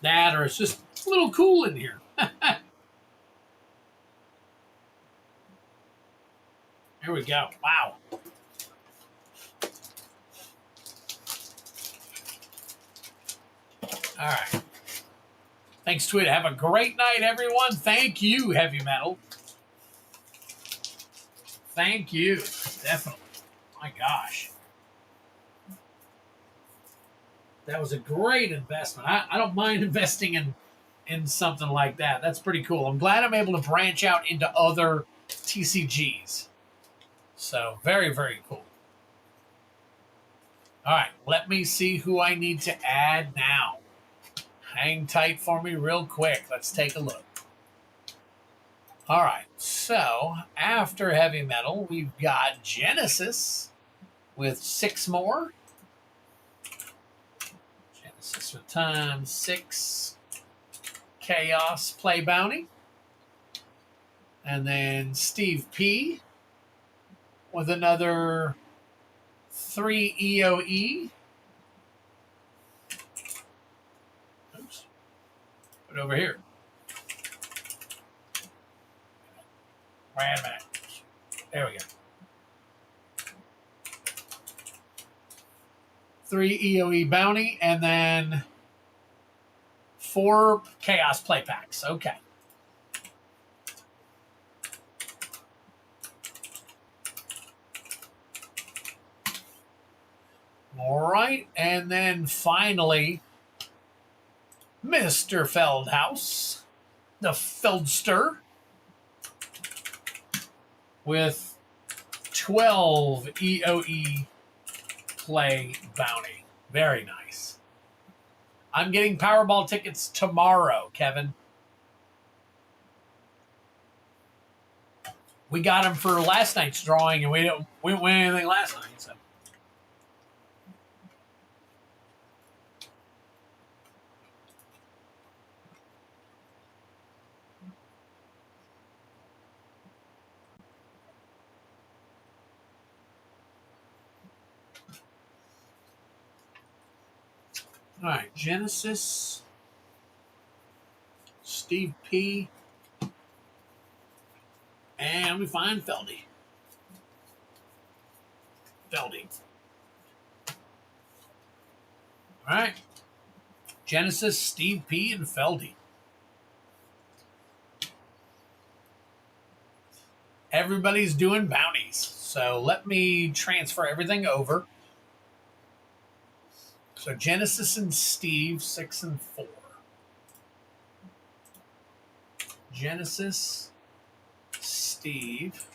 That, or it's just a little cool in here. There we go. Wow. All right. Thanks, Tweet. Have a great night, everyone. Thank you, Heavy Metal. Thank you. Definitely. My gosh. That was a great investment. I don't mind investing in something like that. That's pretty cool. I'm glad I'm able to branch out into other TCGs. So, very, very cool. All right, let me see who I need to add now. Hang tight for me real quick. Let's take a look. All right, so after Heavy Metal, we've got Genesis with 6 more. Genesis with times 6. Chaos Play Bounty. And then Steve P with another 3 EOE. Oops. Put it over here. Wait a minute. There we go. 3 EOE Bounty, and then 4 Chaos Play Packs. Okay. All right, and then finally, Mr. Feldhaus, the Feldster, with 12 EOE Play Bounty. Very nice. I'm getting Powerball tickets tomorrow, Kevin. We got them for last night's drawing, and we didn't win anything last night. So. All right, Genesis, Steve P, and we find Feldy. All right, Genesis, Steve P, and Feldy. Everybody's doing bounties, so let me transfer everything over. So Genesis and Steve, 6 and 4. Genesis, Steve,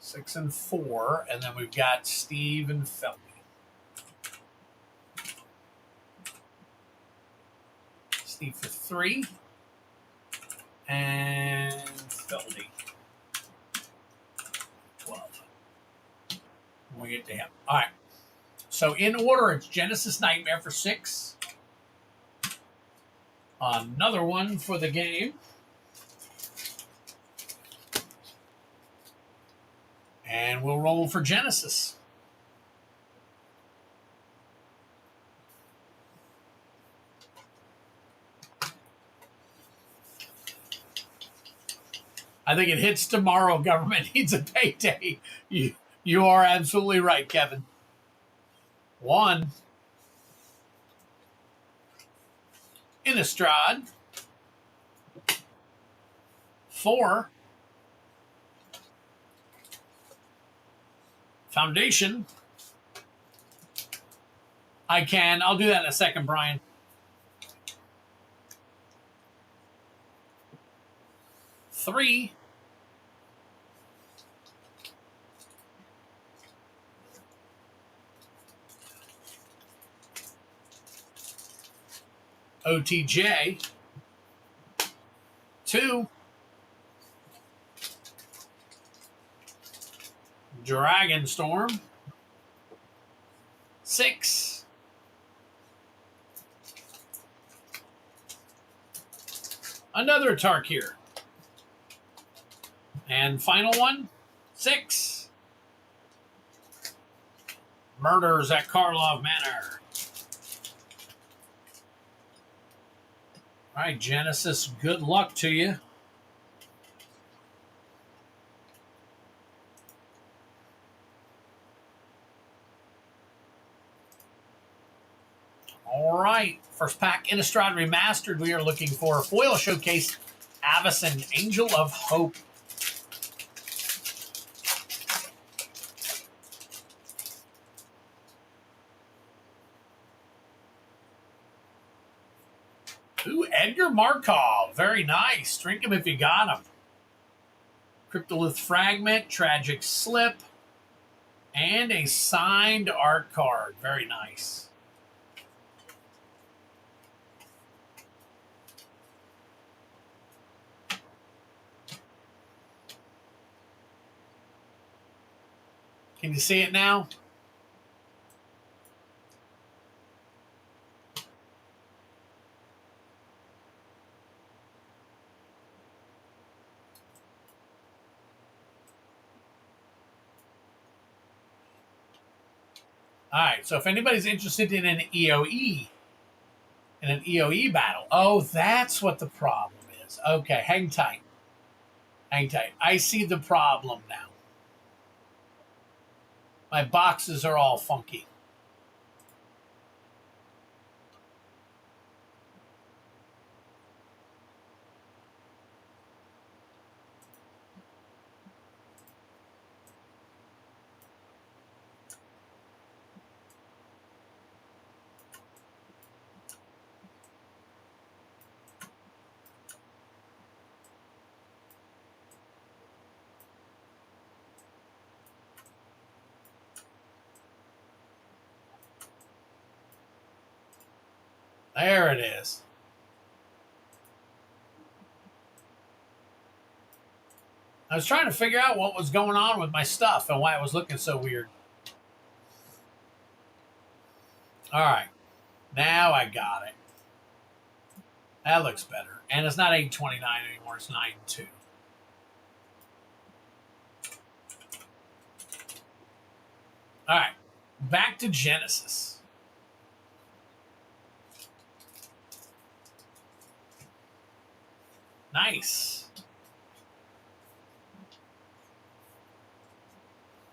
six and 4, and then we've got Steve and Feldy. Steve for 3, and Feldy 12. When we get to him. All right. So in order, it's Genesis Nightmare for 6. Another one for the game. And we'll roll for Genesis. I think it hits tomorrow. Government needs a payday. You are absolutely right, Kevin. 1. Innistrad. 4. Foundation. I'll do that in a second, Brian. 3. OTJ. 2. Dragonstorm. 6. Another Tarkir. And final one, 6. Murders at Karlov Manor. All right, Genesis, good luck to you. All right, first pack, Innistrad Remastered. We are looking for Foil Showcase, Avacyn, Angel of Hope. Ooh, Edgar Markov. Very nice. Drink him if you got him. Cryptolith Fragment, Tragic Slip, and a signed art card. Very nice. Can you see it now? All right, so if anybody's interested in an EOE, battle, oh, that's what the problem is. Okay, hang tight. Hang tight. I see the problem now. My boxes are all funky. There it is. I was trying to figure out what was going on with my stuff and why it was looking so weird. All right. Now I got it. That looks better. And it's not 829 anymore. It's 92. All right. Back to Genesis. Nice.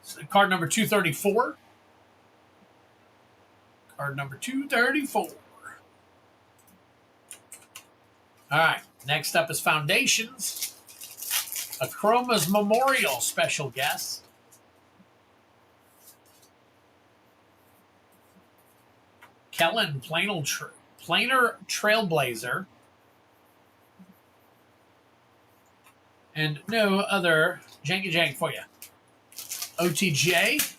So card number 234. Card number 234. All right. Next up is Foundations. A Chroma's Memorial special guest. Kellen Planar Trailblazer. And no other janky jank for you. OTJ.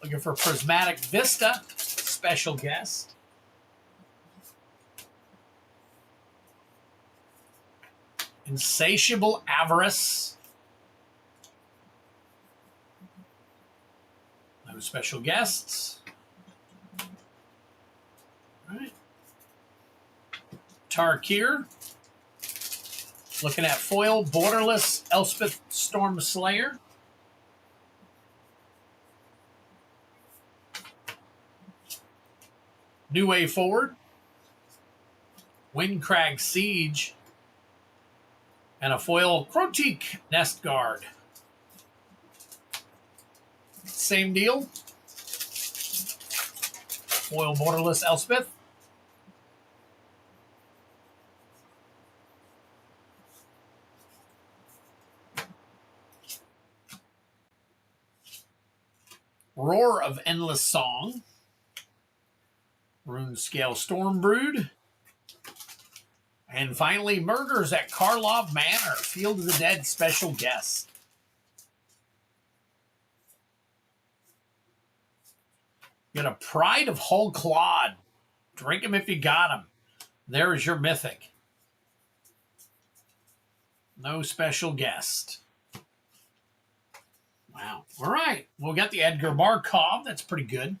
Looking for Prismatic Vista. Special guest. Insatiable Avarice. No special guests. All right. Tarkir. Looking at foil, Borderless Elspeth Storm Slayer. New Way Forward. Windcrag Siege. And a foil Crotique Nest Guard. Same deal. Foil Borderless Elspeth. Roar of Endless Song. Runescale Stormbrood. And finally, Murders at Karlov Manor, Field of the Dead special guest. You got a Pride of Hull Claude. Drink him if you got him. There is your Mythic. No special guest. Wow. All right. We'll get the Edgar Markov. That's pretty good.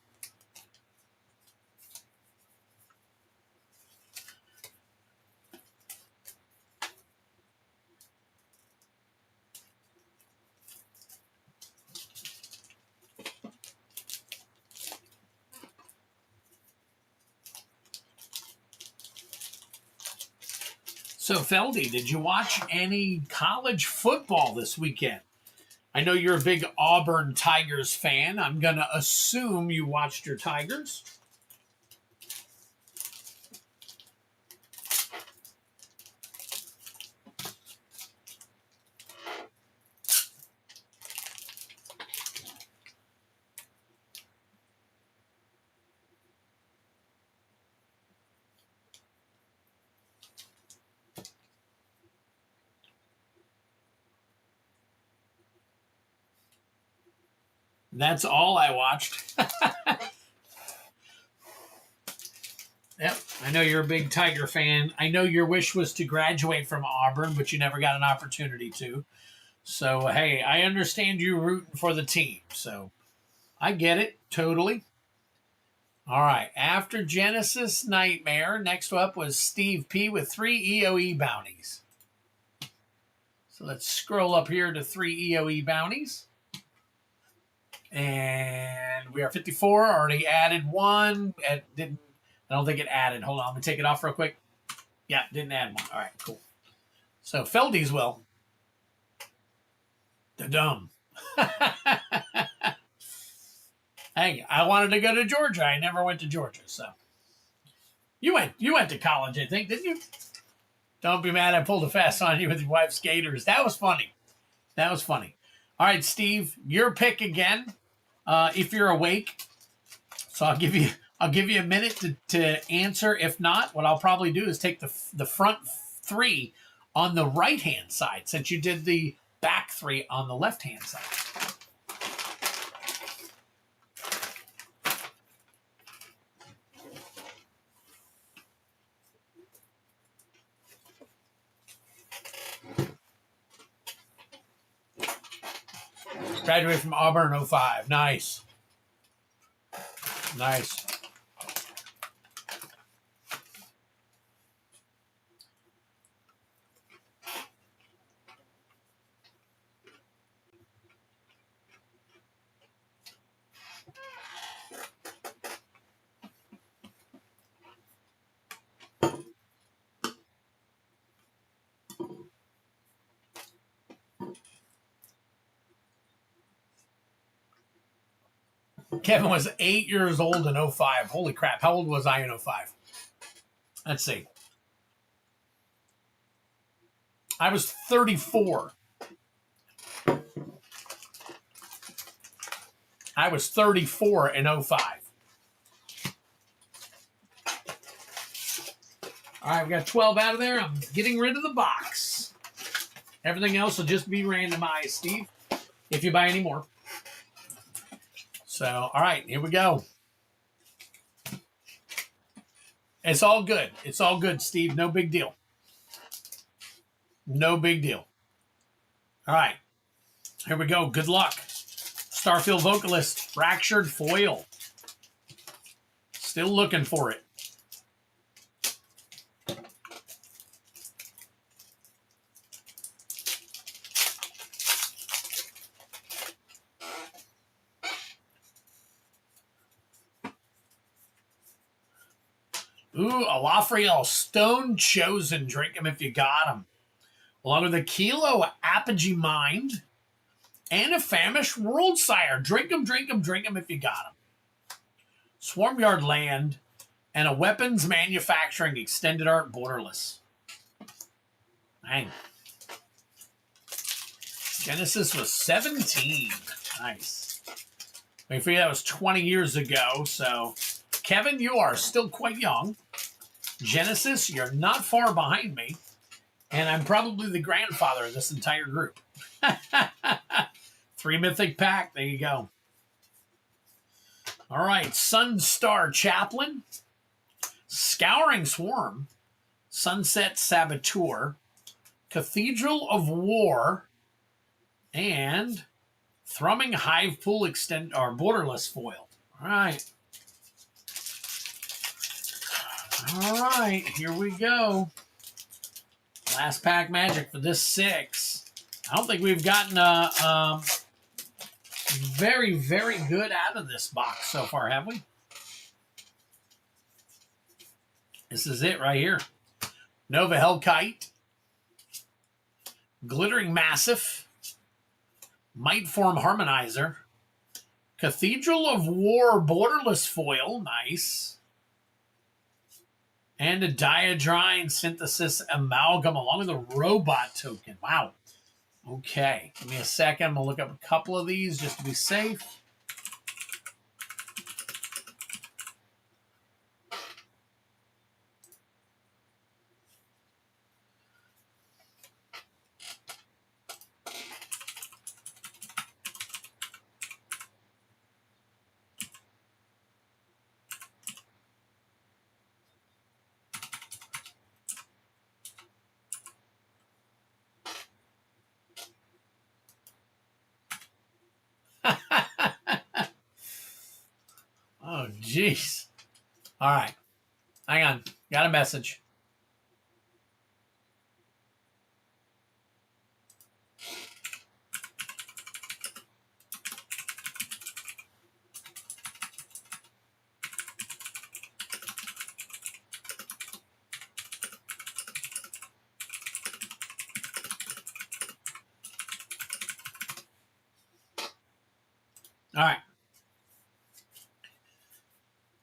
So, Feldy, did you watch any college football this weekend? I know you're a big Auburn Tigers fan. I'm going to assume you watched your Tigers. That's all I watched. Yep, I know you're a big Tiger fan. I know your wish was to graduate from Auburn, but you never got an opportunity to. So, hey, I understand you rooting for the team. So, I get it totally. All right, after Genesis Nightmare, next up was Steve P with 3 EOE bounties. So, let's scroll up here to 3 EOE bounties. And we are 54. Already added one. I don't think it added. Hold on. Let me take it off real quick. Yeah, didn't add one. All right, cool. So Feldy's will. The dumb. Hey, I wanted to go to Georgia. I never went to Georgia. So you went to college, I think, didn't you? Don't be mad I pulled a fast on you with your wife's skaters. That was funny. That was funny. All right, Steve, your pick again. If you're awake. So I'll give you a minute to answer. If not, what I'll probably do is take the front 3 on the right hand side, since you did the back 3 on the left hand side. Graduated from Auburn in 05. Nice. Nice. Kevin was 8 years old in 05. Holy crap. How old was I in 05? Let's see. I was 34. I was 34 in 05. All right, we got 12 out of there. I'm getting rid of the box. Everything else will just be randomized, Steve, if you buy any more. So, all right, here we go. It's all good. It's all good, Steve. No big deal. No big deal. All right, here we go. Good luck. Starfield Vocalist, Fractured Foil. Still looking for it. Ooh, a Lafayette Stone Chosen. Drink him if you got him. Along with a Kilo Apogee Mind and a Famished World Sire. Drink him, drink him, drink him if you got him. Swarmyard Land and a Weapons Manufacturing Extended Art Borderless. Dang. Genesis was 17. Nice. I figure that was 20 years ago, so... Kevin, you are still quite young. Genesis, you're not far behind me. And I'm probably the grandfather of this entire group. 3 Mythic pack. There you go. All right. Sunstar Chaplain. Scouring Swarm. Sunset Saboteur. Cathedral of War. And Thrumming Hive Pool Extend or Borderless Foil. All right. All right, here we go. Last pack magic for this 6. I don't think we've gotten a very, very good out of this box so far, have we? This is it right here. Nova Hellkite, Glittering Massif, Might Form Harmonizer, Cathedral of War Borderless Foil, nice. And a Diadrine Synthesis Amalgam along with a Robot Token. Wow. Okay, give me a second. I'm going to look up a couple of these just to be safe. Oh, jeez. All right. Hang on. Got a message. All right.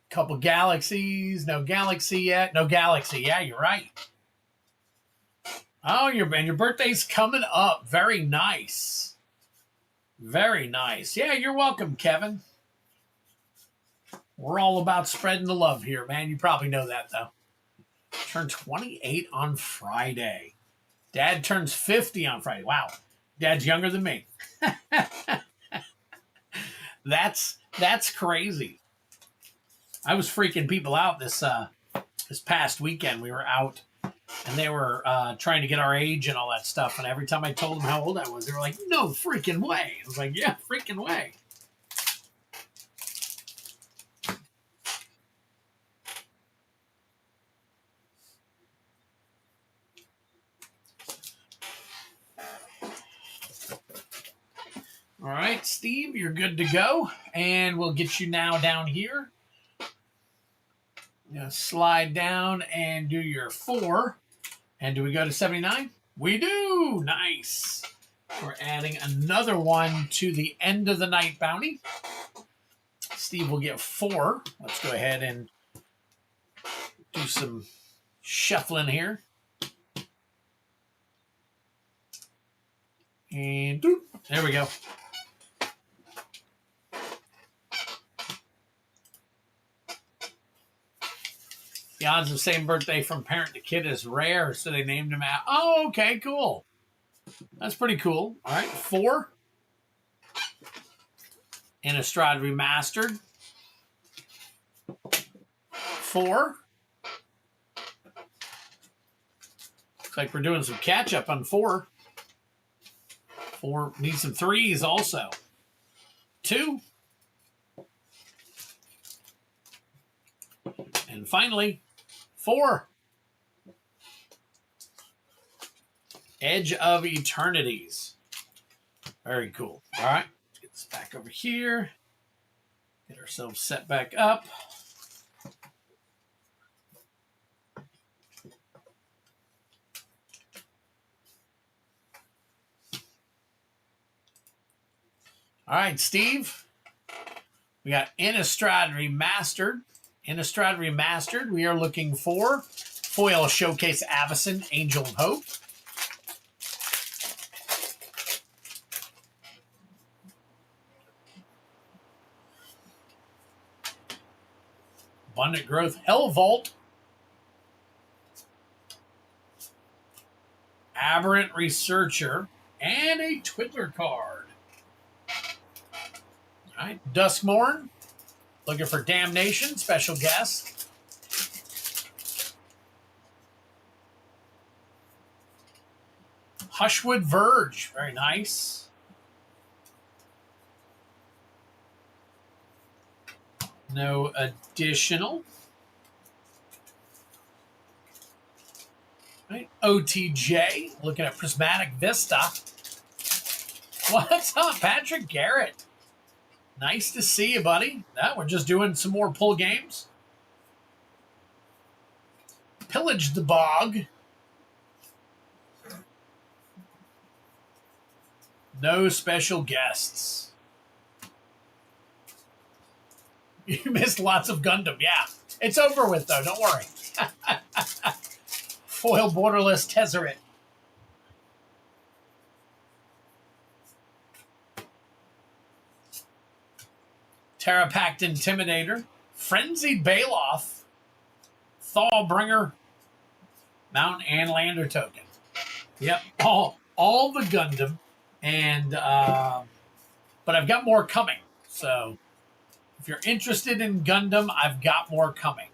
Couple galaxies. No galaxy yet. No galaxy. Yeah, you're right. Oh, your birthday's coming up. Very nice. Very nice. Yeah, you're welcome, Kevin. We're all about spreading the love here, man. You probably know that, though. Turn 28 on Friday. Dad turns 50 on Friday. Wow. Dad's younger than me. That's crazy. I was freaking people out this past weekend. We were out and they were trying to get our age and all that stuff. And every time I told them how old I was, they were like, no freaking way. I was like, yeah, freaking way. All right, Steve, you're good to go. And we'll get you now down here. Slide down and do your 4. And do we go to 79? We do. Nice. We're adding another one to the end of the night bounty. Steve will get 4. Let's go ahead and do some shuffling here. And there we go. The odds of same birthday from parent to kid is rare, so they named him out. Oh, okay, cool. That's pretty cool. All right, 4. Innistrad Remastered. 4. Looks like we're doing some catch-up on 4. 4 needs some 3s also. 2. And finally, 4. Edge of Eternities. Very cool. All right, let's get this back over here. Get ourselves set back up. All right, Steve. We got Innistrad Remastered. Innistrad Remastered. We are looking for Foil Showcase Avacyn, Angel of Hope. Abundant Growth, Hell Vault. Aberrant Researcher, and a Twiddler card. All right, Duskmorn. Looking for Damnation, special guest. Hushwood Verge, very nice. No additional. Right. OTJ, looking at Prismatic Vista. What's up, Patrick Garrett? Nice to see you, buddy. We're just doing some more pull games. Pillage the Bog. No special guests. You missed lots of Gundam. Yeah. It's over with, though. Don't worry. Foil borderless Tezzeret. Terrapact Intimidator. Frenzied Bailoff. Thawbringer. Mountain and Lander token. Yep. All the Gundam. And, but I've got more coming. So, if you're interested in Gundam, I've got more coming.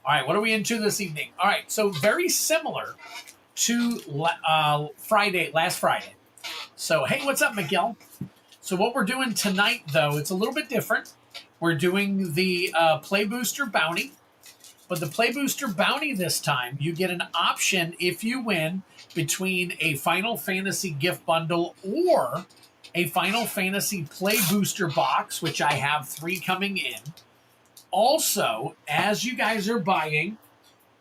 All right, what are we into this evening? All right, so very similar to last Friday. So, hey, what's up, Miguel? So what we're doing tonight, though, it's a little bit different. We're doing the Play Booster Bounty. But the Play Booster Bounty this time, you get an option if you win between a Final Fantasy gift bundle or a Final Fantasy Play Booster box, which I have 3 coming in. Also, as you guys are buying,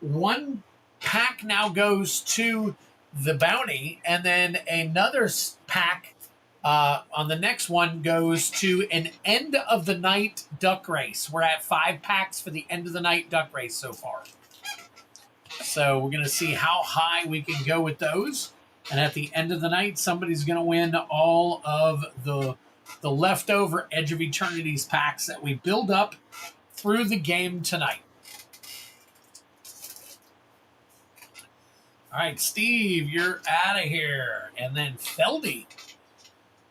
1 pack now goes to the bounty, and then another pack on the next one goes to an end of the night duck race. We're at 5 packs for the end of the night duck race so far. So we're going to see how high we can go with those. And at the end of the night, somebody's going to win all of the leftover Edge of Eternity's packs that we build up through the game tonight. All right, Steve, you're out of here. And then Feldy.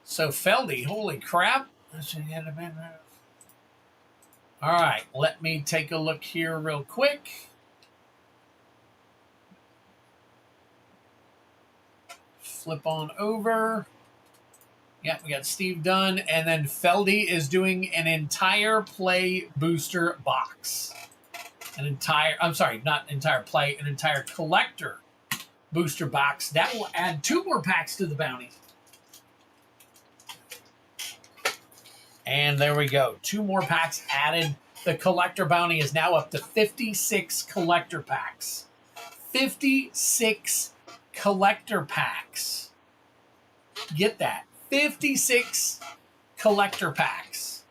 So Feldy, holy crap. All right, let me take a look here real quick. Flip on over. Yeah, we got Steve done. And then Feldy is doing an entire Play Booster box. An entire collector booster box. That will add 2 more packs to the bounty. And there we go. 2 more packs added. The collector bounty is now up to 56 collector packs. 56 collector packs. Get that. 56 collector packs.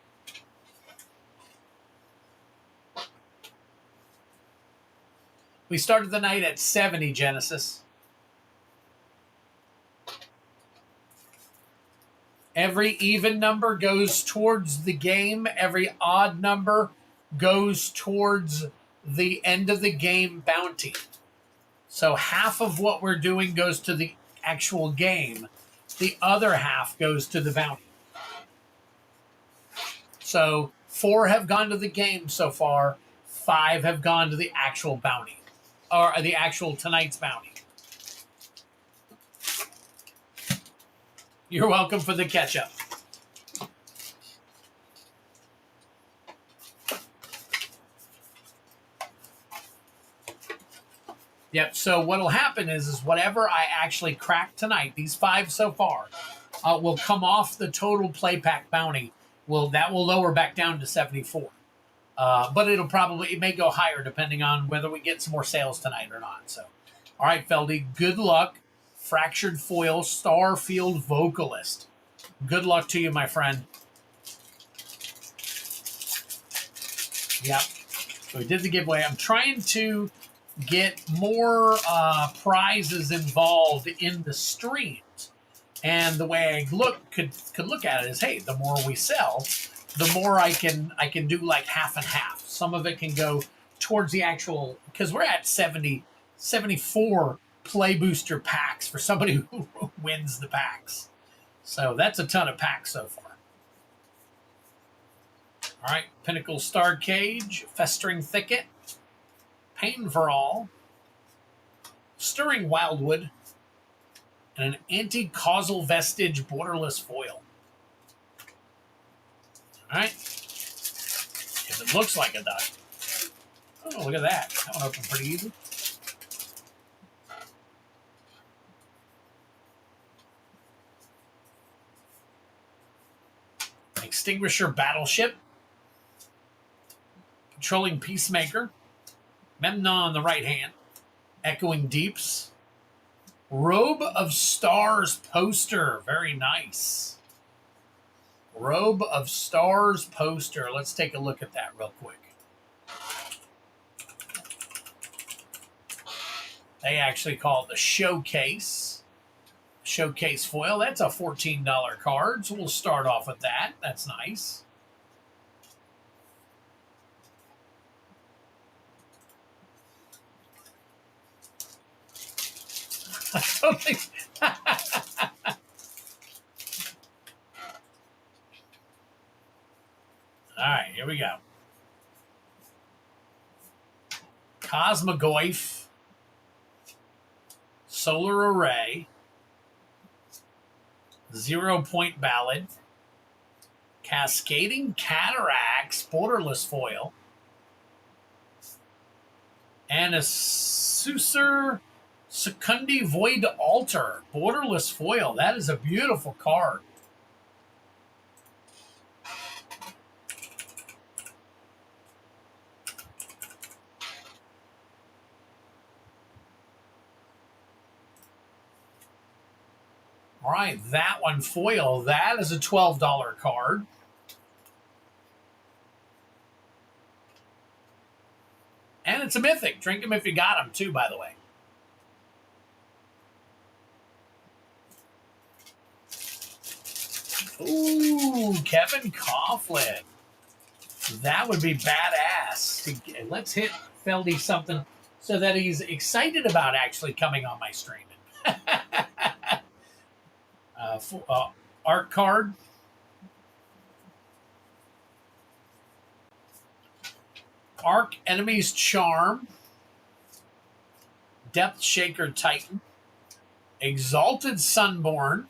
We started the night at 70, Genesis. Every even number goes towards the game. Every odd number goes towards the end of the game bounty. So half of what we're doing goes to the actual game. The other half goes to the bounty. So 4 have gone to the game so far. 5 have gone to the actual bounty. Or the actual tonight's bounty. You're welcome for the catch-up. Yep, so what'll happen is whatever I actually crack tonight, these 5 so far, will come off the total play pack bounty. That will lower back down to 74. But it may go higher depending on whether we get some more sales tonight or not. So, all right, Feldy, good luck. Fractured Foil, Starfield Vocalist. Good luck to you, my friend. Yep. So we did the giveaway. I'm trying to get more prizes involved in the streams. And the way I could look at it is, hey, the more we sell, the more I can do like half and half. Some of it can go towards the actual, because we're at 74 Play Booster packs for somebody who wins the packs. So that's a ton of packs so far. All right, Pinnacle Star Cage, Festering Thicket, Pain for All, Stirring Wildwood, and an Anti-Causal Vestige Borderless Foil. All right. If it looks like a duck. Oh, look at that. That one opened pretty easy. Extinguisher Battleship. Patrolling Peacemaker. Memnon on the right hand. Echoing Deeps. Robe of Stars poster. Very nice. Robe of Stars poster. Let's take a look at that real quick. They actually call it the Showcase. Showcase foil. That's a $14 card, so we'll start off with that. That's nice. I don't think... All right, here we go. Cosmogoyf, Solar Array, 0 Point Ballad, Cascading Cataracts, borderless foil, and a Susur Secundi Void Altar, borderless foil. That is a beautiful card. All right, that one foil. That is a $12 card. And it's a Mythic. Drink them if you got them, too, by the way. Ooh, Kevin Coughlin. That would be badass. Let's hit Feldy something so that he's excited about actually coming on my streaming. Art card. Arc Enemy's Charm. Depth Shaker Titan. Exalted Sunborn.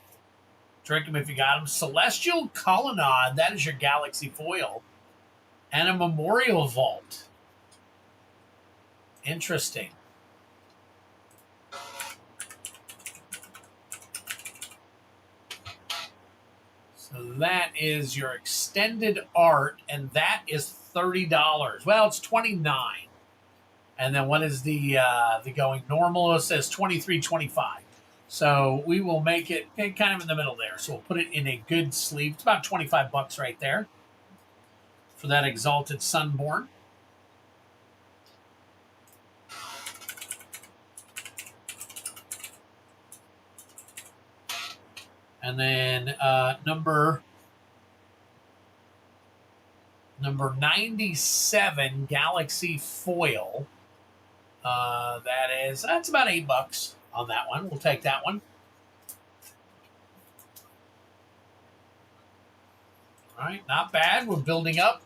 Drink them if you got them. Celestial Colonnade. That is your Galaxy foil. And a Memorial Vault. Interesting. So that is your extended art, and that is $30. Well, it's $29. And then what is the going normal? It says $23.25. So we will make it kind of in the middle there. So we'll put it in a good sleeve. It's about $25 right there for that Exalted Sunborn. And then number 97 Galaxy foil. That's about $8 on that one. We'll take that one. All right, not bad. We're building up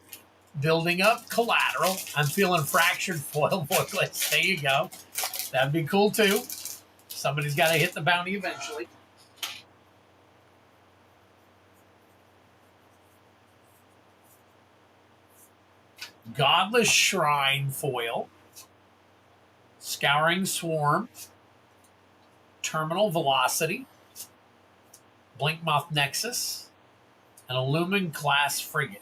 collateral. I'm feeling fractured foil booklets. There you go. That'd be cool too. Somebody's got to hit the bounty eventually. Godless Shrine foil. Scouring Swarm. Terminal Velocity. Blinkmoth Nexus. And a Lumen class frigate.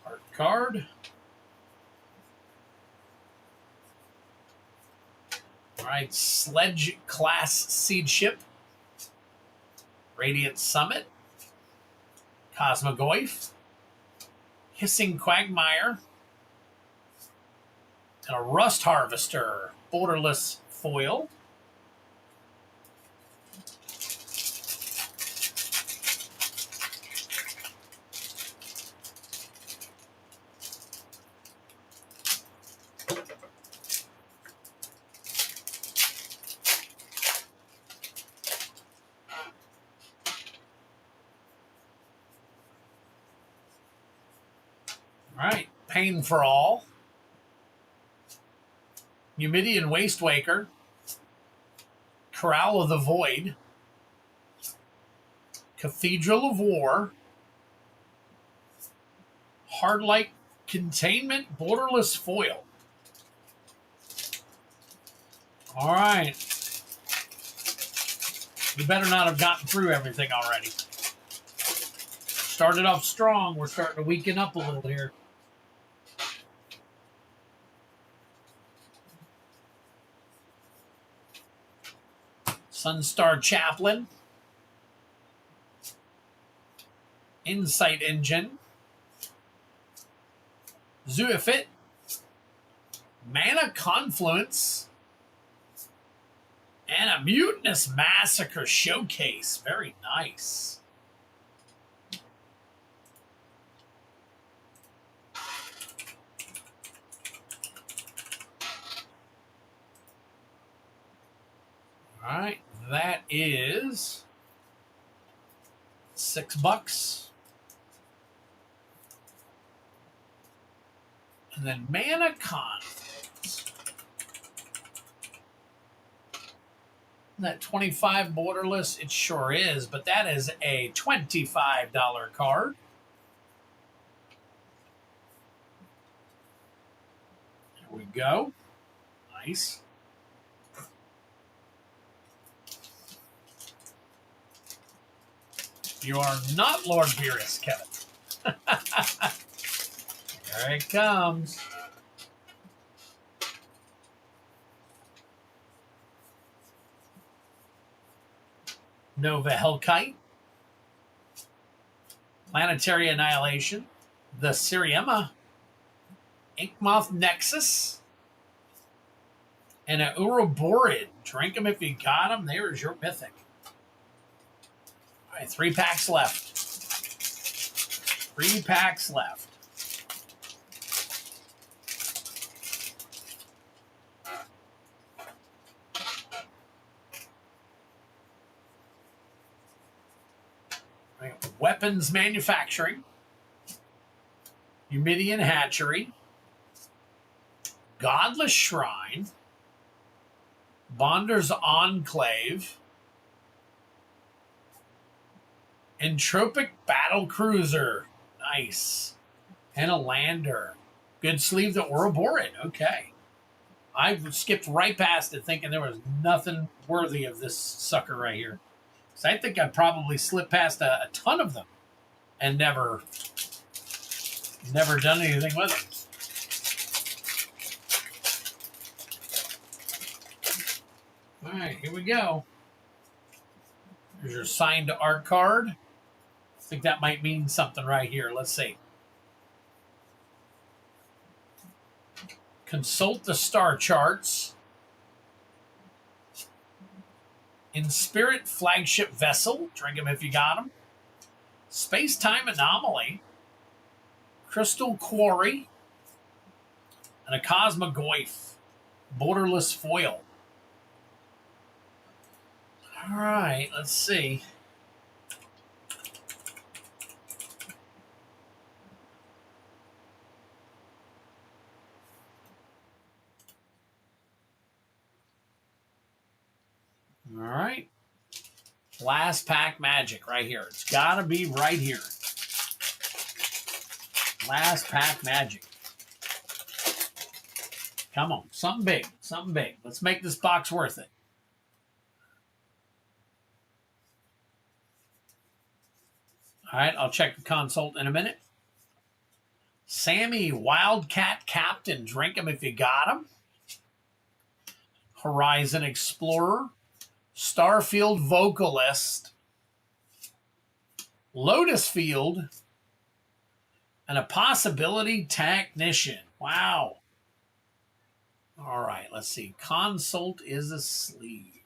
Art card. All right, Sledge class Seed Ship. Radiant Summit. Cosmogoyf. Hissing Quagmire. And a Rust Harvester, borderless foil. All right, Pain for All. Numidian Wastewaker, Corral of the Void, Cathedral of War, Hardlight Containment, borderless foil. All right. You better not have gotten through everything already. started off strong. We're starting to weaken up a little here. Sunstar Chaplain. Insight Engine. Zoofit. Mana Confluence. And a Mutinous Massacre Showcase. Very nice. All right, that is $6. And then Mana Confluence. That 25 borderless, it sure is, but that is a $25 card. There we go. Nice. You are not Lord Beerus, Kevin. There it comes. Nova Hellkite. Planetary Annihilation. The Siriema. Inkmoth Nexus. And an Uroborid. Drink them if you got them. There's your Mythic. All right, 3 packs left. 3 packs left. Weapons Manufacturing, Humidian Hatchery, Godless Shrine, Bonder's Enclave, Entropic Battle Cruiser, nice, and a Lander. Good sleeve to Ouroborid, okay. I skipped right past it thinking there was nothing worthy of this sucker right here. So I think I probably slipped past a ton of them and never done anything with them. All right, here we go. Here's your signed art card. I think that might mean something right here. Let's see. Consult the star charts. In Spirit Flagship Vessel. Drink them if you got them. Space-Time Anomaly. Crystal Quarry. And a Cosmogoyf. Borderless Foil. All right, let's see. All right. Last pack magic right here. It's got to be right here. Last pack magic. Come on. Something big. Something big. Let's make this box worth it. All right. I'll check the consult in a minute. Sammy Wildcat Captain. Drink him if you got him. Horizon Explorer. Starfield Vocalist, Lotus Field, and a Possibility Technician. Wow. All right, let's see. Consult is a sleeve.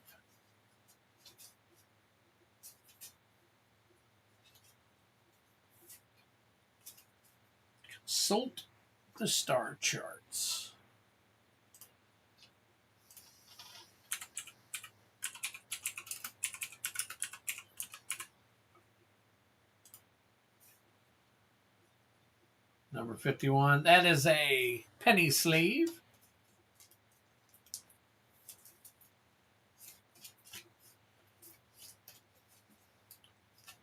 Consult the star charts. Number 51. That is a penny sleeve.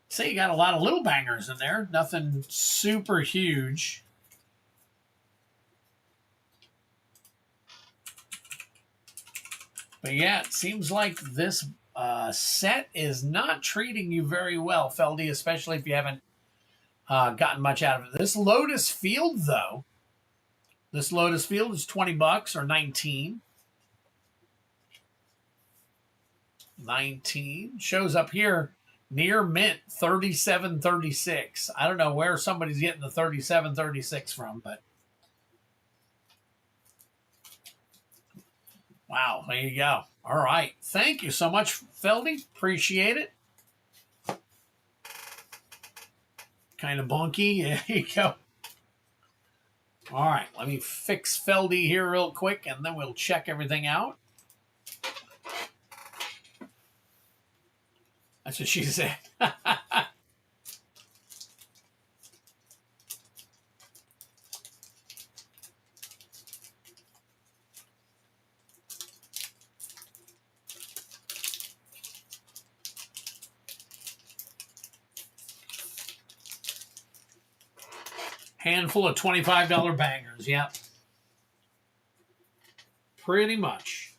See, you got a lot of little bangers in there. Nothing super huge. But yeah, it seems like this set is not treating you very well, Feldy, especially if you haven't gotten much out of it. This Lotus Field, though, this Lotus Field is $20 or 19. 19 shows up here near mint 37.36. I don't know where somebody's getting the 37.36 from, but wow, there you go. All right. Thank you so much, Feldy. Appreciate it. Kind of bunky. There you go. All right. Let me fix Feldy here real quick, and then we'll check everything out. That's what she said. Handful of $25 bangers. Yep. Pretty much.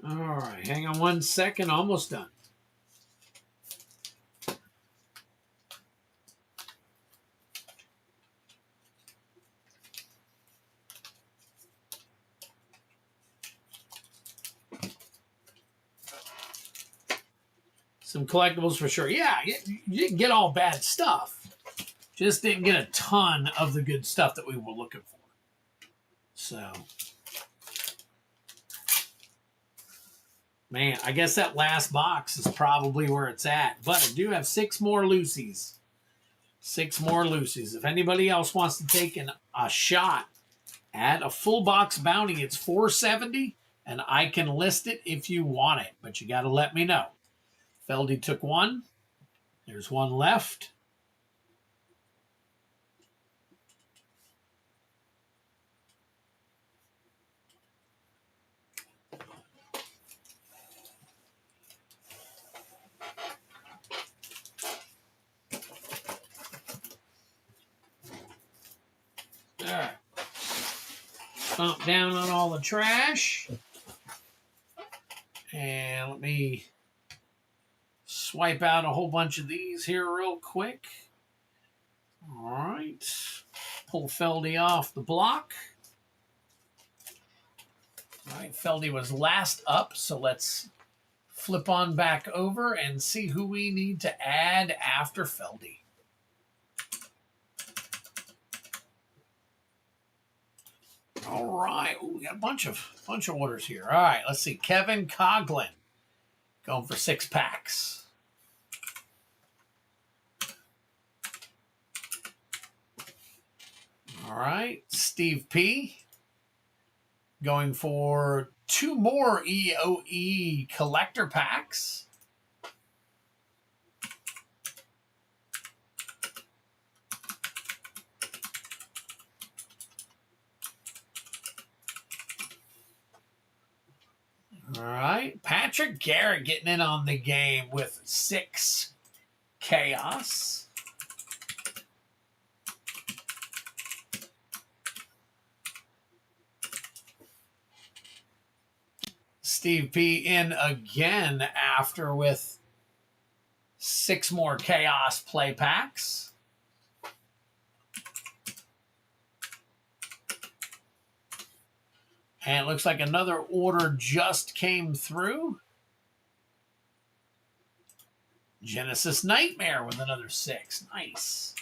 All right, hang on 1 second. Almost done. Some collectibles for sure. Yeah, you didn't get all bad stuff. Just didn't get a ton of the good stuff that we were looking for. So, man, I guess that last box is probably where it's at. But I do have 6 more Lucy's. 6 more Lucy's. If anybody else wants to take a shot at a full box bounty, it's $4.70, and I can list it if you want it. But you got to let me know. Feldy took one. There's one left. All right. Thump down on all the trash. And let me swipe out a whole bunch of these here real quick. All right. Pull Feldy off the block. All right, Feldy was last up, so let's flip on back over and see who we need to add after Feldy. All right, ooh, we got a bunch of orders here. All right, let's see. Kevin Coughlin going for 6 packs. All right, Steve P going for 2 more EOE collector packs. All right, Patrick Garrett getting in on the game with 6 Chaos. Steve P in again after with 6 more Chaos play packs. And it looks like another order just came through. Genesis Nightmare with another 6. Nice.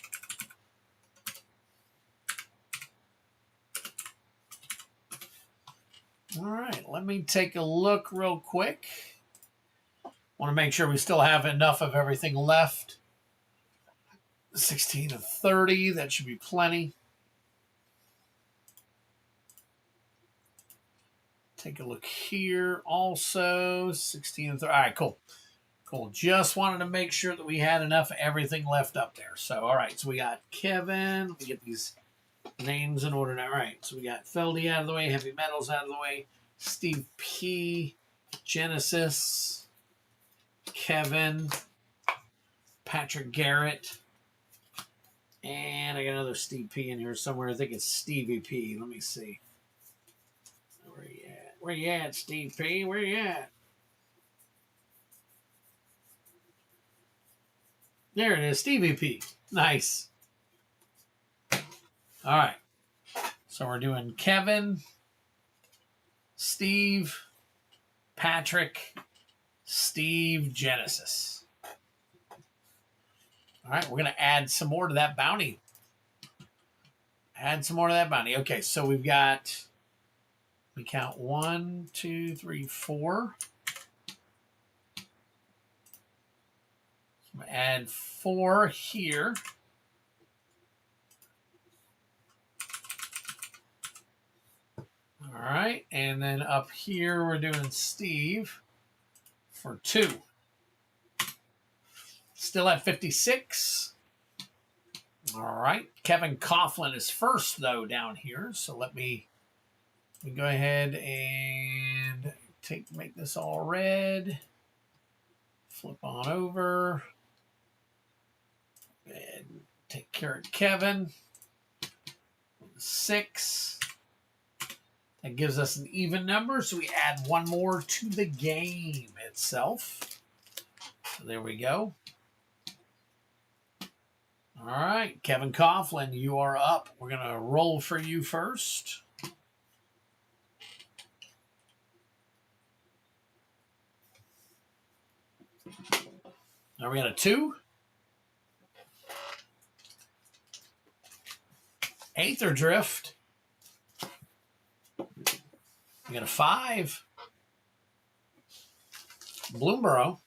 All right, let me take a look real quick. Want to make sure we still have enough of everything left. 16 of 30, that should be plenty. Take a look here also. 16 of 30. All right, cool. Cool. Just wanted to make sure that we had enough of everything left up there. So, all right, so we got Kevin. Let me get these Names in order now. All right, so we got Feldy out of the way, Heavy Metals out of the way, Steve P, Genesis, Kevin, Patrick Garrett, and I got another Steve P in here somewhere. I think it's Stevie P. Let me see. Where you at? Where you at, Steve P? Where you at? There it is, Stevie P. Nice. All right. So we're doing Kevin, Steve, Patrick, Steve, Genesis. All right, we're going to add some more to that bounty. Add some more to that bounty. Okay, so we've got, we count 1, 2, 3, 4. So I'm add 4 here. All right, and then up here we're doing Steve for 2. Still at 56. All right, Kevin Coughlin is first though down here. So let me go ahead and make this all red. Flip on over and take care of Kevin. 6. That gives us an even number, so we add 1 more to the game itself. So there we go. All right, Kevin Coughlin, you are up. We're going to roll for you first. Now we got a 2. Aether Drift. We got a 5. Bloomborough.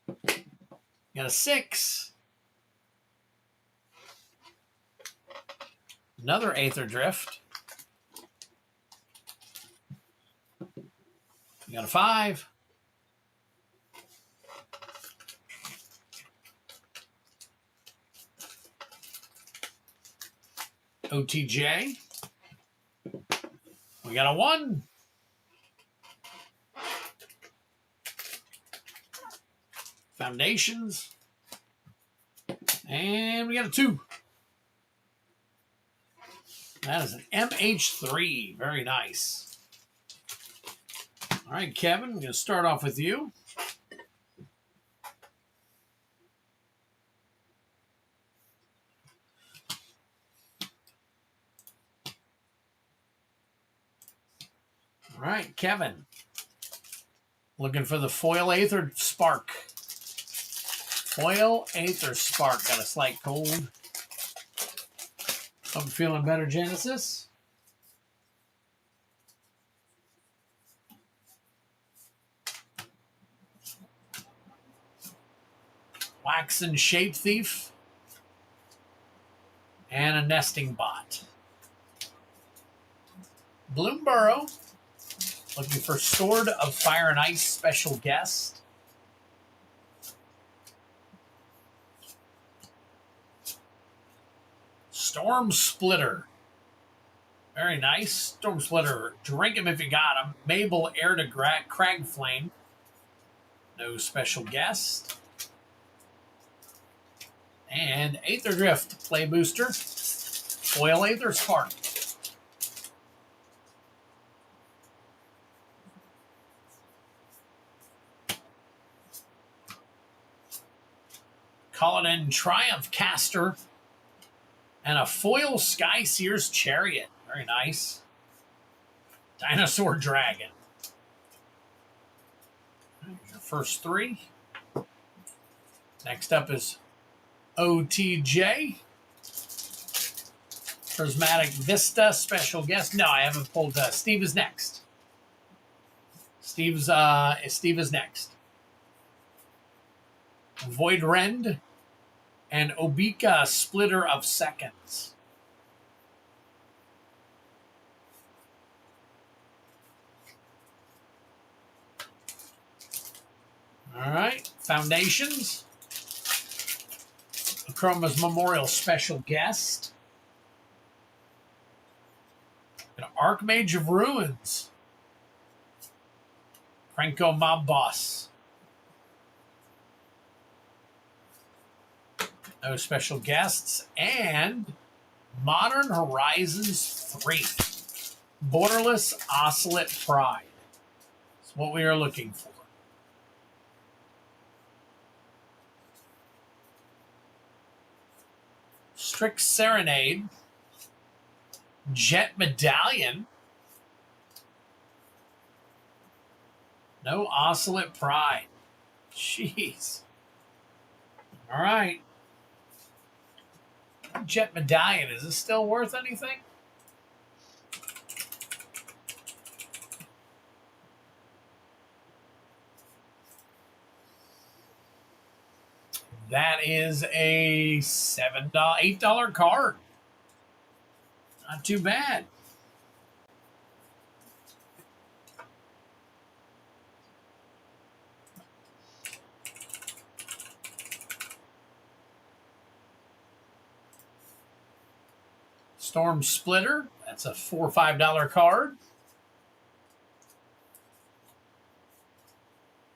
We got a 6. Another Aether Drift. We got a 5. OTJ. We got a 1. Foundations. And we got a 2. That is an MH3. Very nice. All right, Kevin, we're going to start off with you. All right, Kevin. Looking for the Foil Aether Spark. Foil Aether Spark. Got a slight cold. I'm feeling better, Genesis. Waxen Shape Thief. And a Nesting Bot. Bloomborough. Looking for Sword of Fire and Ice Special Guest. Storm Splitter. Very nice. Storm Splitter. Drink him if you got him. Mabel Heir to Crag Flame. No special guest. And Aether Drift. Play booster. Foil Aether Spark. Call it in Triumph Caster. And a foil Sky Seer's Chariot. Very nice. Dinosaur Dragon. Here's your first 3. Next up is OTJ. Prismatic Vista Special Guest. No, I haven't pulled. Steve is next. Steve is next. Void Rend. And Obika Splitter of Seconds. All right. Foundations. Chroma's Memorial Special Guest. An Archmage of Ruins. Franco Mob Boss. No special guests. And Modern Horizons 3. Borderless Oscillate Pride. That's what we are looking for. Strict Serenade. Jet Medallion. No Oscillate Pride. Jeez. All right. Jet Medallion. Is this still worth anything? That is a $8 card. Not too bad. Storm Splitter. That's a $4 or $5 card.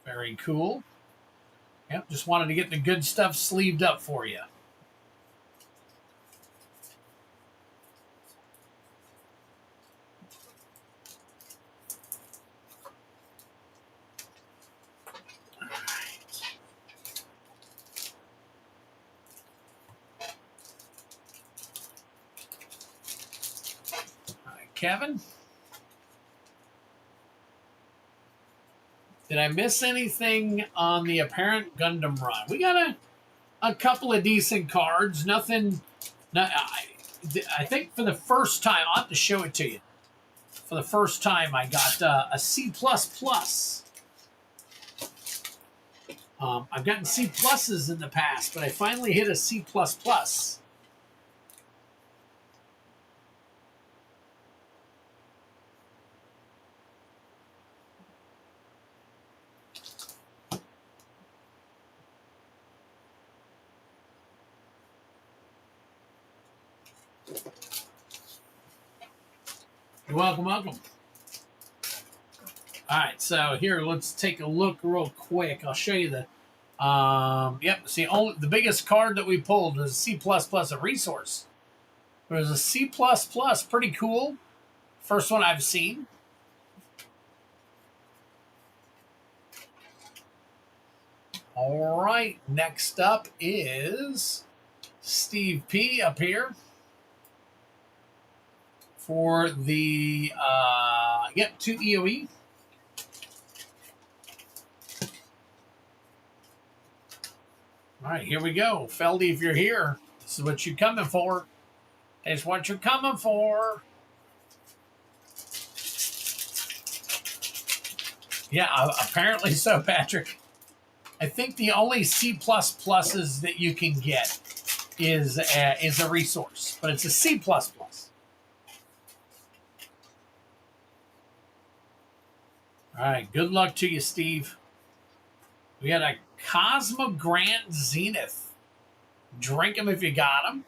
Very cool. Yep, just wanted to get the good stuff sleeved up for you. All right, Kevin. Did I miss anything on the Apparent Gundam run? We got a couple of decent cards. Nothing. I think for the first time, I'll have to show it to you. For the first time, I got a C++. I've gotten C pluses in the past, but I finally hit a C++. You're welcome, welcome. All right, so here, let's take a look real quick. I'll show you the, yep, see, the biggest card that we pulled was a C++, a resource. It was a C++, pretty cool. First one I've seen. All right, next up is Steve P. up here for the, 2 EOE. All right, here we go. Feldy, if you're here, this is what you're coming for. It's what you're coming for. Yeah, apparently so, Patrick. I think the only C++ that you can get is a resource, but it's a C++. All right, good luck to you, Steve. We got a Cosmogrant Zenith. Drink them if you got them.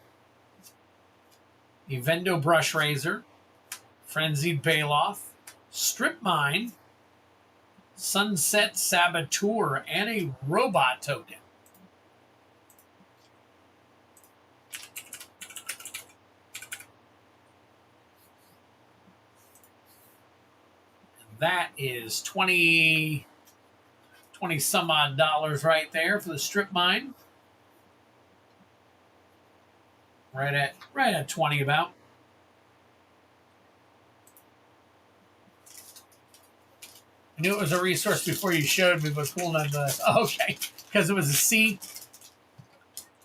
Evendo Brush Razor. Frenzied Bailoff. Strip Mine. Sunset Saboteur. And a Robot Token. That is 20 some odd dollars right there for the Strip Mine. Right at 20 about. I knew it was a resource before you showed me, but cool nonetheless. Oh, okay, because it was a C.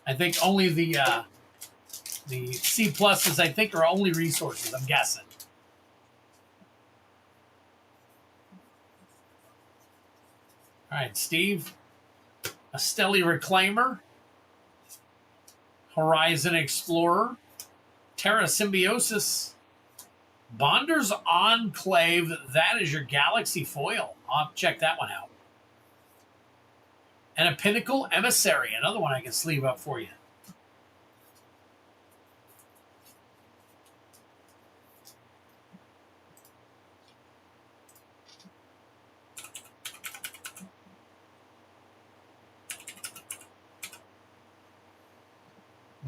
I think only the C pluses, I think, are only resources, I'm guessing. All right, Steve. A Stelly Reclaimer. Horizon Explorer. Terra Symbiosis. Bonder's Enclave. That is your Galaxy foil. I'll have to check that one out. And a Pinnacle Emissary. Another one I can sleeve up for you.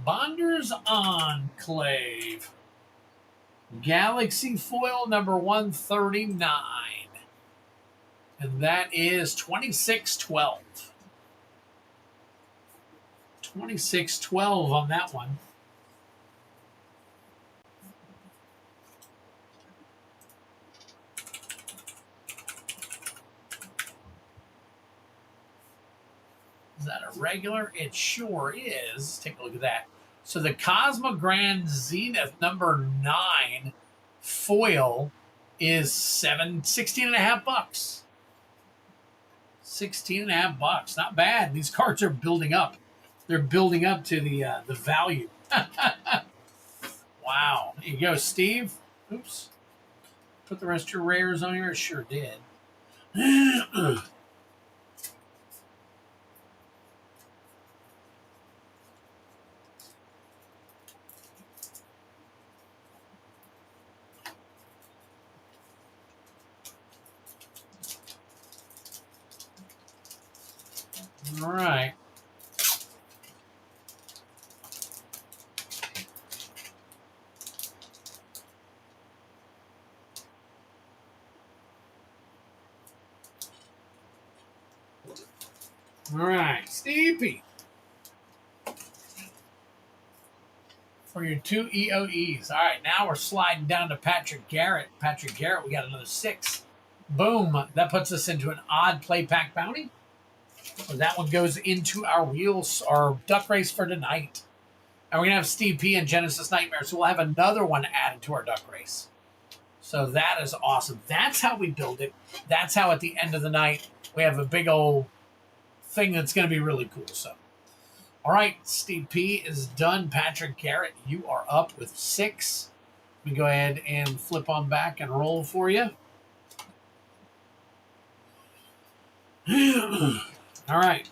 Bonders Enclave. Galaxy foil number 139. And that is 2612. 2612 on that one. Is that a regular? It sure is. Take a look at that. So the Cosmogrand Zenith number 9 foil is $16.50. $16.50. Not bad. These cards are building up. They're building up to the value. Wow. There you go, Steve. Oops. Put the rest of your rares on here. Sure did. All right. All right, Stevie. For your 2 EOEs. All right, now we're sliding down to Patrick Garrett. Patrick Garrett, we got another 6. Boom. That puts us into an odd play pack bounty. So that one goes into our wheels, our duck race for tonight. And we're going to have Steve P and Genesis Nightmare. So we'll have another one added to our duck race. So that is awesome. That's how we build it. That's how at the end of the night, we have a big old thing that's going to be really cool. So, all right, Steve P is done. Patrick Garrett, you are up with 6. Let me go ahead and flip on back and roll for you. All right.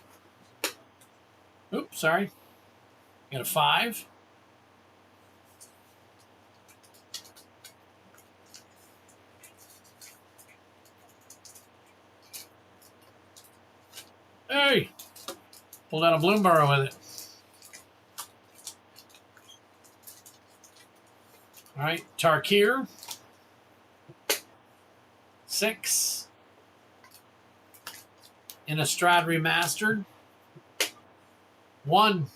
Oops, sorry. Got a 5. Hey! Pulled out a Bloomborough with it. All right, Tarkir. 6. Innistrad Remastered. 1.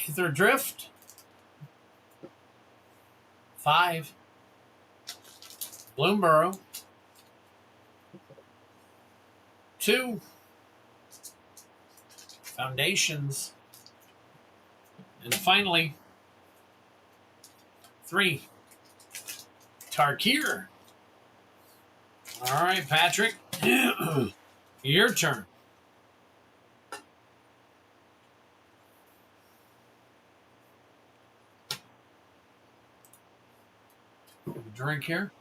Aether Drift. 5. Bloomborough. 2. Foundations. And finally, 3. Tarkir. All right, Patrick. Your turn. Drink here.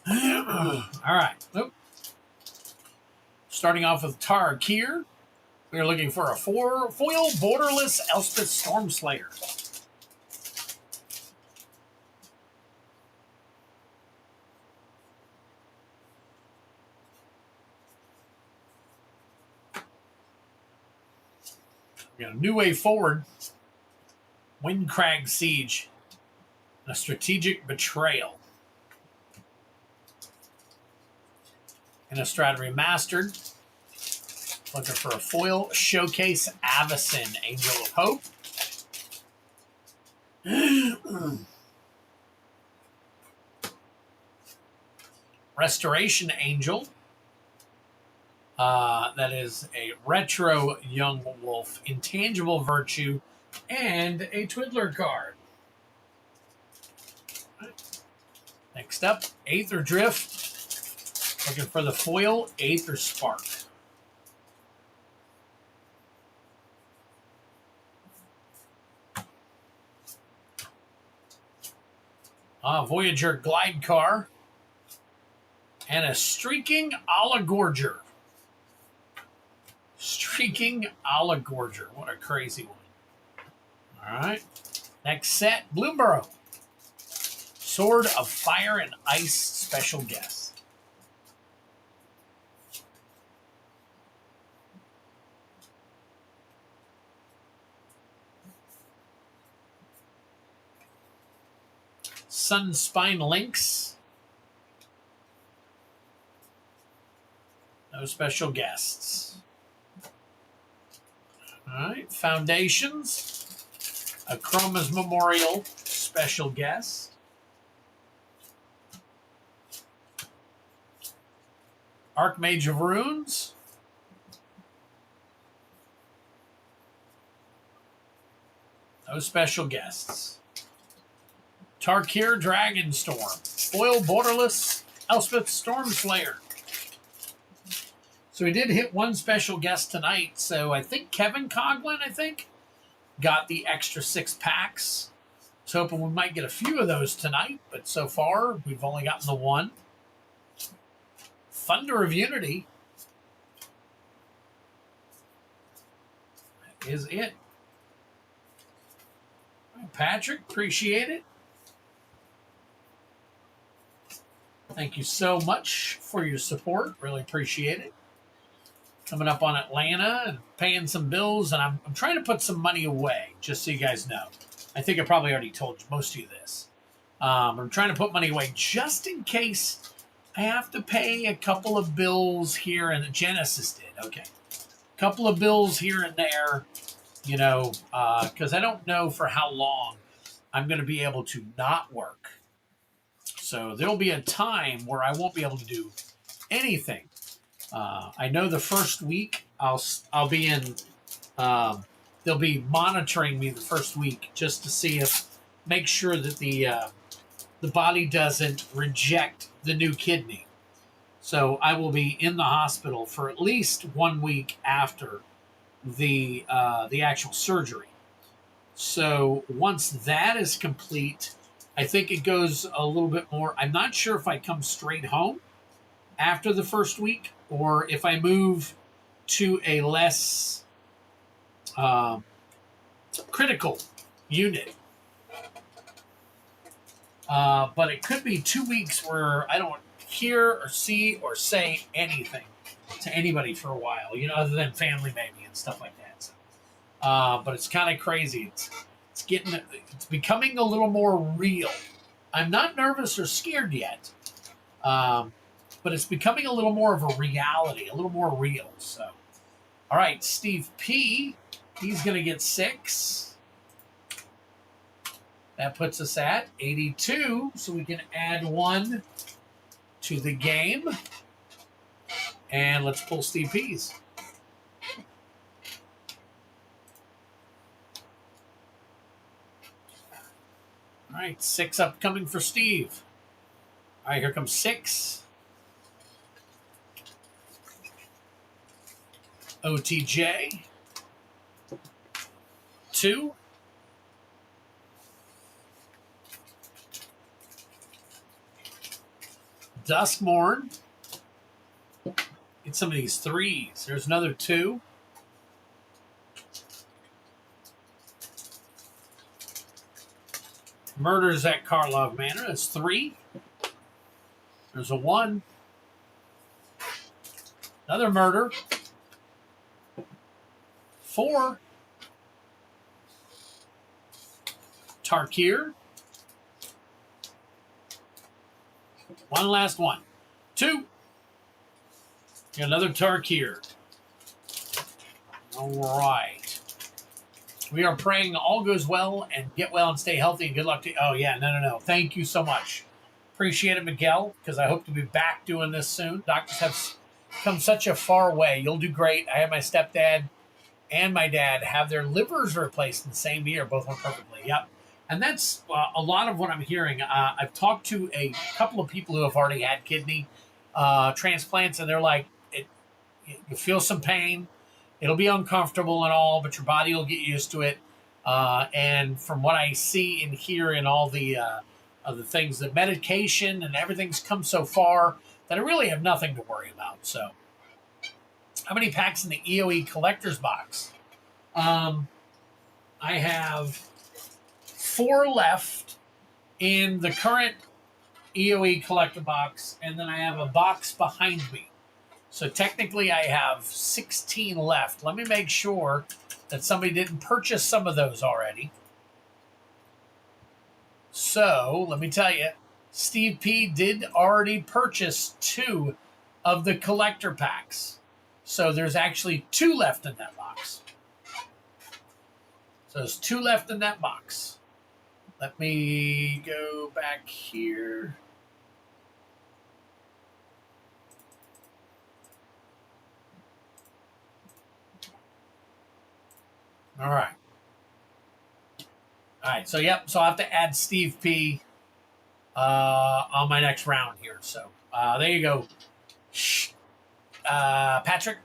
All right. Nope. Starting off with Tarkir. We're looking for a foil borderless Elspeth Stormslayer. We got a new way forward. Windcrag Siege. A strategic betrayal. Innistrad Remastered. Looking for a foil Showcase Avacyn, Angel of Hope. Restoration Angel. That is a retro Young Wolf, Intangible Virtue, and a Twiddler card. Next up, Aether Drift. Looking for the foil Aether Spark. Voyager Glide Car. And a Streaking Oligorger. freaking Oligorger. What a crazy one. All right. Next set, Bloomborough. Sword of Fire and Ice special guest. Sunspine Lynx. No special guests. All right. Foundations. A Chroma's Memorial special guest. Archmage of Runes. No special guests. Tarkir Dragonstorm. Foil Borderless Elspeth Stormslayer. So we did hit one special guest tonight. So I think Kevin Coughlin, got the extra 6 packs. I was hoping we might get a few of those tonight, but so far we've only gotten the one. Thunder of Unity. That is it. Patrick, appreciate it. Thank you so much for your support. Really appreciate it. Coming up on Atlanta and paying some bills, and I'm trying to put some money away, just so you guys know. I think I probably already told most of you this. I'm trying to put money away just in case I have to pay a couple of bills here, and Genesis did. Okay. A couple of bills here and there, because I don't know for how long I'm going to be able to not work. So there'll be a time where I won't be able to do anything. I know the first week I'll be in. They'll be monitoring me the first week just to make sure that the body doesn't reject the new kidney. So I will be in the hospital for at least 1 week after the actual surgery. So once that is complete, I think it goes a little bit more. I'm not sure if I come straight home after the first week or if I move to a less critical unit. But it could be 2 weeks where I don't hear or see or say anything to anybody for a while, other than family maybe and stuff like that. So, but it's kind of crazy. It's becoming a little more real. I'm not nervous or scared yet, but it's becoming a little more of a reality, a little more real. So, all right, Steve P. He's going to get 6. That puts us at 82, so we can add 1 to the game. And let's pull Steve P's. All right, 6 upcoming for Steve. All right, here comes 6. OTJ. 2. Duskmorn. Get some of these 3s. There's another 2. Murders at Karlov Manor. That's 3. There's a 1. Another murder. 4. Tarkir. 1 last one. 2. Another Tarkir. All right. We are praying all goes well and get well and stay healthy and good luck to you. Oh, yeah. No. Thank you so much. Appreciate it, Miguel, because I hope to be back doing this soon. Doctors have come such a far way. You'll do great. I have my stepdad and my dad have their livers replaced in the same year. Both went perfectly. Yep. And that's a lot of what I'm hearing. I've talked to a couple of people who have already had kidney transplants, and they're like, you feel some pain. It'll be uncomfortable and all, but your body will get used to it. And from what I see and hear in all the things, the medication and everything's come so far that I really have nothing to worry about. So How many packs in the EOE collector's box? I have 4 left in the current EOE collector box, and then I have a box behind me. So technically I have 16 left. Let me make sure that somebody didn't purchase some of those already. So let me tell you, Steve P did already purchase 2 of the collector packs. So there's actually 2 left in that box. So there's 2 left in that box. Let me go back here. All right. All right. So, yep. So I'll have to add Steve P on my next round here. So there you go. Patrick.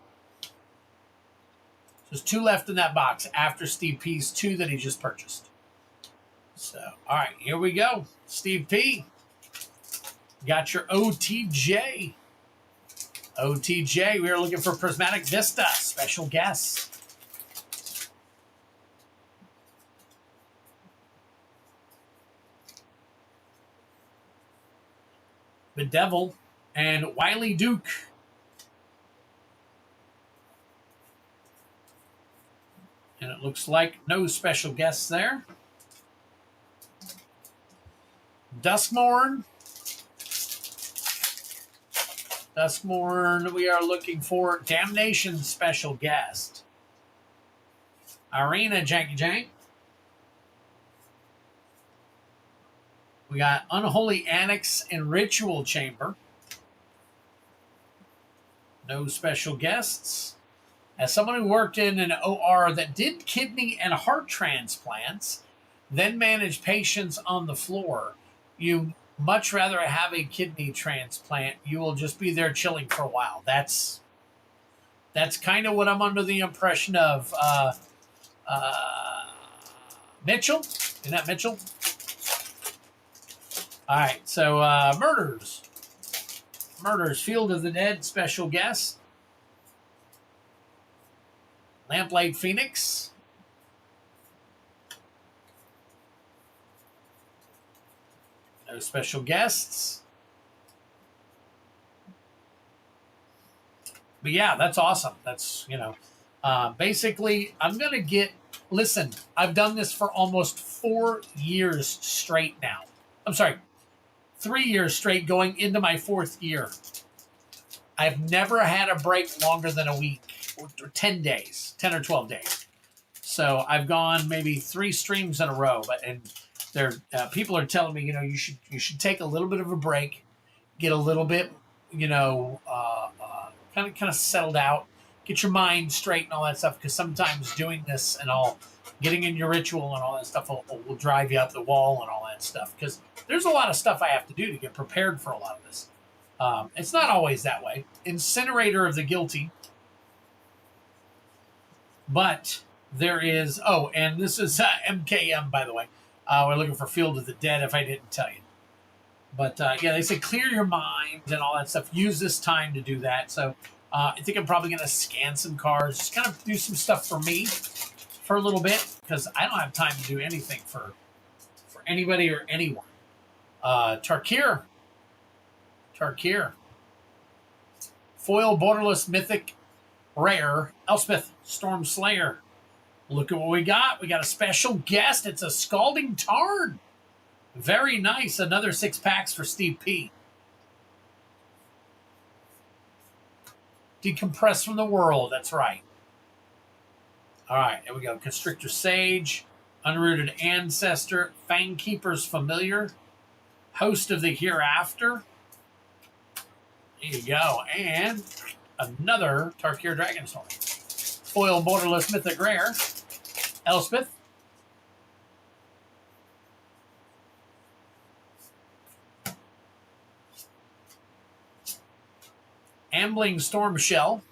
There's 2 left in that box after Steve P's 2 that he just purchased. So, all right, here we go. Steve P. Got your OTJ. OTJ, we are looking for Prismatic Vista. Special guest. The Devil and Wiley Duke. And it looks like no special guests there. Duskmorn. Duskmorn, we are looking for Damnation special guest. Arena Janky Jank. We got Unholy Annex and Ritual Chamber. No special guests. As someone who worked in an OR that did kidney and heart transplants, then managed patients on the floor, you much rather have a kidney transplant. You will just be there chilling for a while. That's kind of what I'm under the impression of. Mitchell? Isn't that Mitchell? All right, so Murders. Murders, Field of the Dead, special guest. Lamplight Phoenix. No special guests. But yeah, that's awesome. That's, basically, I'm going to get, listen, I've done this for almost 4 years straight now. I'm sorry, 3 years straight going into my 4th year. I've never had a break longer than a week or 10 days, 10 or 12 days. So I've gone maybe 3 streams in a row, and people are telling me, you should take a little bit of a break, get a little bit, kind of settled out, get your mind straight and all that stuff. Because sometimes doing this and all, getting in your ritual and all that stuff will drive you up the wall and all that stuff. Because there's a lot of stuff I have to do to get prepared for a lot of this. It's not always that way. Incinerator of the Guilty. But there is, and this is MKM, by the way. We're looking for Field of the Dead, if I didn't tell you. But, they say clear your mind and all that stuff. Use this time to do that. So I think I'm probably going to scan some cards, just kind of do some stuff for me for a little bit, because I don't have time to do anything for anybody or anyone. Tarkir. Foil Borderless Mythic Rare. Elspeth Storm Slayer. Look at what we got. We got a special guest. It's a Scalding Tarn. Very nice. Another 6 packs for Steve P. Decompress from the world. That's right. All right. There we go. Constrictor Sage. Unrooted Ancestor. Fangkeeper's Familiar. Host of the Hereafter. There you go. And another Tarkir Dragonstorm. Foil Borderless Mythic Rare. Elspeth. Ambling Storm Shell.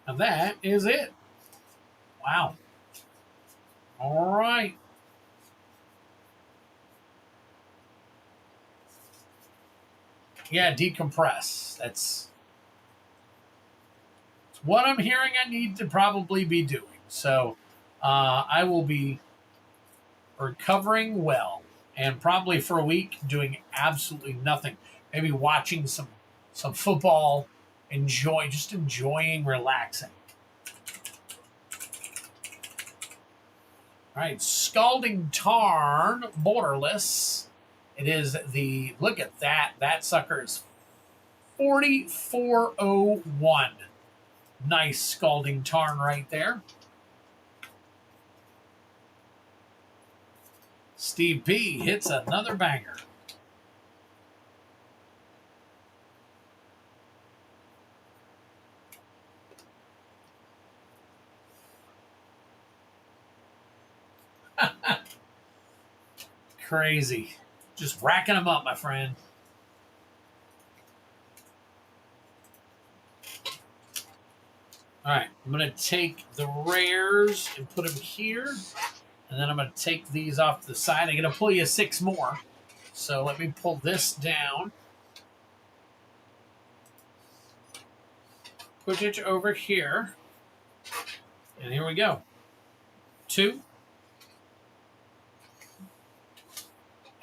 And that is it. Wow. All right. Yeah, decompress. That's what I'm hearing I need to probably be doing. So I will be recovering well and probably for a week doing absolutely nothing. Maybe watching some football, enjoying relaxing. All right, Scalding Tarn Borderless. It is the, look at that. That sucker is 4401. Nice Scalding Tarn right there. Steve P hits another banger. Crazy. Just racking them up, my friend. All right, I'm going to take the rares and put them here. And then I'm going to take these off to the side. I'm going to pull you 6 more. So let me pull this down. Put it over here. And here we go. 2.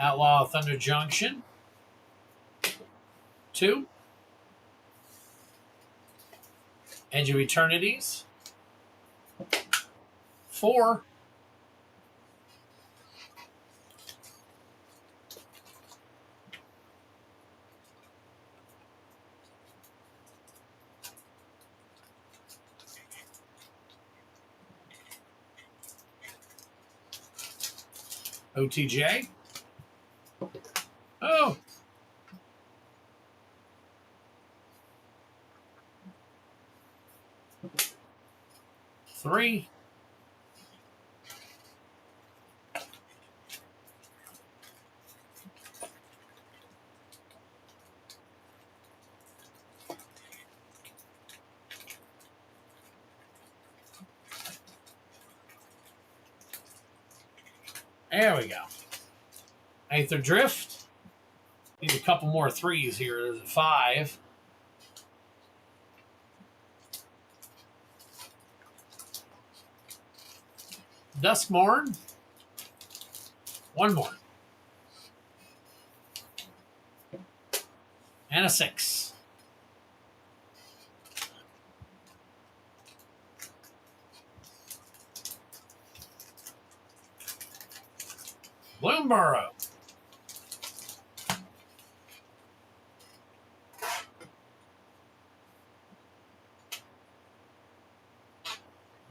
Outlaw Thunder Junction. 2. Edge of Eternities. 4. OTJ. Oh. 3. There we go. Aether Drift. Need a couple more 3s here. There's a 5. Duskmorn. 1 more. And a 6. Bloomborough.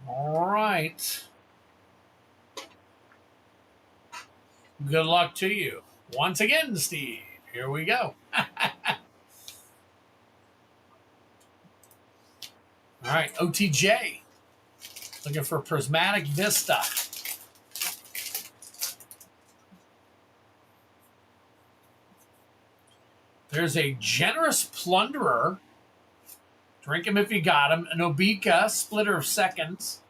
All right. Good luck to you. Once again, Steve. Here we go. All right, OTJ. Looking for Prismatic Vista. There's a Generous Plunderer. Drink him if you got him. An Obika, Splitter of Seconds.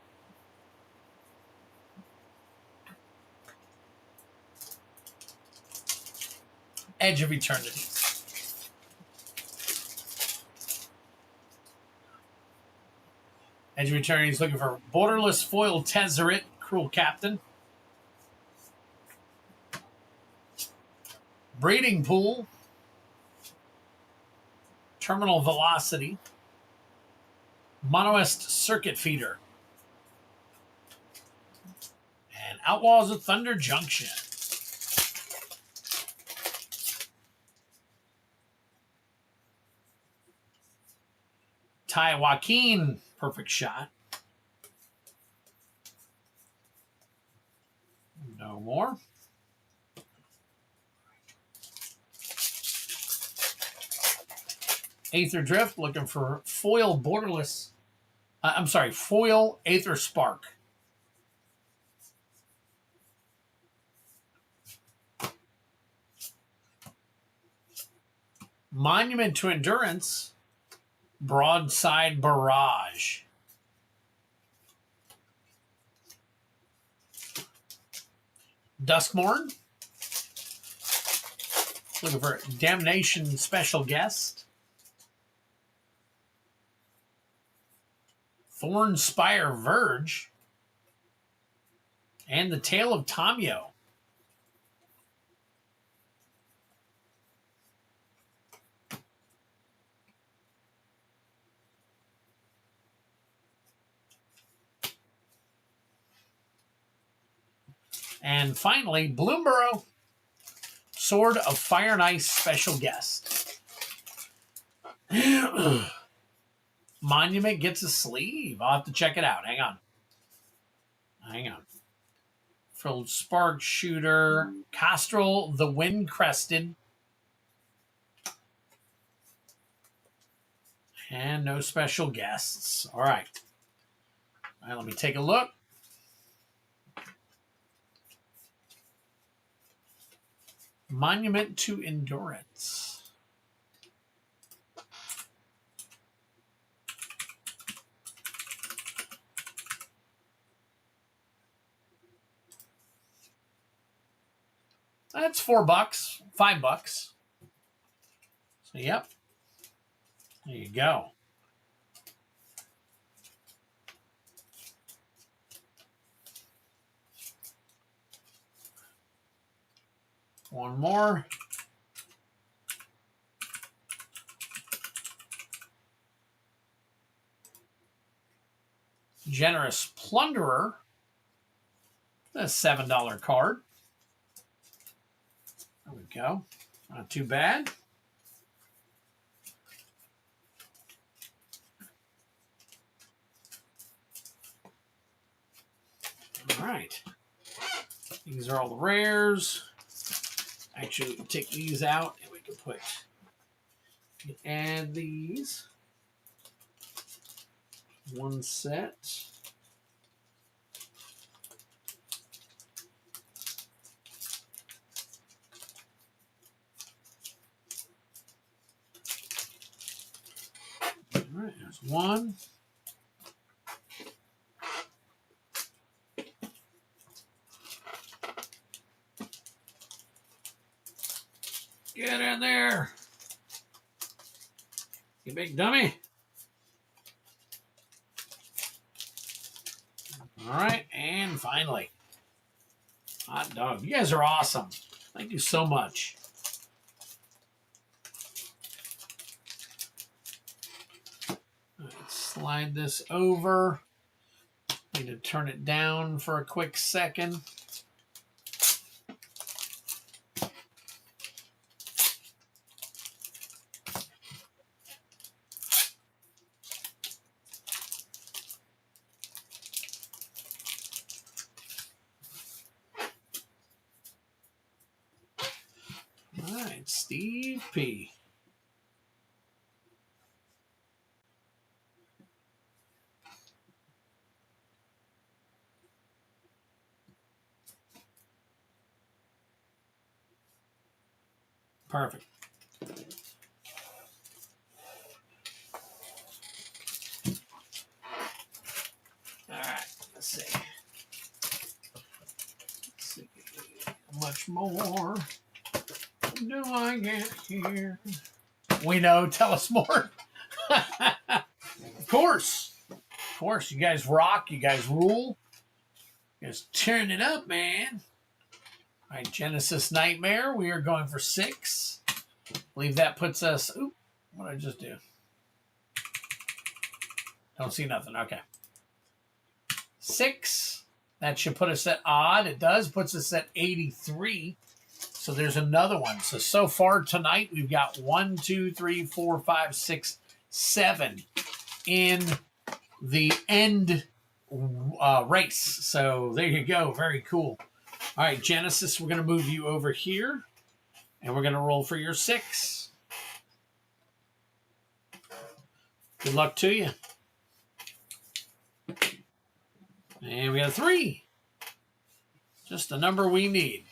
Edge of Eternity. Edge of Eternity is looking for Borderless Foil Tezzeret, Cruel Captain. Breeding Pool. Terminal Velocity. Monoist Circuit Feeder. And Outlaws of Thunder Junction. Ty Joaquin, perfect shot. No more. Aether Drift, looking for foil borderless. Foil Aether Spark. Monument to Endurance. Broadside Barrage. Duskmorn. Looking for Damnation Special Guest. Thornspire Verge. And the Tale of Tamio. And finally, Bloomborough, Sword of Fire and Ice Special Guest. Monument gets a sleeve. I'll have to check it out. Hang on. Frilled Spark Shooter, Castrol the Wind Crested. And no special guests. All right. All right, let me take a look. Monument to Endurance. That's $4, $5. So, yep. There you go. One more. Generous Plunderer. That's a $7 card. There we go. Not too bad. All right. These are all the rares. Actually, we can take these out and we can add these. One set. All right, there's one. Get in there, you big dummy. All right, and finally, hot dog. You guys are awesome. Thank you so much. All right, slide this over. Need to turn it down for a quick second. All right, Steve P. Perfect. All right, let's see. How much more do I get here? We know. Tell us more. Of course. Of course. You guys rock. You guys rule. You guys turn it up, man. All right, Genesis Nightmare. We are going for 6. I believe that puts us... Oop, what did I just do? Don't see nothing. Okay. 6. That should put us at odd. It does. Puts us at 83. So there's another one. So far tonight, we've got 1, 2, 3, 4, 5, 6, 7 in the end race. So there you go. Very cool. All right, Genesis, we're going to move you over here, and we're going to roll for your 6. Good luck to you. And we got 3. Just the number we need.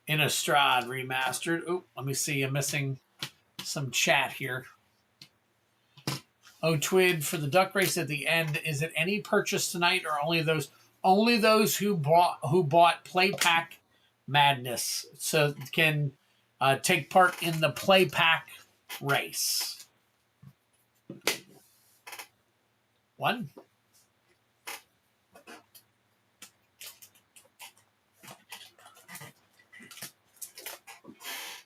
Innistrad Remastered. Oh, let me see. I'm missing some chat here. Oh, Twid, for the duck race at the end, is it any purchase tonight or only those? Only those who bought Play Pack Madness. So can take part in the play pack race. 1.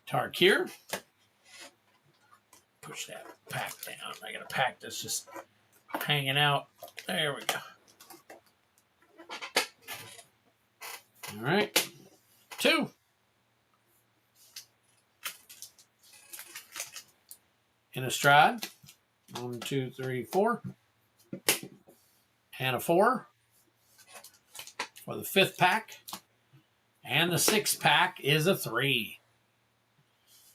Tarkir. Push that pack down. I got a pack that's just hanging out. There we go. All right. 2. Innistrad. 1, 2, 3, 4. And a 4 for the 5th pack. And the 6th pack is a 3.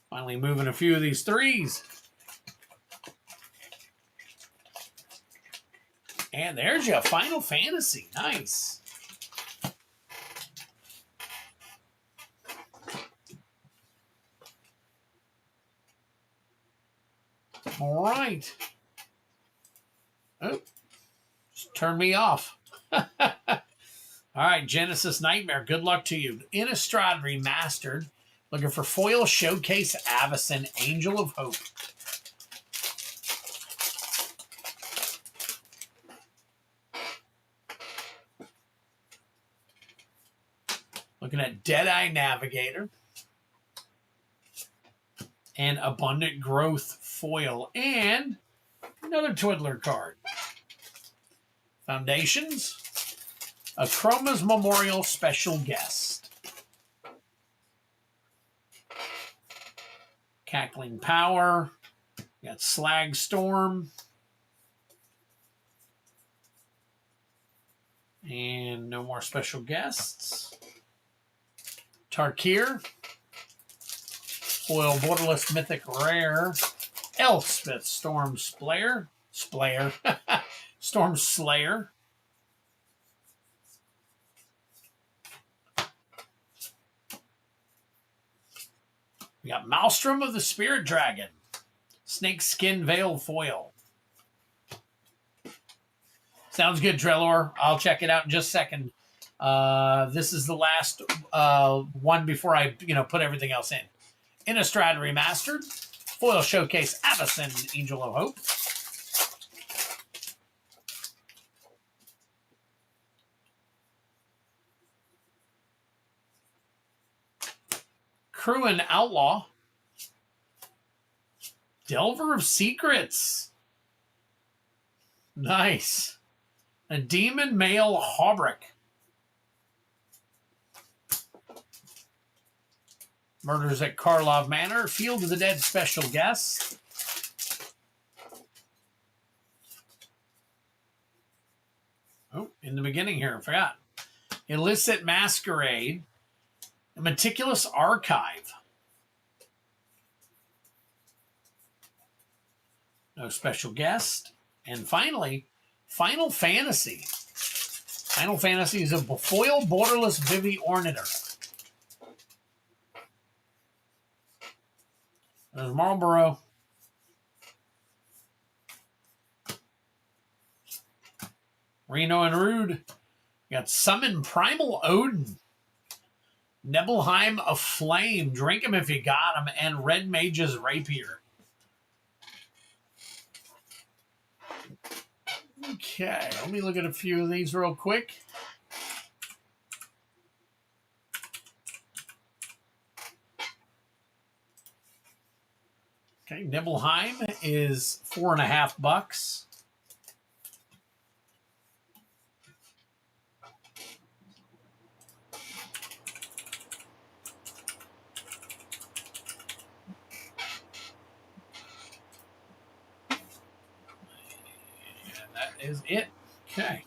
Finally moving a few of these 3s. And there's your Final Fantasy. Nice. All right. Oh, just turn me off. All right, Genesis Nightmare. Good luck to you. Innistrad Remastered. Looking for Foil Showcase Avacyn, Angel of Hope. Looking at Deadeye Navigator. And Abundant Growth Foil. And another Twiddler card. Foundations. A Chroma's Memorial Special Guest. Cackling Power. We got Slag Storm. And no more special guests. Tarkir. Foil Borderless Mythic Rare. Elspeth Storm Slayer. Storm Slayer. We got Maelstrom of the Spirit Dragon. Snakeskin Veil Foil. Sounds good, Trellor. I'll check it out in just a second. This is the last one before I put everything else in. Innistrad Remastered. Foil Showcase Avacyn, Angel of Hope. Cruin Outlaw. Delver of Secrets. Nice. A Demon Male Haubrick. Murders at Karlov Manor. Field of the Dead Special Guest. Oh, in the beginning here, I forgot. Illicit Masquerade. A Meticulous Archive. No special guest. And finally, Final Fantasy. Final Fantasy is a foil borderless Vivi Ornator. There's Marlboro. Reno and Rude. You got Summon Primal Odin. Nebelheim of Flame. Drink him if you got him. And Red Mage's Rapier. Okay, let me look at a few of these real quick. Okay, Nibelheim is $4.50. Is it. Okay.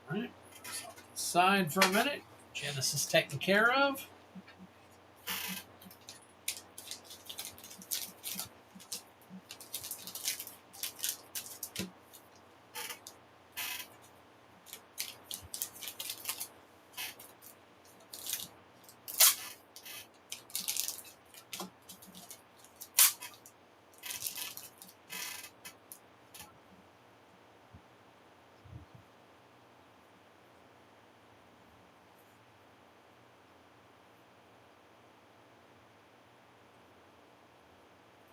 All right. Side for a minute. Genesis taken care of.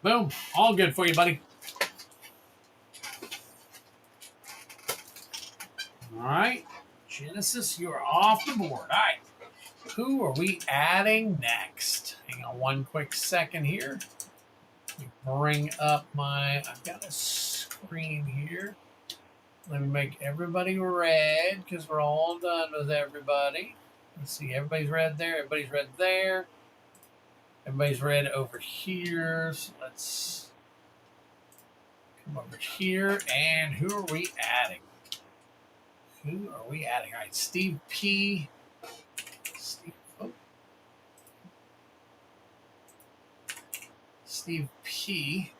Boom. All good for you, buddy. All right. Genesis, you are off the board. All right. Who are we adding next? Hang on one quick second here. Let me bring up I've got a screen here. Let me make everybody red because we're all done with everybody. Let's see. Everybody's red there. Everybody's red there. Everybody's red over here. So let's come over here. And who are we adding? Who are we adding? All right, Steve P. Steve P.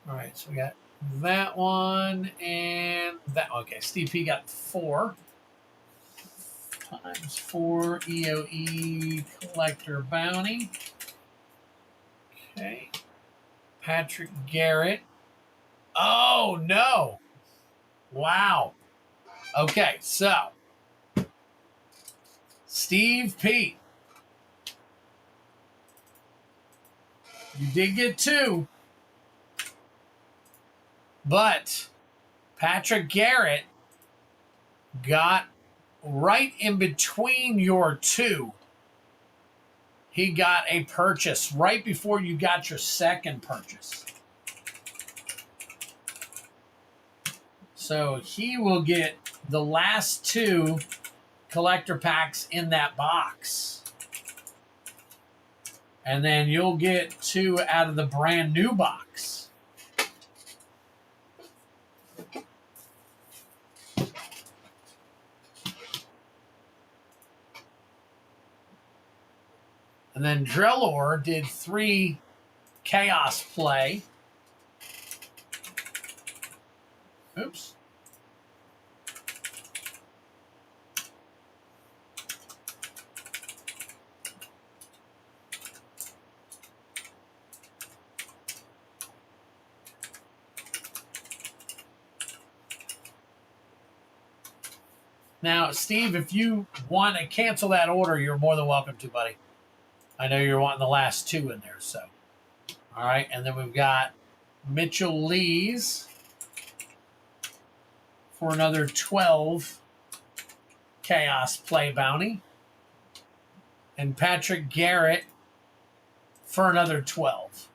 All right, so we got that one and that. Okay, Steve P got 4 times 4 EOE collector bounty. Okay. Patrick Garrett. Oh, no. Wow. Okay, so Steve P. You did get 2. But Patrick Garrett got right in between your 2. He got a purchase right before you got your second purchase. So he will get the last 2 collector packs in that box. And then you'll get 2 out of the brand new box. And then Drellor did 3 Chaos play. Oops. Now, Steve, if you want to cancel that order, you're more than welcome to, buddy. I know you're wanting the last 2 in there, so. All right, and then we've got Mitchell Lees for another 12 Chaos Play bounty. And Patrick Garrett for another 12.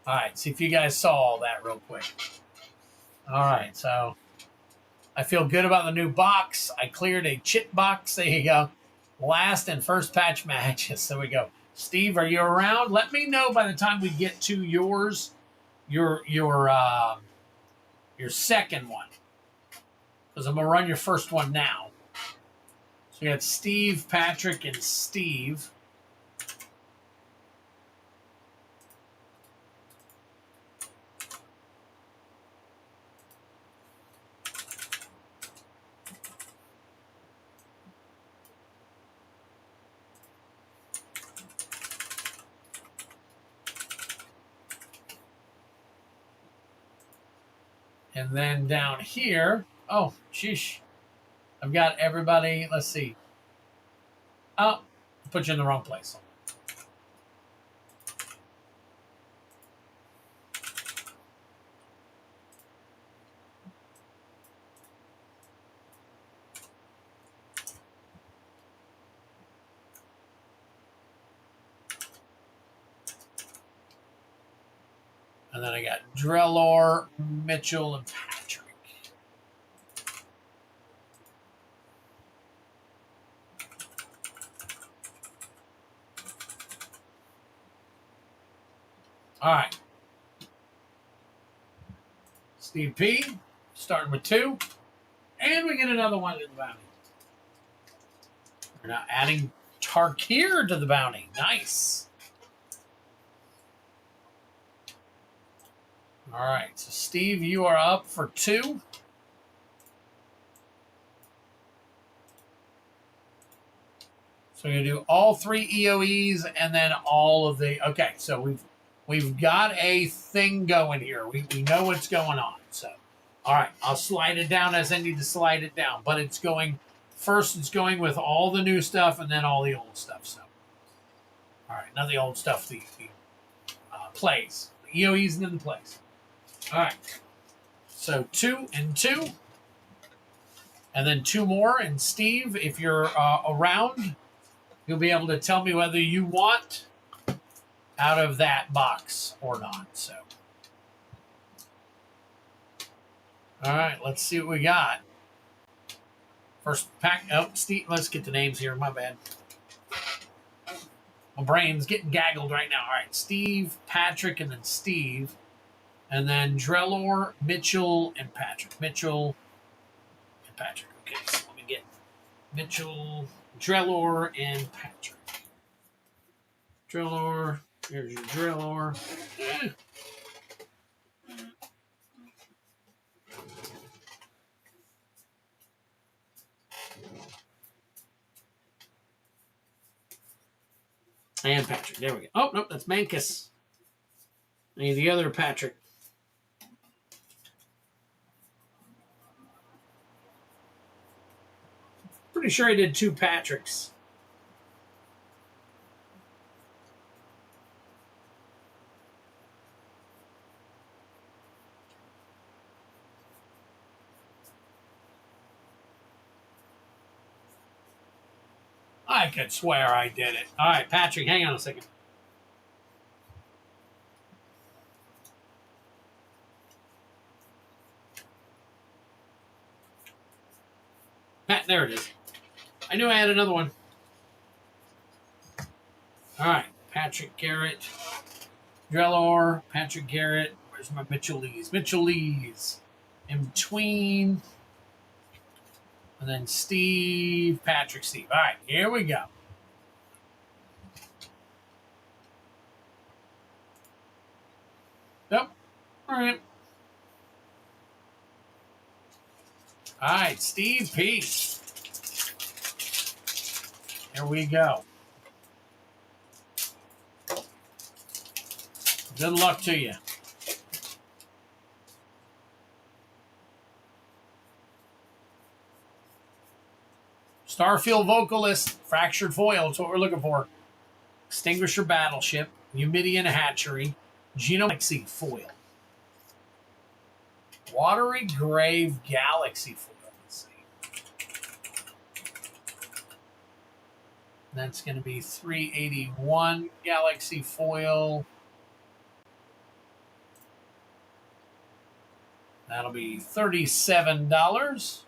All right, see if you guys saw all that real quick. All right, so I feel good about the new box. I cleared a chit box. There you go. Last and first patch matches. There we go. Steve, are you around? Let me know by the time we get to yours, your second one, because I'm gonna run your first one now. So you got Steve, Patrick, and Steve. And then down here, oh, sheesh. I've got everybody, let's see. Oh, I put you in the wrong place. And then I got Drellor, Mitchell, and Patrick. All right. Steve P, starting with 2. And we get another one in the bounty. We're now adding Tarkir to the bounty. Nice. All right, so Steve, you are up for 2. So we're going to do all 3 EOEs and then all of the... Okay, so We've got a thing going here. We know what's going on. So, all right, I'll slide it down as I need to slide it down. But it's going, first it's going with all the new stuff and then all the old stuff. So, all right, not the old stuff, the plays. The EOEs and then the plays. All right. So 2 and 2. And then 2 more. And Steve, if you're around, you'll be able to tell me whether you want out of that box or not. So, all right, let's see what we got. First pack. Oh, Steve, let's get the names here. My bad. My brain's getting gaggled right now. All right, Steve, Patrick, and then Steve. And then Drellor, Mitchell, and Patrick. Mitchell and Patrick. Okay, so let me get Mitchell, Drellor, and Patrick. Drellor. Here's your Drellor. And Patrick. There we go. Oh, nope, that's Mankus. I need the other Patrick. Pretty sure I did 2 Patricks. I could swear I did it. All right, Patrick, hang on a second. Pat, there it is. I knew I had another one. All right, Patrick Garrett, Drellor, Patrick Garrett. Where's my Mitchell Lees? Mitchell Lees. In between. And then Steve, Patrick, Steve. All right, here we go. Yep. All right. All right, Steve P. Here we go. Good luck to you. Starfield Vocalist, Fractured Foil. That's what we're looking for. Extinguisher Battleship, Numidian Hatchery, Genomexy Foil. Watery Grave Galaxy Foil. Let's see. That's going to be 381 Galaxy Foil. That'll be $37.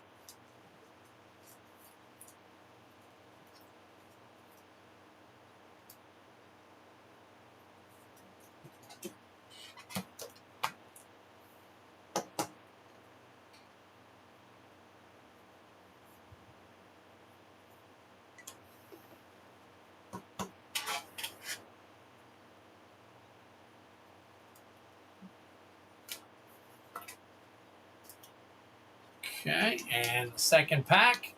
Okay, and the second pack.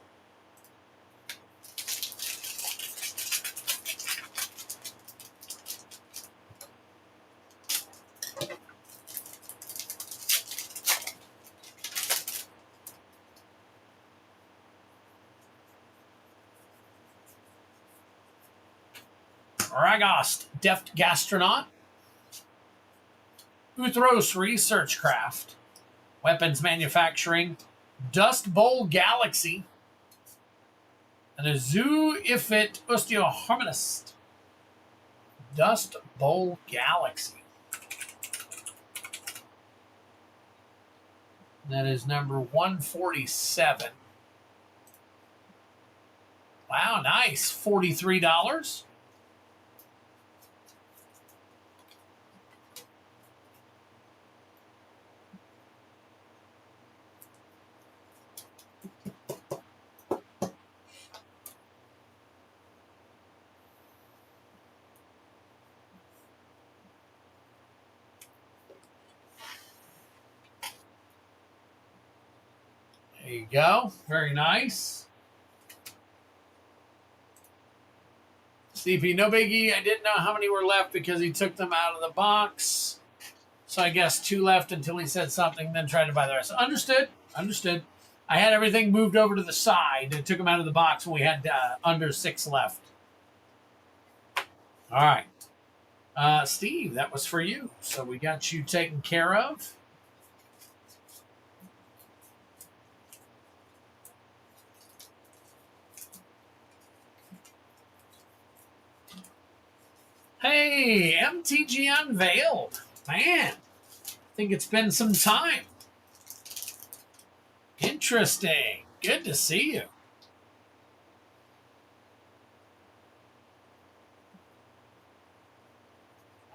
Ragost, Deft Gastronaut. Uthros Research Craft. Weapons Manufacturing. Dust Bowl Galaxy. And a Zoo Ifit Osteoharmonist. Dust Bowl Galaxy. That is number 147. Wow, nice. $43. There you go. Very nice. CP, no biggie. I didn't know how many were left because he took them out of the box. So I guess 2 left until he said something, then tried to buy the rest. Understood. Understood. I had everything moved over to the side and took them out of the box when we had under 6 left. All right. Steve, that was for you. So we got you taken care of. Hey, MTG Unveiled. Man, I think it's been some time. Interesting. Good to see you.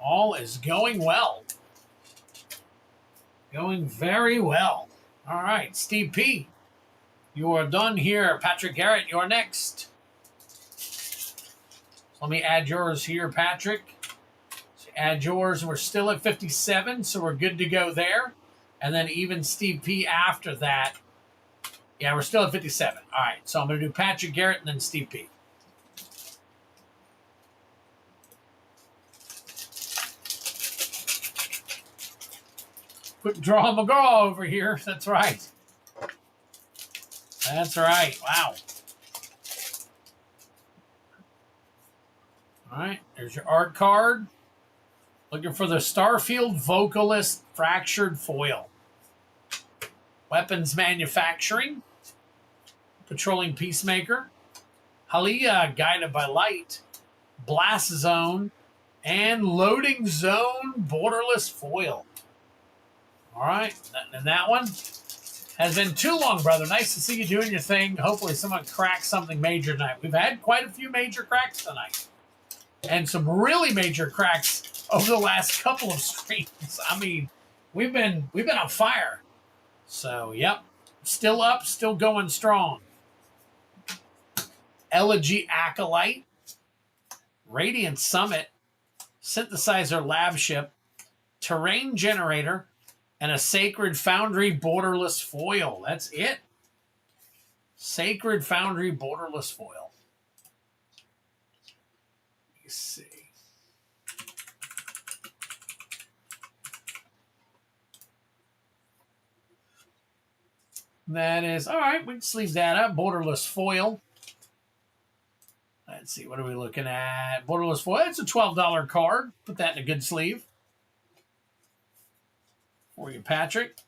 All is going well. Going very well. All right, Steve P. You are done here. Patrick Garrett, you're next. So let me add yours here, Patrick. So add yours. We're still at 57, so we're good to go there. And then even Steve P after that. Yeah, we're still at 57. All right, so I'm going to do Patrick Garrett and then Steve P. Put Draw McGraw over here. That's right. That's right. Wow. All right, there's your art card. Looking for the Starfield Vocalist Fractured Foil. Weapons Manufacturing. Patrolling Peacemaker. Halia, Guided by Light. Blast Zone. And Loading Zone Borderless Foil. All right, and that one has been too long, brother. Nice to see you doing your thing. Hopefully someone cracks something major tonight. We've had quite a few major cracks tonight. And some really major cracks over the last couple of streams. I mean, we've been on fire. So, yep. Still up, still going strong. Elegy Acolyte. Radiant Summit. Synthesizer Lab Ship. Terrain Generator. And a Sacred Foundry Borderless Foil. That's it. Sacred Foundry Borderless Foil. Let's see. That is, all right, we can sleeve that up. Borderless Foil. Let's see, what are we looking at? Borderless Foil. It's a $12 card. Put that in a good sleeve. For you, Patrick.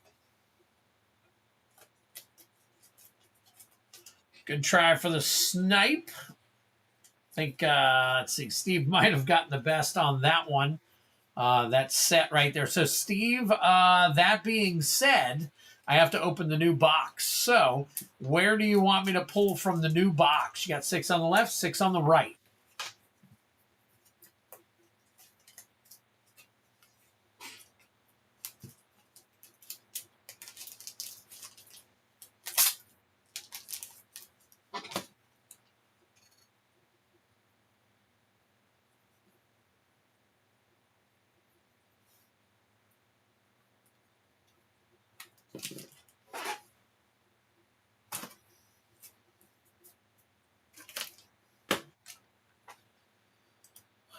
Good try for the snipe. I think, let's see, Steve might have gotten the best on that one. That set right there. So, Steve, that being said, I have to open the new box. So, where do you want me to pull from the new box? You got 6 on the left, 6 on the right.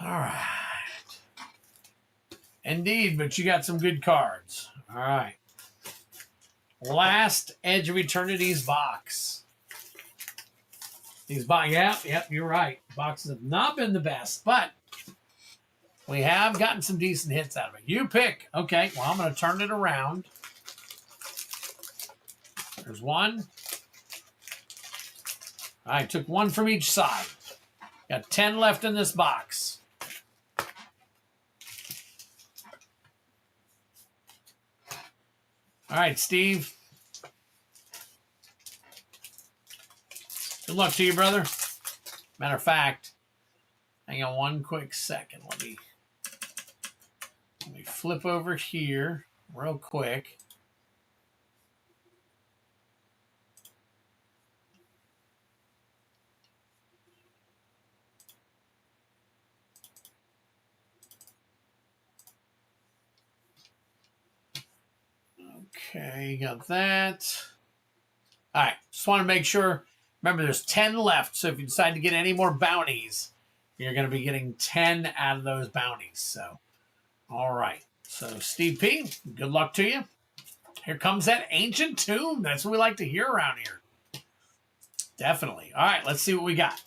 All right. Indeed, but you got some good cards. All right. Last Edge of Eternity's box. These yep, you're right. Boxes have not been the best, but we have gotten some decent hits out of it. You pick. Okay, well, I'm going to turn it around. There's one. I took one from each side. Got 10 left in this box. All right, Steve. Good luck to you, brother. Matter of fact, hang on one quick second. Let me flip over here real quick. Okay, got that. All right, just want to make sure. Remember, there's 10 left, so if you decide to get any more bounties, You're going to be getting 10 out of those bounties. So, all right. So, Steve P., good luck to you. Here comes that ancient tomb. That's what we like to hear around here. Definitely. All right, let's see what we got.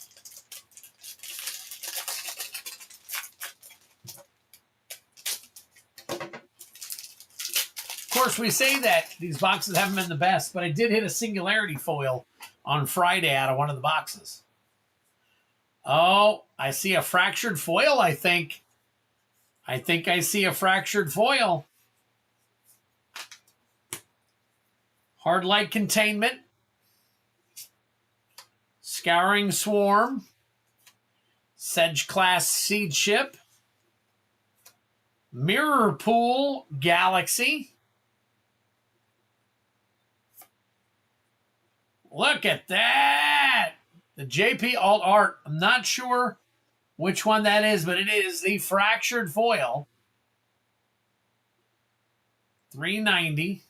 Of course, we say that these boxes haven't been the best, but I did hit a singularity foil on Friday out of one of the boxes. Oh, I see a fractured foil, I think. I think I see a fractured foil. Hard light containment. Scouring swarm. Sedge class seed ship. Mirror pool galaxy. Look at that. The JP alt art. I'm not sure which one that is, but it is the fractured foil. $3.90.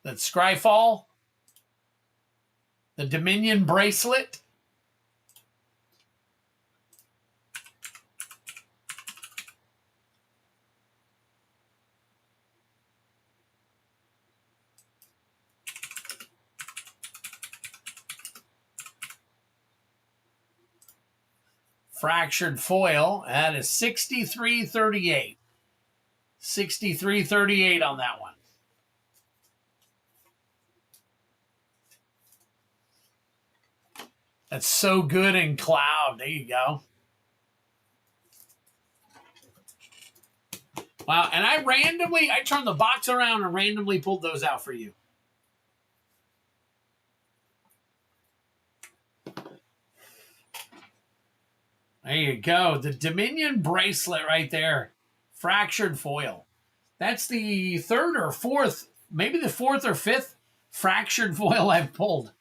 That's Scryfall. The Dominion bracelet. Fractured foil. That is $63.38. $63.38 on that one. That's so good in cloud. There you go. Wow, and I turned the box around and randomly pulled those out for you. There you go. The Dominion bracelet right there. Fractured foil. That's the third or fourth, maybe the fourth or fifth fractured foil I've pulled.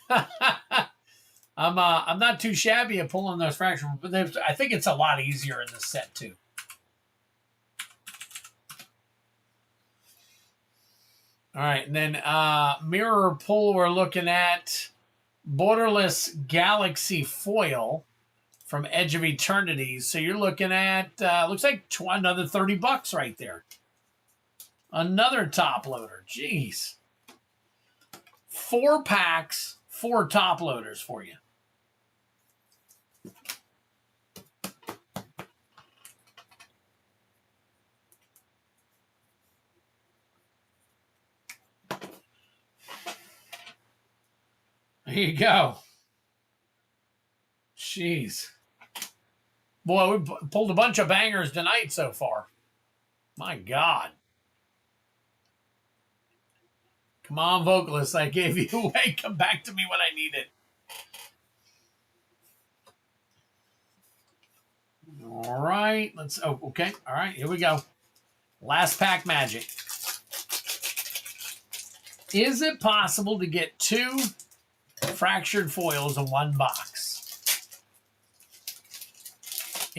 I'm not too shabby at pulling those fractured, but I think it's a lot easier in this set too. All right, and then mirror pull, we're looking at Borderless Galaxy foil from Edge of Eternity. So you're looking at, looks like another $30 right there. Another top loader. Jeez. 4 packs, 4 top loaders for you. There you go. Jeez. Boy, we pulled a bunch of bangers tonight so far. My God. Come on, vocalist. I gave you away. Come back to me when I need it. All right. Okay. All right. Here we go. Last pack magic. Is it possible to get 2 fractured foils in one box?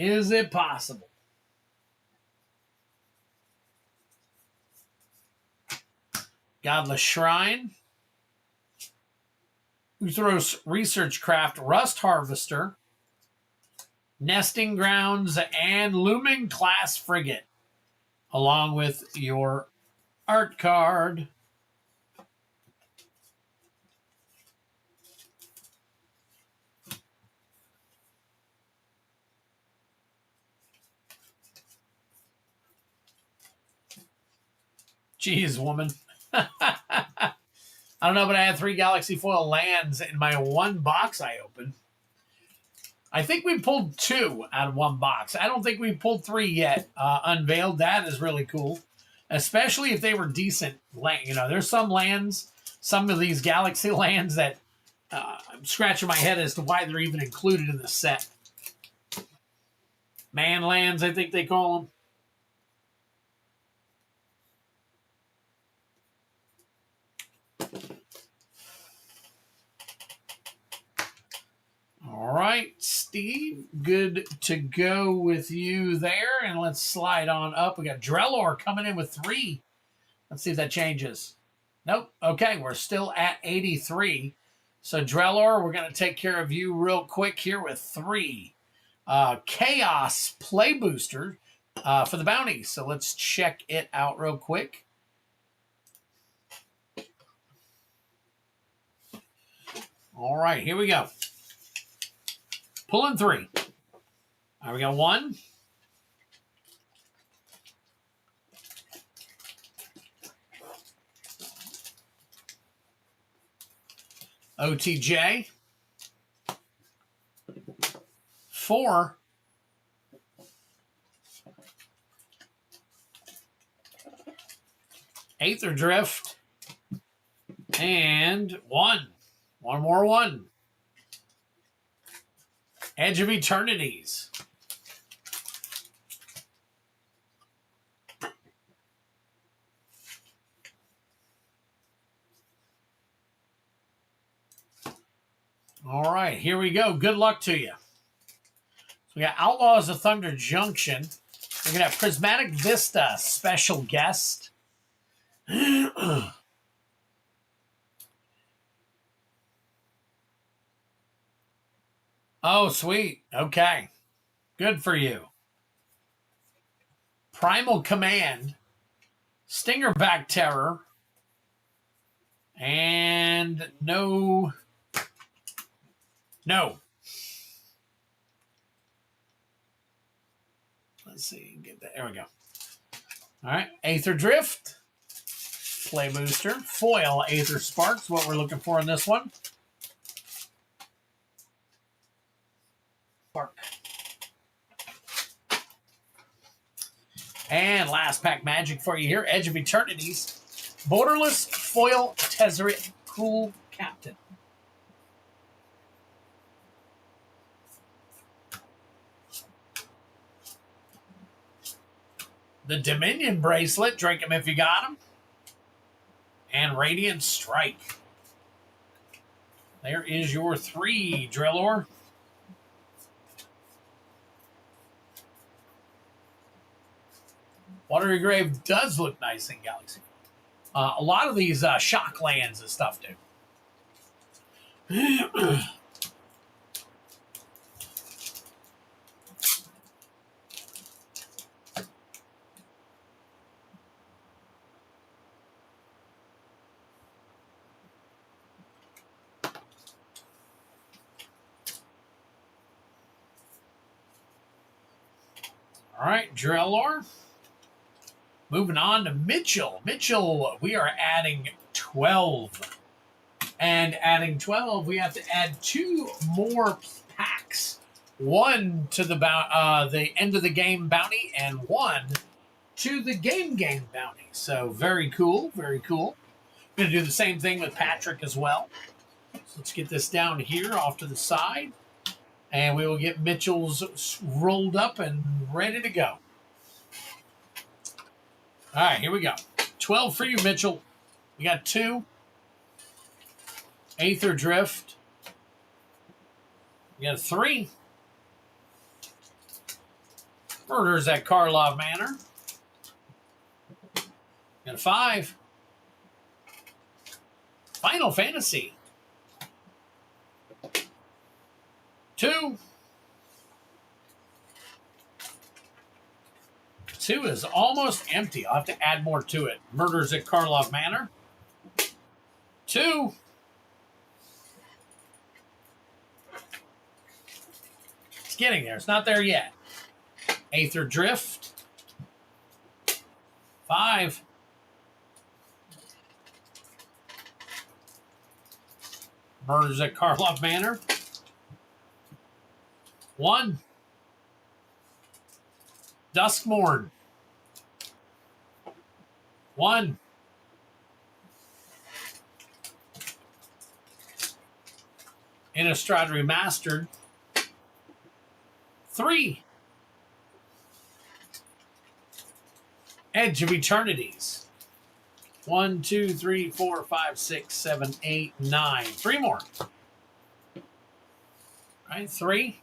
Is it possible? Godless Shrine. Uthros Research Craft Rust Harvester. Nesting Grounds and Looming Class Frigate. Along with your art card. Jeez, woman. I don't know, but I had 3 Galaxy Foil lands in my one box I opened. I think we pulled 2 out of one box. I don't think we pulled 3 yet. Unveiled, that is really cool. Especially if they were decent land. You know, there's some lands, some of these Galaxy lands that I'm scratching my head as to why they're even included in the set. Man lands, I think they call them. All All right, Steve, good to go with you there. And let's slide on up. We got Drellor coming in with 3. Let's see if that changes. Nope. Okay, we're still at 83. So, Drellor, we're going to take care of you real quick here with 3 Chaos Play Booster for the bounty. So, let's check it out real quick. All right, here we go. Pulling 3. All right, we got 1. OTJ. 4. Aether Drift. And 1. One more 1. Edge of Eternities. All right, here we go. Good luck to you. So we got Outlaws of Thunder Junction. We're going to have Prismatic Vista special guest. Oh, sweet. Okay. Good for you. Primal Command. Stingerback Terror. And no. Let's see. Get that. There we go. All right. Aether Drift. Play Booster. Foil Aether Sparks. What we're looking for in this one. Spark. And last pack magic for you here. Edge of Eternities. Borderless Foil Tezzeret Cool Captain. The Dominion Bracelet. Drink them if you got them. And Radiant Strike. There is your 3, Drillor. Watery Grave does look nice in Galaxy. A lot of these shock lands and stuff do. All right, Drellor. Moving on to Mitchell. Mitchell, we are adding 12. And adding 12, we have to add 2 more packs. 1 to the end of the game bounty and 1 to the game bounty. So very cool, very cool. I'm going to do the same thing with Patrick as well. So let's get this down here off to the side. And we will get Mitchell's rolled up and ready to go. All right, here we go. 12 for you, Mitchell. We got 2. Aether Drift. We got 3. Murders at Karlov Manor. We got a 5. Final Fantasy. 2. 2 is almost empty. I'll have to add more to it. Murders at Karlov Manor. 2. It's getting there. It's not there yet. Aether Drift. 5. Murders at Karlov Manor. 1. Duskmorn. 1. Innistrad Remastered. 3. Edge of Eternities. 1, 2, 3, 4, 5, 6, 7, 8, 9. 3 more. All right, 3.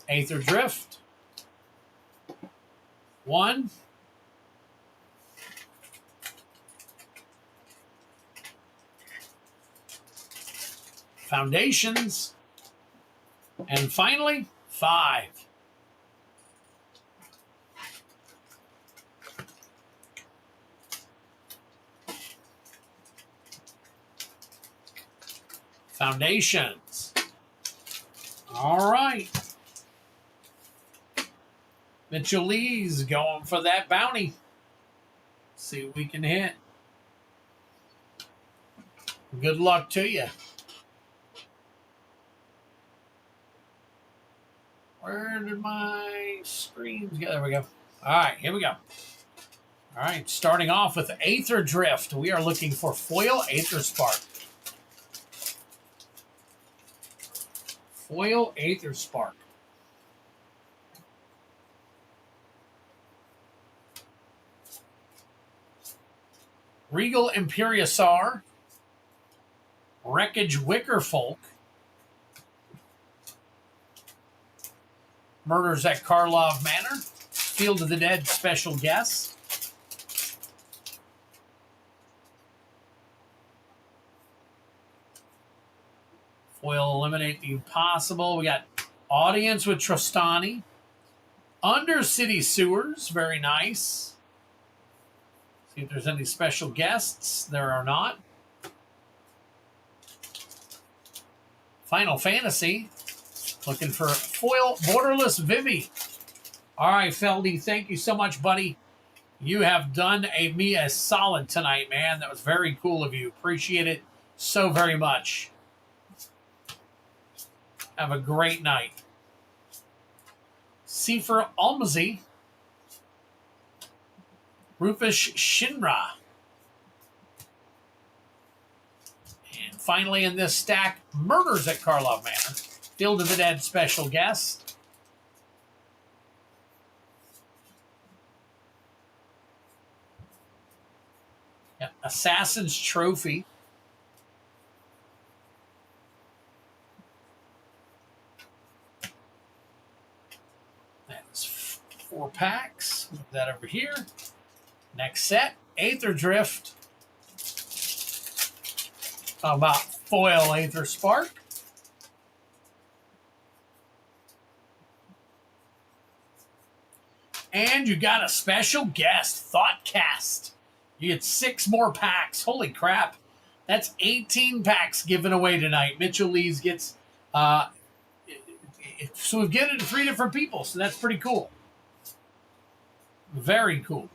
Aether Drift. 1. Foundations. And finally, 5. Foundations. All right. Mitchell Lee's going for that bounty. See what we can hit. Good luck to you. Where did my screens go? There we go. All right, here we go. All right, starting off with Aether Drift. We are looking for foil Aether Spark. Foil Aether Spark. Regal Imperiosaur. Wreckage Wickerfolk. Murders at Karlov Manor. Field of the Dead Special Guest. Foil Eliminate the Impossible. We got Audience with Trostani. Undercity Sewers. Very nice. See if there's any special guests. There are not. Final Fantasy. Looking for foil Borderless Vivi. All right, Feldy, thank you so much, buddy. You have done me a solid tonight, man. That was very cool of you. Appreciate it so very much. Have a great night. Seifer Almazy. Rufus Shinra. And finally in this stack, Murders at Karlov Manor. Field of the Dead Special Guest. Yep. Assassin's Trophy. That's 4 packs. Move that over here. Next set, Aether Drift. How about foil Aether Spark? And you got a special guest, Thoughtcast. You get 6 more packs. Holy crap. That's 18 packs given away tonight. Mitchell Lees gets... so we've given it to 3 different people, so that's pretty cool. Very cool.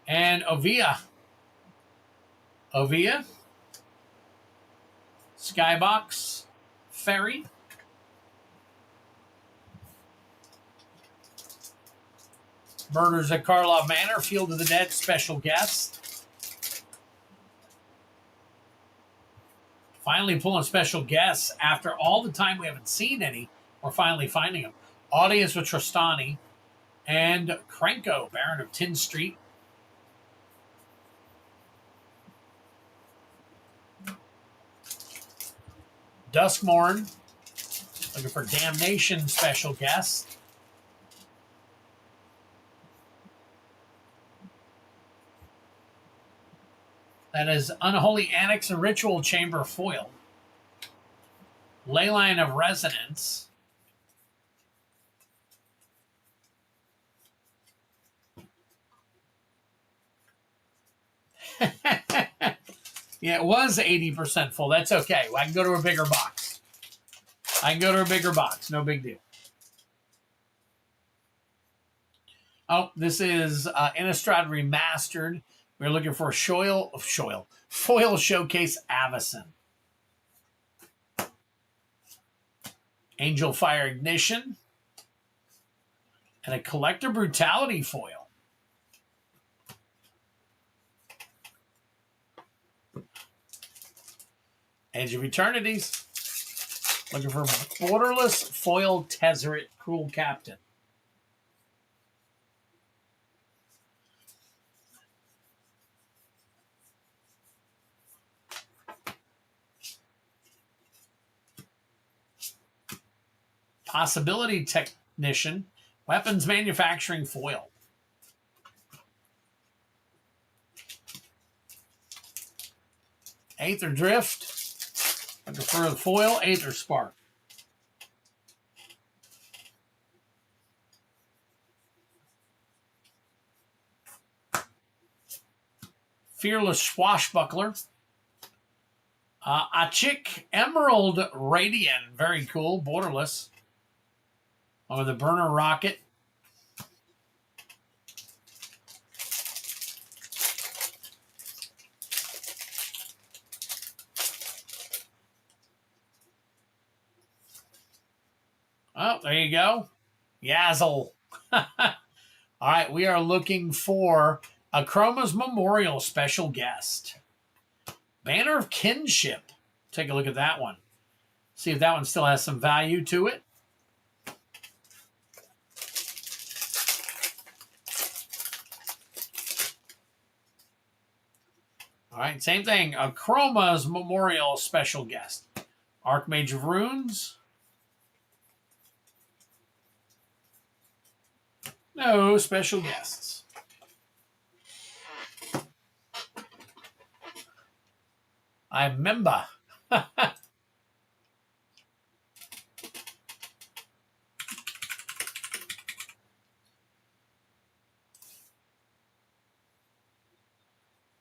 And Ovia. Skybox. Fairy. Murders at Karlov Manor. Field of the Dead Special Guest. Finally pulling special guests after all the time we haven't seen any. We're finally finding them. Audience with Trostani. And Krenko, Baron of Tin Street. Duskmorn. Looking for Damnation Special Guest. That is Unholy Annex and Ritual Chamber Foil. Leyline of Resonance. Yeah, it was 80% full. That's okay. I can go to a bigger box. No big deal. Oh, this is Innistrad Remastered. We're looking for a foil showcase Avacyn. Angel Fire Ignition. And a Collector Brutality foil. Edge of Eternities. Looking for Borderless Foil Tezzeret Cruel Captain. Possibility Technician, Weapons Manufacturing Foil. Aether Drift, I prefer the foil. Aether Spark. Fearless Swashbuckler. Achik Emerald Radiant. Very cool. Borderless. Or the Burner Rocket. Oh, there you go. Yazzle. All right, we are looking for a Chroma's Memorial special guest. Banner of Kinship. Take a look at that one. See if that one still has some value to it. All right, same thing. A Chroma's Memorial special guest. Archmage of Runes. No special guests. I remember.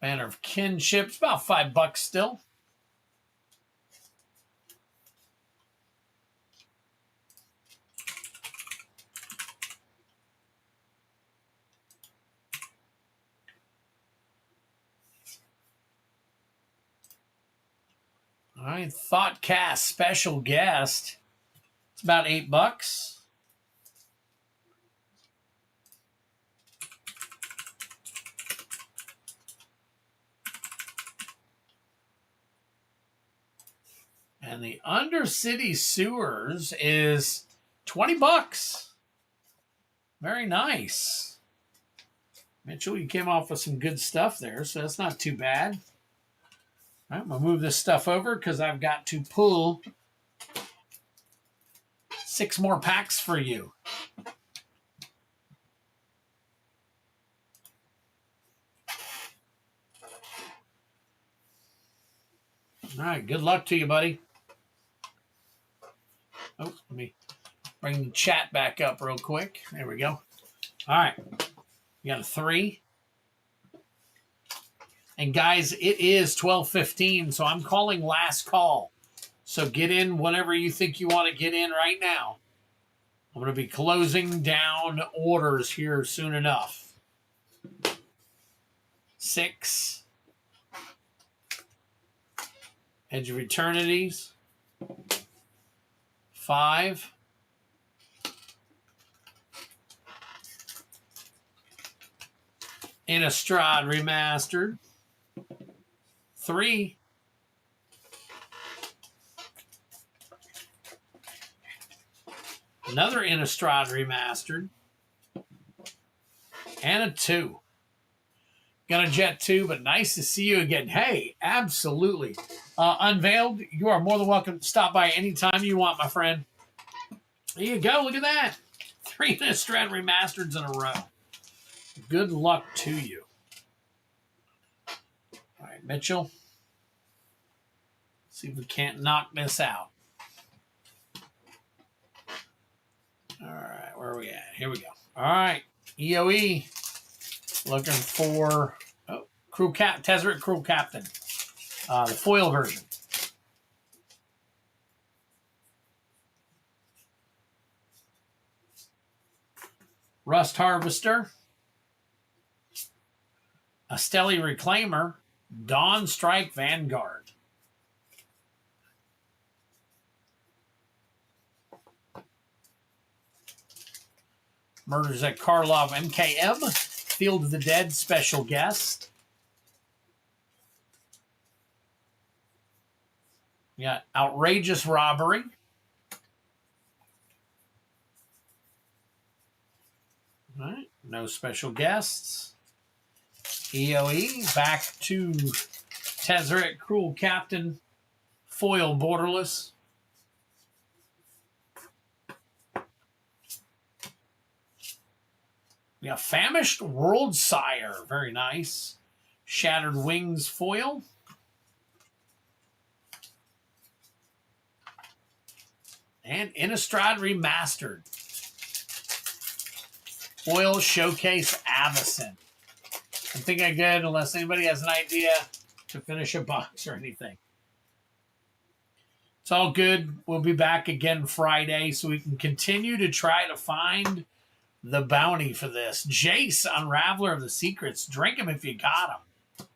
Banner of Kinship. It's about $5 still. All right, Thoughtcast special guest. It's about $8. And the Undercity Sewers is $20. Very nice. Mitchell, you came off with some good stuff there, so that's not too bad. All right, I'm going to move this stuff over because I've got to pull 6 more packs for you. All right, good luck to you, buddy. Oh, let me bring the chat back up real quick. There we go. All right, you got a 3. And guys, it is 12:15, so I'm calling last call. So get in whatever you think you want to get in right now. I'm going to be closing down orders here soon enough. 6. Edge of Eternities. 5. Innistrad Remastered. 3. Another Innistrad Remastered. And a 2. Gonna Jet 2, but nice to see you again. Hey, absolutely. Unveiled, you are more than welcome to stop by anytime you want, my friend. There you go. Look at that. 3 Innistrad Remasters in a row. Good luck to you. All right, Mitchell. See if we can't knock this out. All right, where are we at? Here we go. All right, EOE. Looking for Tezzeret Crew Captain. The foil version. Rust Harvester. Astelli Reclaimer. Dawn Strike Vanguard. Murders at Karlov MKM. Field of the Dead special guest. We got Outrageous Robbery. All right, no special guests. EOE, back to Tezzeret Cruel Captain, foil borderless. We got Famished World Sire. Very nice. Shattered Wings foil. And Innistrad Remastered. Foil Showcase Avacyn. I think I'm good unless anybody has an idea to finish a box or anything. It's all good. We'll be back again Friday so we can continue to try to find the bounty for this. Jace, Unraveler of the Secrets. Drink them if you got them.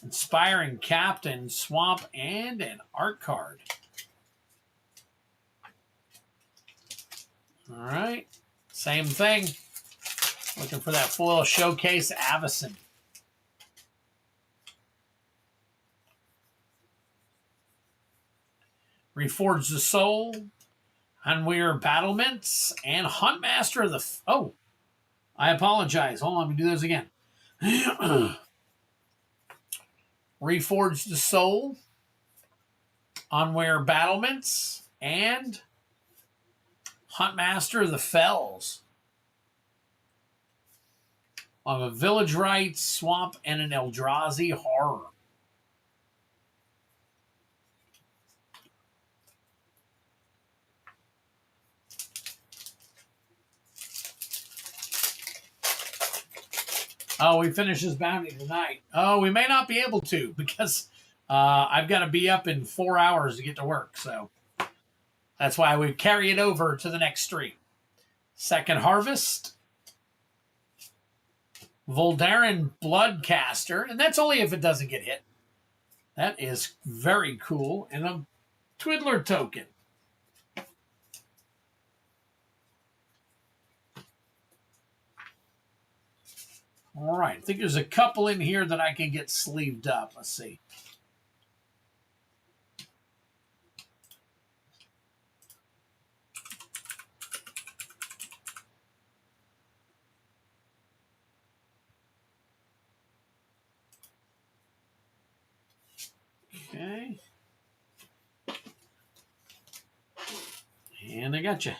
Inspiring Captain, Swamp, and an art card. All right. Same thing. Looking for that foil Showcase Avacyn. Reforge the Soul, Unweir Battlements, and Huntmaster of the... Oh, I apologize. Hold on, let me do this again. Reforge the Soul, Unweir Battlements, and Huntmaster of the Fells. On a Village Rites, Swamp, and an Eldrazi Horror. Oh, we finish this bounty tonight. Oh, we may not be able to because I've got to be up in 4 hours to get to work. So that's why we carry it over to the next stream. Second Harvest. Voldaren Bloodcaster. And that's only if it doesn't get hit. That is very cool. And a Twiddler token. All right. I think there's a couple in here that I can get sleeved up. Let's see. Okay. And I got you.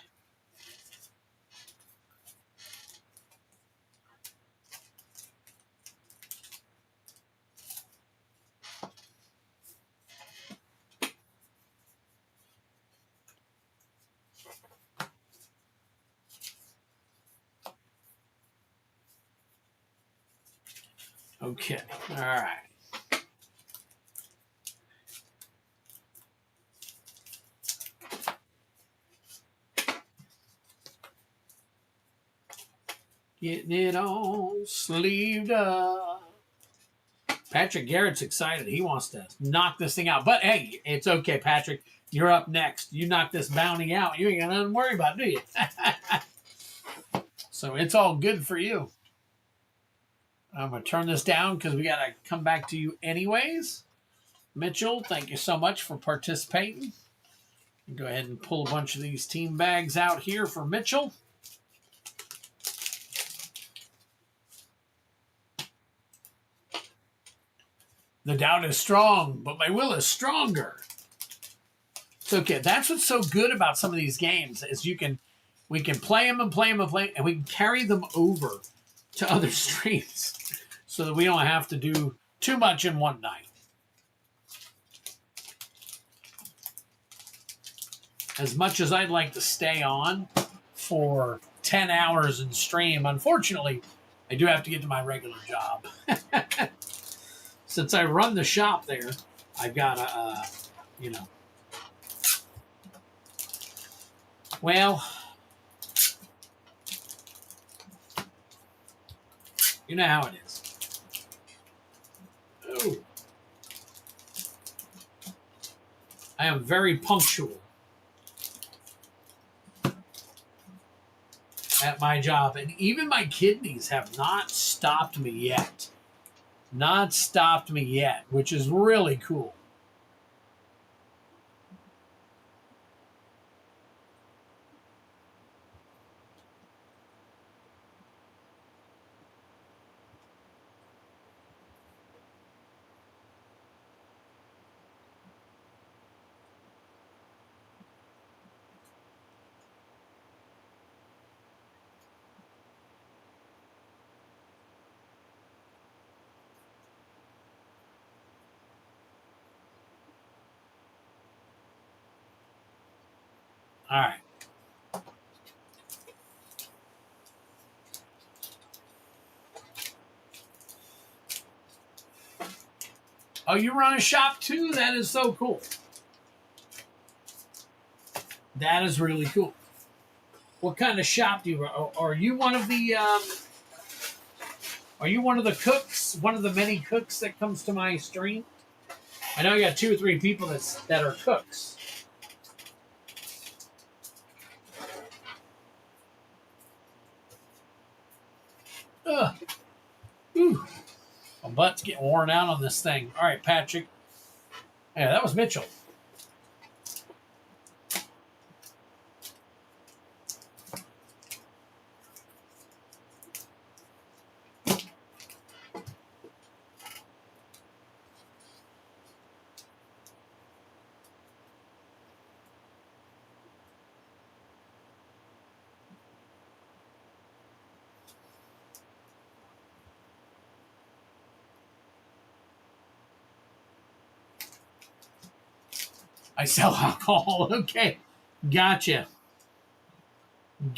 Okay. All right. Getting it all sleeved up. Patrick Garrett's excited. He wants to knock this thing out. But, hey, it's okay, Patrick. You're up next. You knock this bounty out. You ain't got nothing to worry about, do you? So it's all good for you. I'm going to turn this down because we got to come back to you anyways. Mitchell, thank you so much for participating. Go ahead and pull a bunch of these team bags out here for Mitchell. The doubt is strong, but my will is stronger. It's okay. That's what's so good about some of these games is we can play them and play them and play them, and we can carry them over to other streams so that we don't have to do too much in one night. As much as I'd like to stay on for 10 hours in stream, unfortunately, I do have to get to my regular job. Since I run the shop there, I've got to, well, you know how it is. Ooh. I am very punctual at my job, and even my kidneys have not stopped me yet. Not stopped me yet, which is really cool. All right. Oh, you run a shop too? That is so cool. That is really cool. What kind of shop do you run? Are you one of the Are you one of the cooks? One of the many cooks that comes to my stream? I know you got 2 or 3 people that are cooks. Ugh. Ooh. My butt's getting worn out on this thing. All right, Patrick. Yeah, that was Mitchell. I sell alcohol. Okay. Gotcha.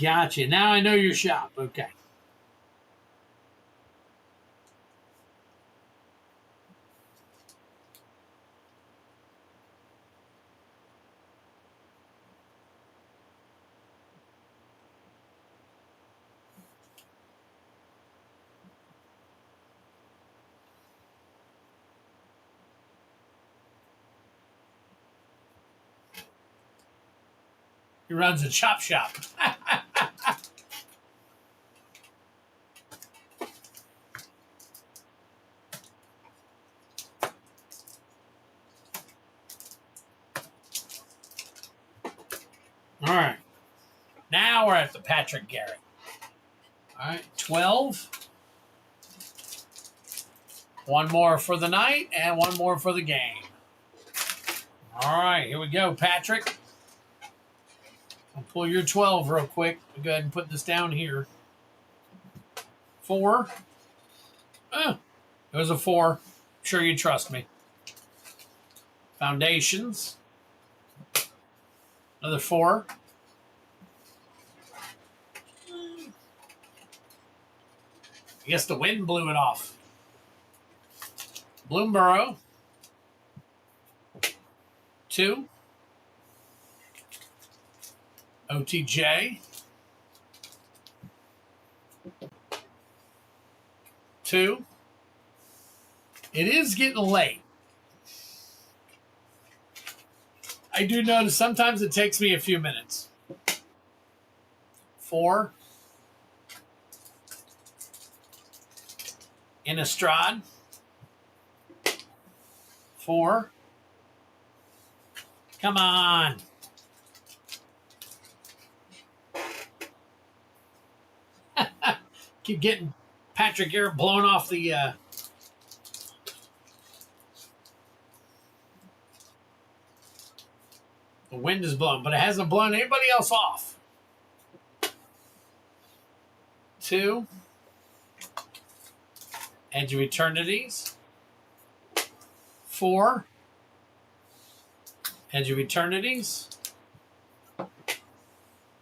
Gotcha. Now I know your shop. Okay. He runs a chop shop. All right. Now we're at the Patrick Garrett. All right. 12. One more for the night and one more for the game. All right. Here we go, Patrick. I'll pull your 12 real quick. I'll go ahead and put this down here. 4. Oh, it was a 4. I'm sure you trust me. Foundations. Another 4. I guess the wind blew it off. Bloomborough. 2. OTJ. 2. It is getting late. I do notice sometimes it takes me a few minutes. 4. Innistrad. 4. Come on. Keep getting Patrick Garrett blown off the wind is blowing, but it hasn't blown anybody else off. 2. Edge of Eternities. 4. Edge of Eternities.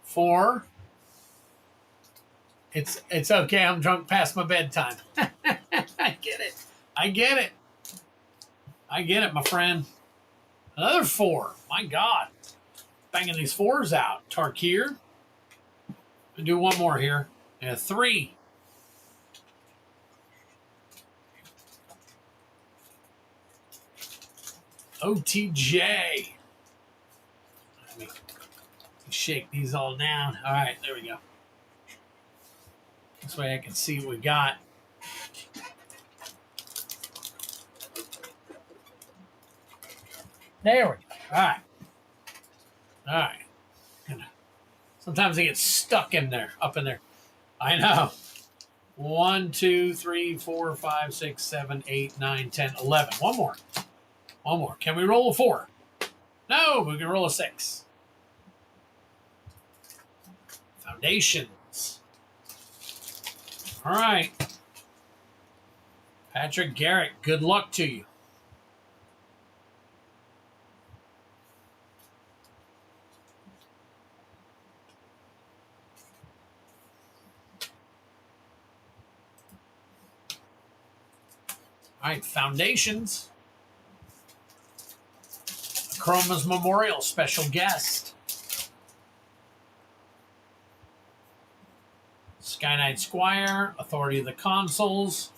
4. It's okay. I'm drunk past my bedtime. I get it. I get it. I get it, my friend. Another 4. My God. Banging these 4s out. Tarkir. I'll do one more here. And a 3. OTJ. Let me shake these all down. All right, there we go. This way I can see what we got. There we go. All right. All right. Sometimes they get stuck in there, up in there. I know. 1, 2, 3, 4, 5, 6, 7, 8, 9, 10, 11. One more. One more. Can we roll a 4? No, we can roll a 6. Foundations. All right. Patrick Garrett, good luck to you. right, Foundations. Chroma's Memorial special guest. Sky Knight Squire, Authority of the Consuls.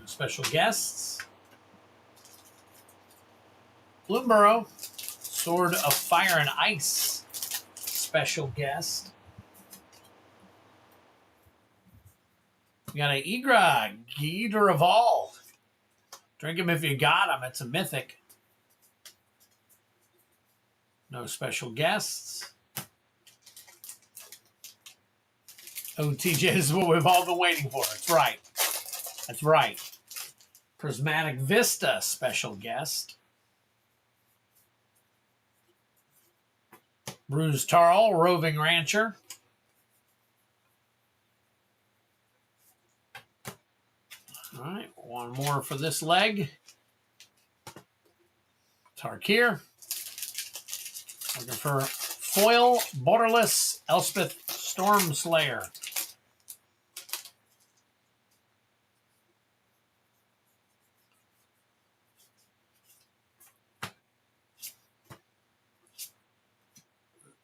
Special guests. Bloomborough, Sword of Fire and Ice. Special guest. We got an Igra, Geeter of All. Drink him if you got him. It's a mythic. No special guests. OTJ, this is what we've all been waiting for. That's right. That's right. Prismatic Vista, special guest. Bruce Tarl, Roving Rancher. All right, one more for this leg. Tarkir. Looking for foil, borderless, Elspeth Stormslayer.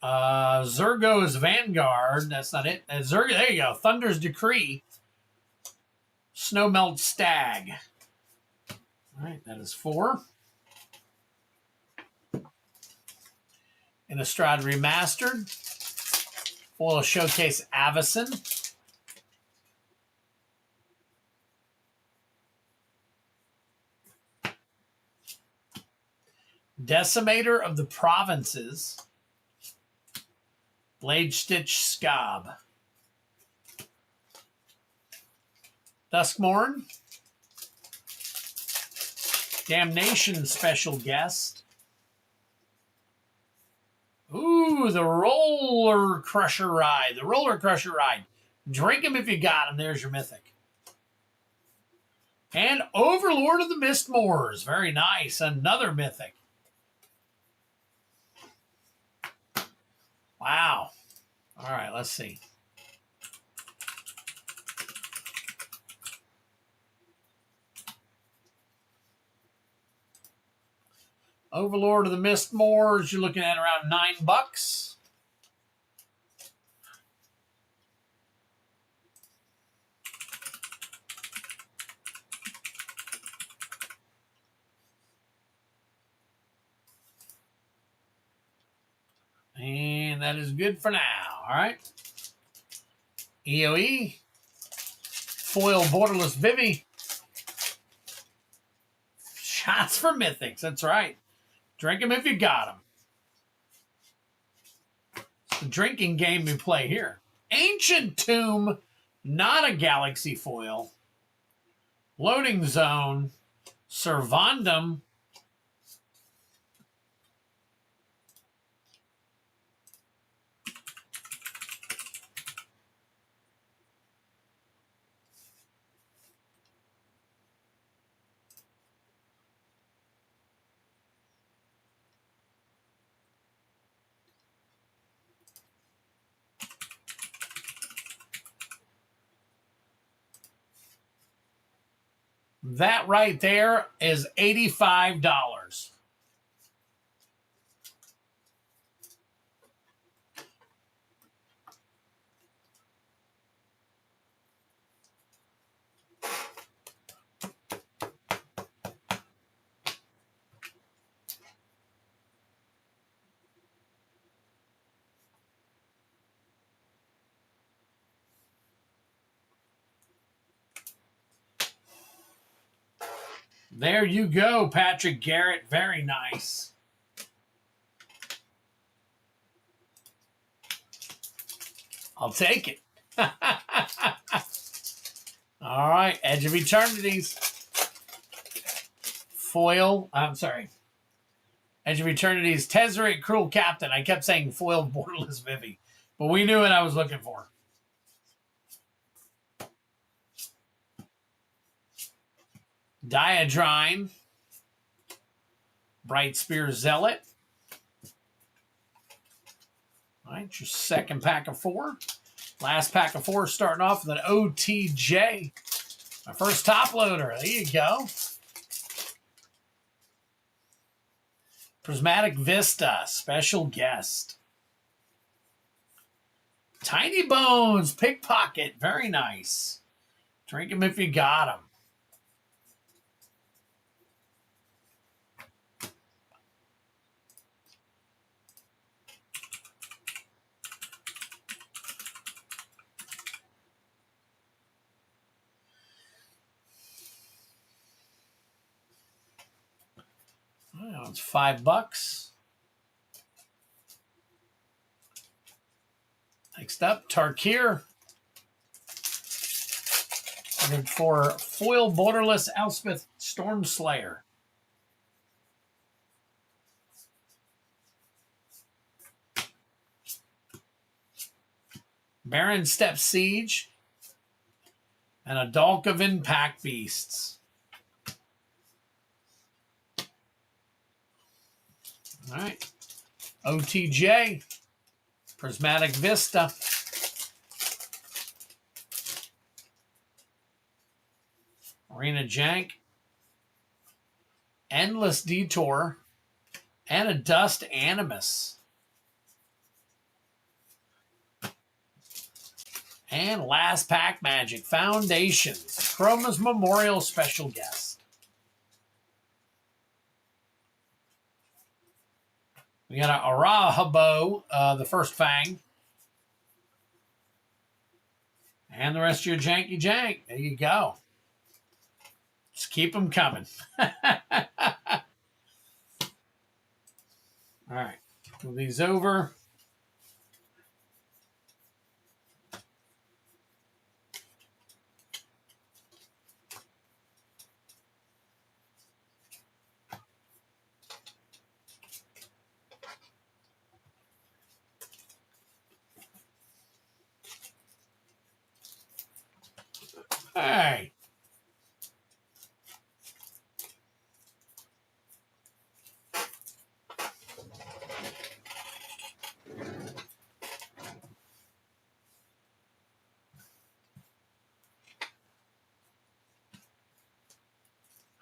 Zergo's Vanguard. That's not it. Zergo, there you go. Thunder's Decree. Snowmelt Stag. All right, that is 4. Innistrad Remastered. Foil Showcase Avacyn. Decimator of the Provinces. Blade Stitch Scob. Duskmorn. Damnation special guest. Ooh, the Roller Crusher Ride. The Roller Crusher Ride. Drink him if you got him. There's your mythic. And Overlord of the Mistmoors. Very nice. Another mythic. Wow. All right, let's see. Overlord of the Mistmoors, you're looking at around $9. And that is good for now. All right. EOE. Foil Borderless Vivi. Shots for Mythics. That's right. Drink them if you got them. It's the drinking game we play here. Ancient Tomb. Not a Galaxy foil. Loading Zone. Servandum. That right there is $85. There you go, Patrick Garrett. Very nice. I'll take it. All right, Edge of Eternities. Foil. I'm sorry. Edge of Eternities. Tezzeret, Cruel Captain. I kept saying foil Borderless Vivi, but we knew what I was looking for. Diadrine. Bright Spear Zealot. All right, your second pack of 4. Last pack of 4 starting off with an OTJ. Our first top loader. There you go. Prismatic Vista, special guest. Tiny Bones, Pickpocket, very nice. Drink them if you got them. Well, it's $5. Next up, Tarkir. Looking for foil borderless Elspeth Stormslayer. Baron Step Siege. And a Dalk of Impact Beasts. All right. OTJ. Prismatic Vista. Arena Jank. Endless Detour. And a Dust Animus. And last pack Magic Foundations. Chroma's Memorial Special Guest. We got a Arahabo, the first Fang. And the rest of your Janky Jank. There you go. Just keep them coming. All right. Move these over. Hey.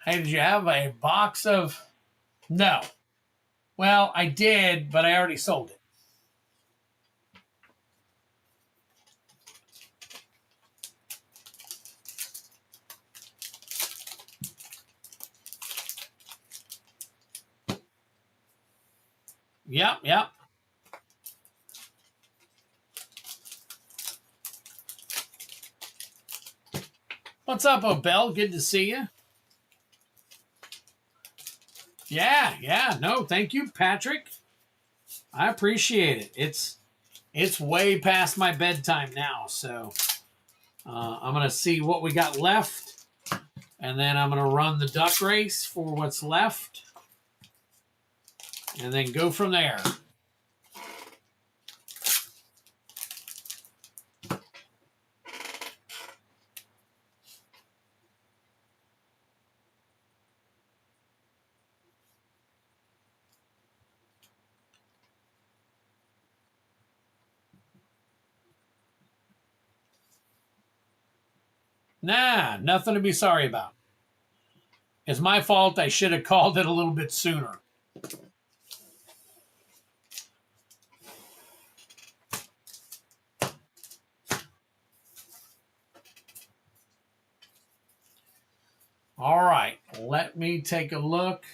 Hey, did you have a box of... No. Well, I did, but I already sold it. Yep. What's up, Obel? Good to see you. Yeah. No, thank you, Patrick. I appreciate it. It's way past my bedtime now, so I'm going to see what we got left, and then I'm going to run the duck race for what's left, and then go from there. Nah, nothing to be sorry about. It's my fault. I should have called it a little bit sooner. All right, let me take a look.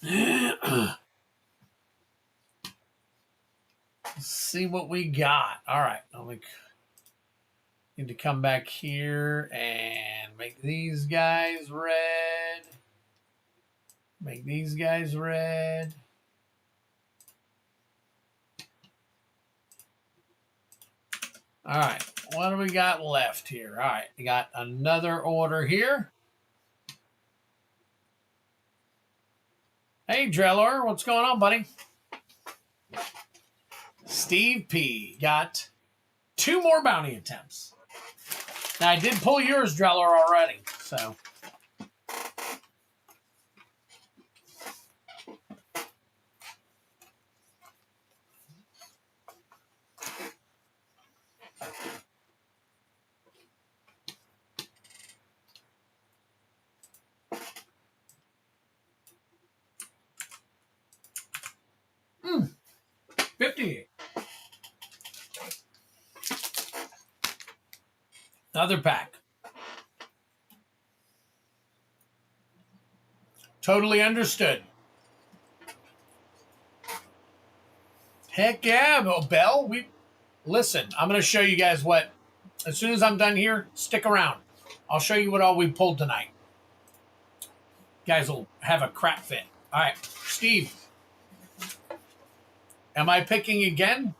Let's see what we got. All right, need to come back here and make these guys red. Make these guys red. All right, what do we got left here? All right, we got another order here. Hey, Drellor, what's going on, buddy? Steve P. got 2 more bounty attempts. Now, I did pull yours, Drellor, already, so. 58. Another pack. Totally understood. Heck yeah, Bell. Listen, I'm going to show you guys what, as soon as I'm done here, stick around. I'll show you what all we pulled tonight. You guys will have a crap fit. All right, Steve. Am I picking again?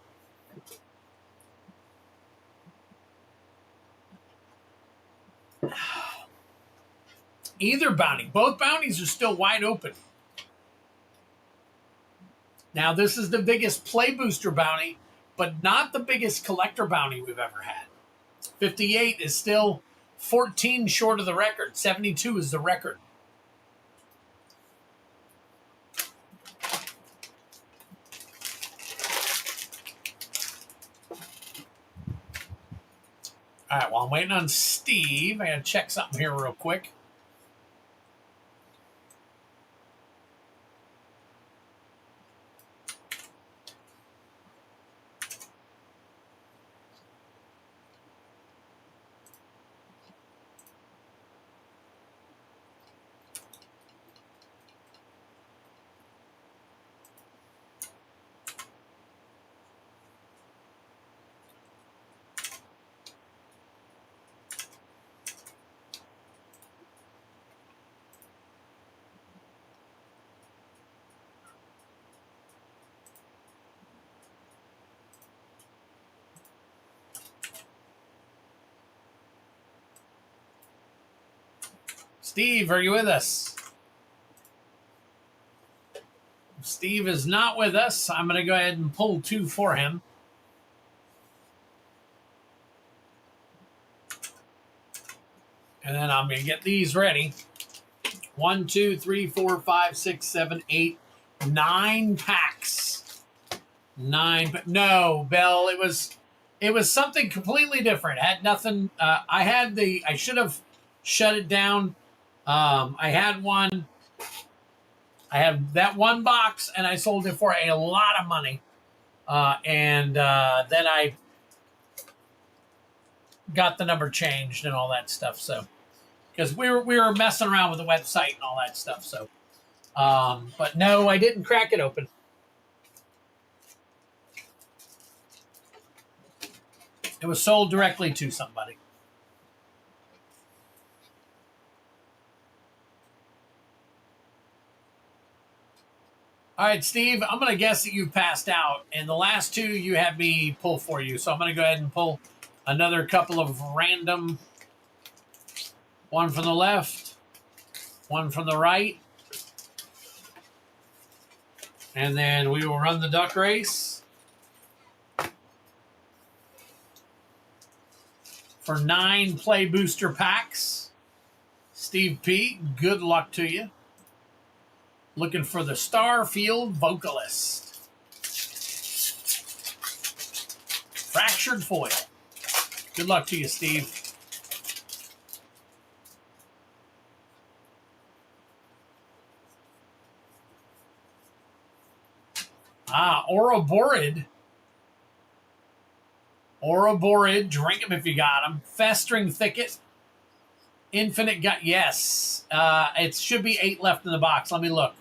Either bounty. Both bounties are still wide open. Now, this is the biggest play booster bounty, but not the biggest collector bounty we've ever had. 58 is still 14 short of the record. 72 is the record. All right, well, I'm waiting on Steve. I got to check something here real quick. Steve, are you with us? If Steve is not with us, I'm going to go ahead and pull 2 for him. And then I'm going to get these ready. 1, 2, 3, 4, 5, 6, 7, 8, 9 packs. 9. No, Bell, it was something completely different. It had nothing. I should have shut it down. I had one. I had that one box, and I sold it for a lot of money. And then I got the number changed and all that stuff. So, because we were messing around with the website and all that stuff. So, but no, I didn't crack it open. It was sold directly to somebody. All right, Steve, I'm going to guess that you passed out. And the last 2 you had me pull for you. So I'm going to go ahead and pull another couple of random. One from the left, one from the right. And then we will run the duck race. For 9 play booster packs. Steve P., good luck to you. Looking for the Starfield Vocalist. Fractured foil. Good luck to you, Steve. Ouroborid. Ouroborid. Drink them if you got them. Festering Thicket. Infinite Gut. Yes. It should be 8 left in the box. Let me look.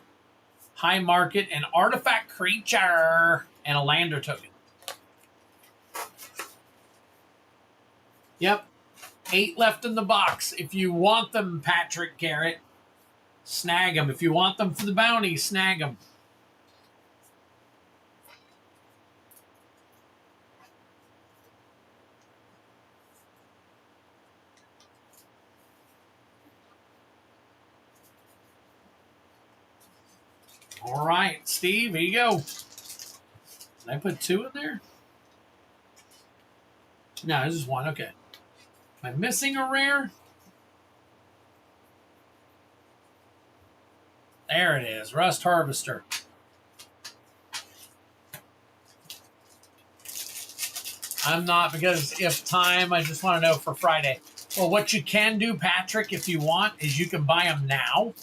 High Market, an Artifact Creature, and a Lander token. Yep. 8 left in the box. If you want them, Patrick Garrett, snag them. If you want them for the bounty, snag them. All right, Steve, here you go. Did I put 2 in there? No, this is 1. Okay. Am I missing a rare? There it is. Rust Harvester. I'm not, because if time, I just want to know for Friday. Well, what you can do, Patrick, if you want, is you can buy them now.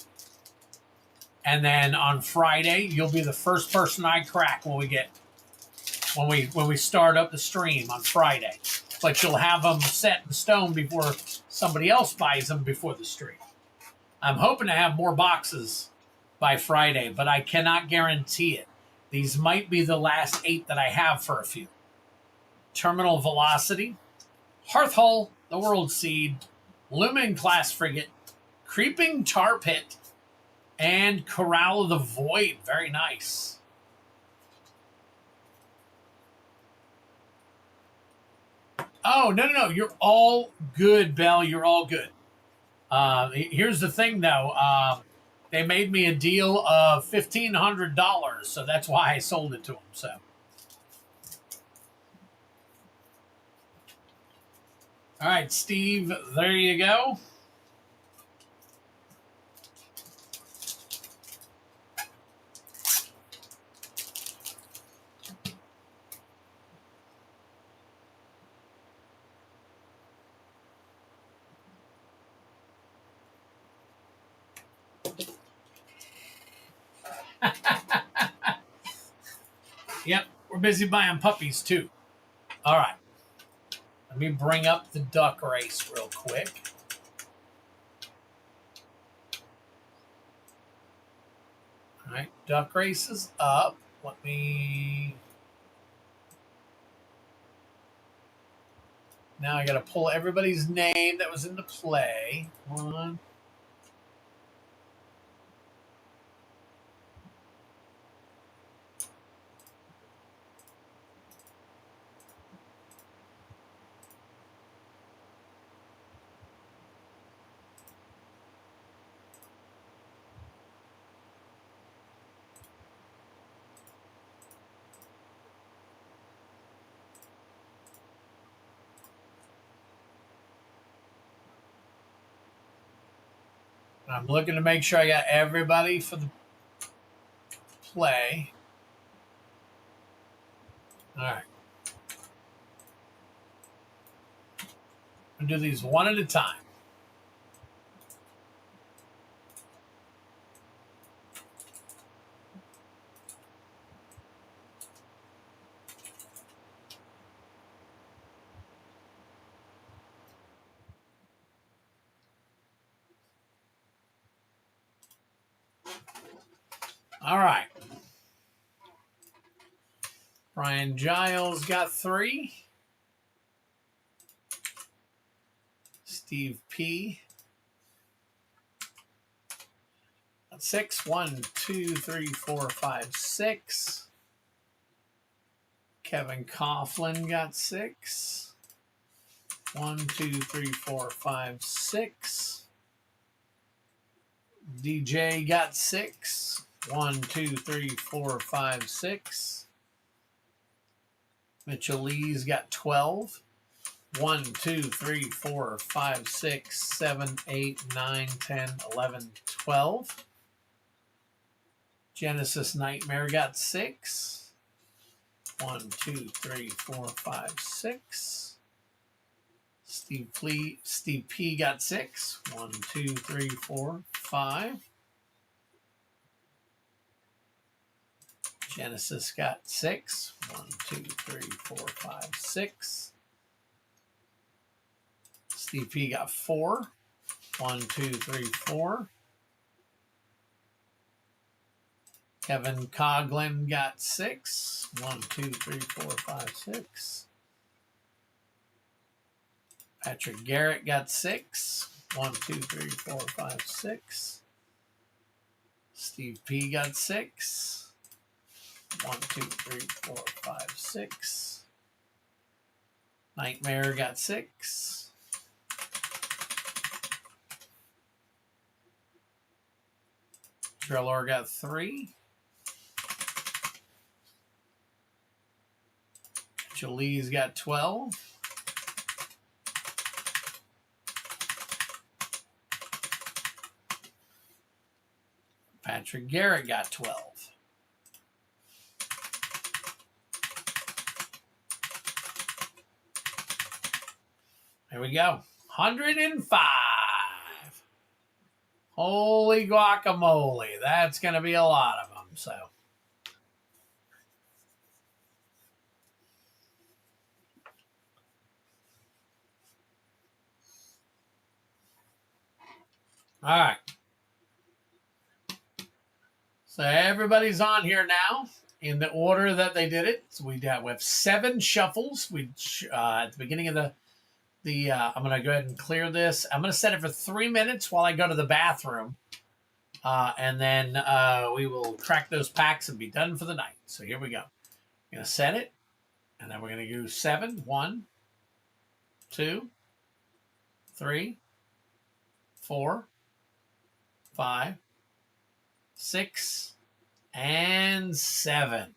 And then on Friday, you'll be the first person I crack when we get when we start up the stream on Friday. But you'll have them set in stone before somebody else buys them before the stream. I'm hoping to have more boxes by Friday, but I cannot guarantee it. These might be the last 8 that I have for a few. Terminal Velocity, Hearth Hull, the World Seed, Lumen Class Frigate, Creeping Tar Pit, and Corral of the Void. Very nice. Oh, no. You're all good, Belle. You're all good. Here's the thing, though. They made me a deal of $1,500, so that's why I sold it to them. So, all right, Steve, there you go. Yep, we're busy buying puppies too. All right. Let me bring up the duck race real quick. All right, duck race is up. Let me... Now I got to pull everybody's name that was in the play. One. I'm looking to make sure I got everybody for the play. All right. I'm going to do these one at a time. All right. Brian Giles got 3. Steve P. got 6. 1, 2, 3, 4, 5, 6. Kevin Coughlin got 6. 1, 2, 3, 4, 5, 6. DJ got 6. 1, 2, 3, 4, 5, 6. Mitchell Lee's got 12. 1, 2, 3, 4, 5, 6, 7, 8, 9, 10, 11, 12. Genesis Nightmare got 6. 1, 2, 3, 4, 5, 6. Steve P got 6. 1, 2, 3, 4, 5. Genesis got 6. 1, 2, 3, 4, 5, 6. Steve P got 4. 1, 2, 3, 4. Kevin Coughlin got 6. 1, 2, 3, 4, 5, 6. Patrick Garrett got 6. 1, 2, 3, 4, 5, 6. Steve P got 6. 1, 2, 3, 4, 5, 6. Nightmare got 6. Drillor got 3. Jalee's got 12. Patrick Garrett got 12. There we go. 105. Holy guacamole. That's going to be a lot of them. So, All right. So everybody's on here now in the order that they did it. So we have 7 shuffles. At the beginning of I'm going to go ahead and clear this. I'm going to set it for 3 minutes while I go to the bathroom. And then we will crack those packs and be done for the night. So here we go. I'm going to set it. And then we're going to do 7. 1, 2, 3, 4, 5, 6, and 7.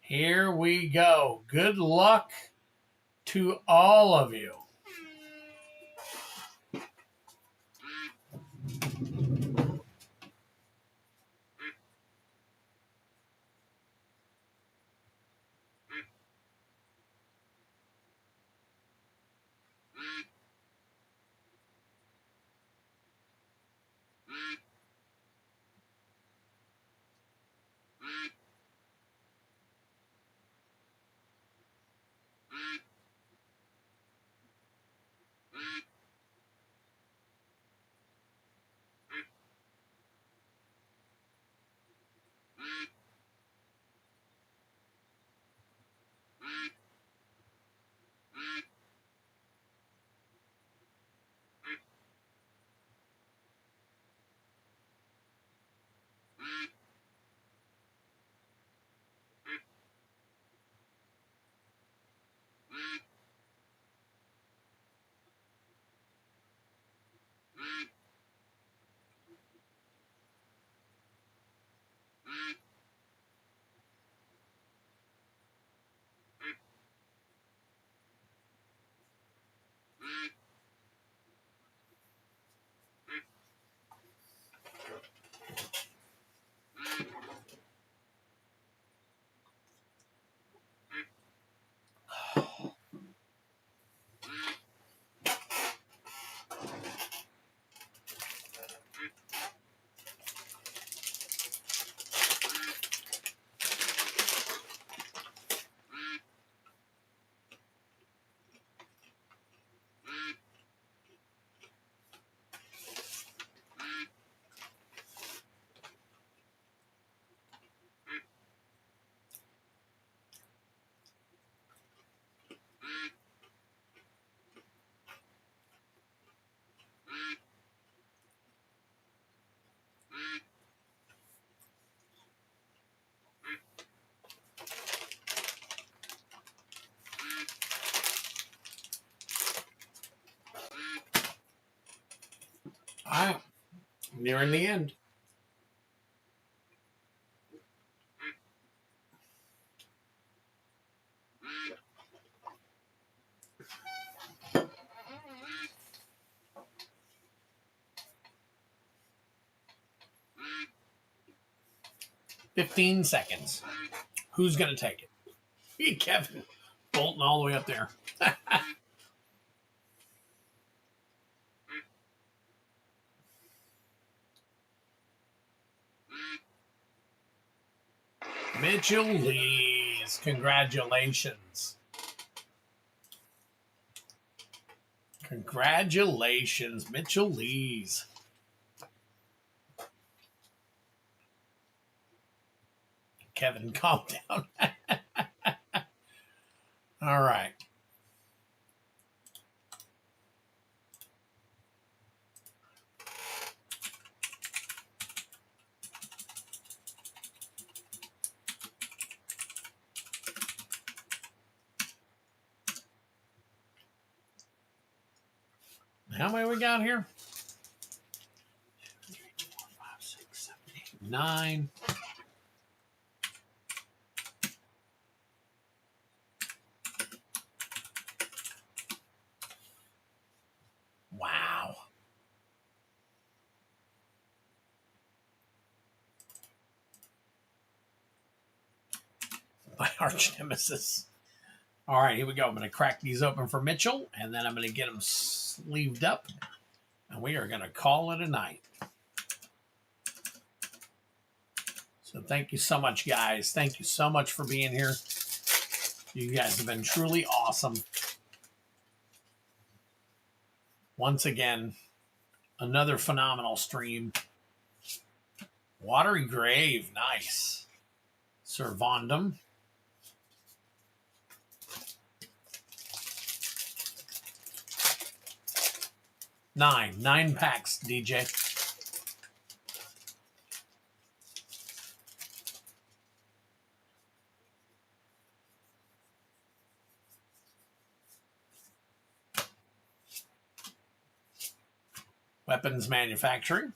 Here we go. Good luck to all of you. All right. Nearing the end. $15 seconds. Who's going to take it? Kevin bolting all the way up there. Mitchell Lees. Congratulations. Congratulations, Mitchell Lees. Kevin, calm down. All right. How many we got here? 3, 4, 5, 6, 7, 8, 9. Wow. My arch nemesis. All right, here we go. I'm going to crack these open for Mitchell, and then I'm going to get them sleeved up, and we are going to call it a night. So thank you so much, guys. Thank you so much for being here. You guys have been truly awesome. Once again, Another phenomenal stream. Watery Grave, nice. Servandum. Nine packs, DJ. Weapons manufacturing.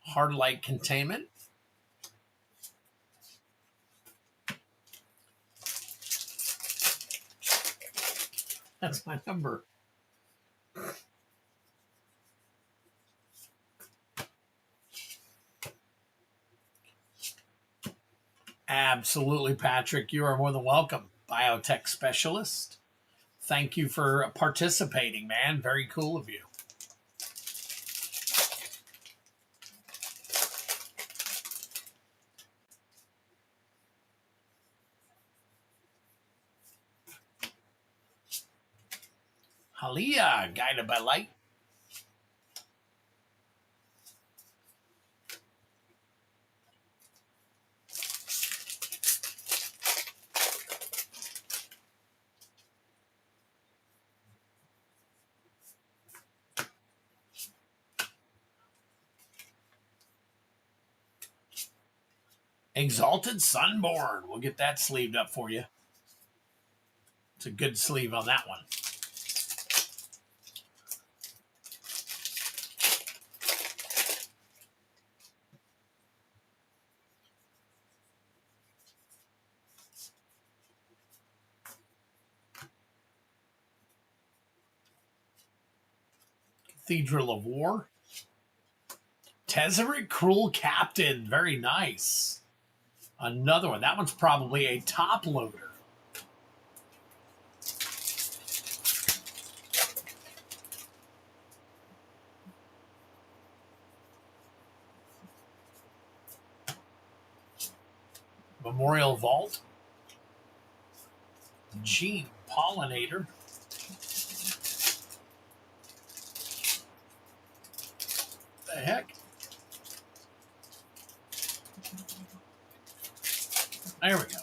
Hard light containment. That's my number. Absolutely, Patrick. You are more than welcome. Biotech specialist. Thank you for participating, man. Very cool of you. Halia, guided by light. Exalted Sunborn. We'll get that sleeved up for you. It's a good sleeve on that one. Cathedral of War. Tezzeret Cruel Captain. Very nice. Another one. That one's probably a top loader. Memorial Vault. Gene Pollinator. The heck? There we go.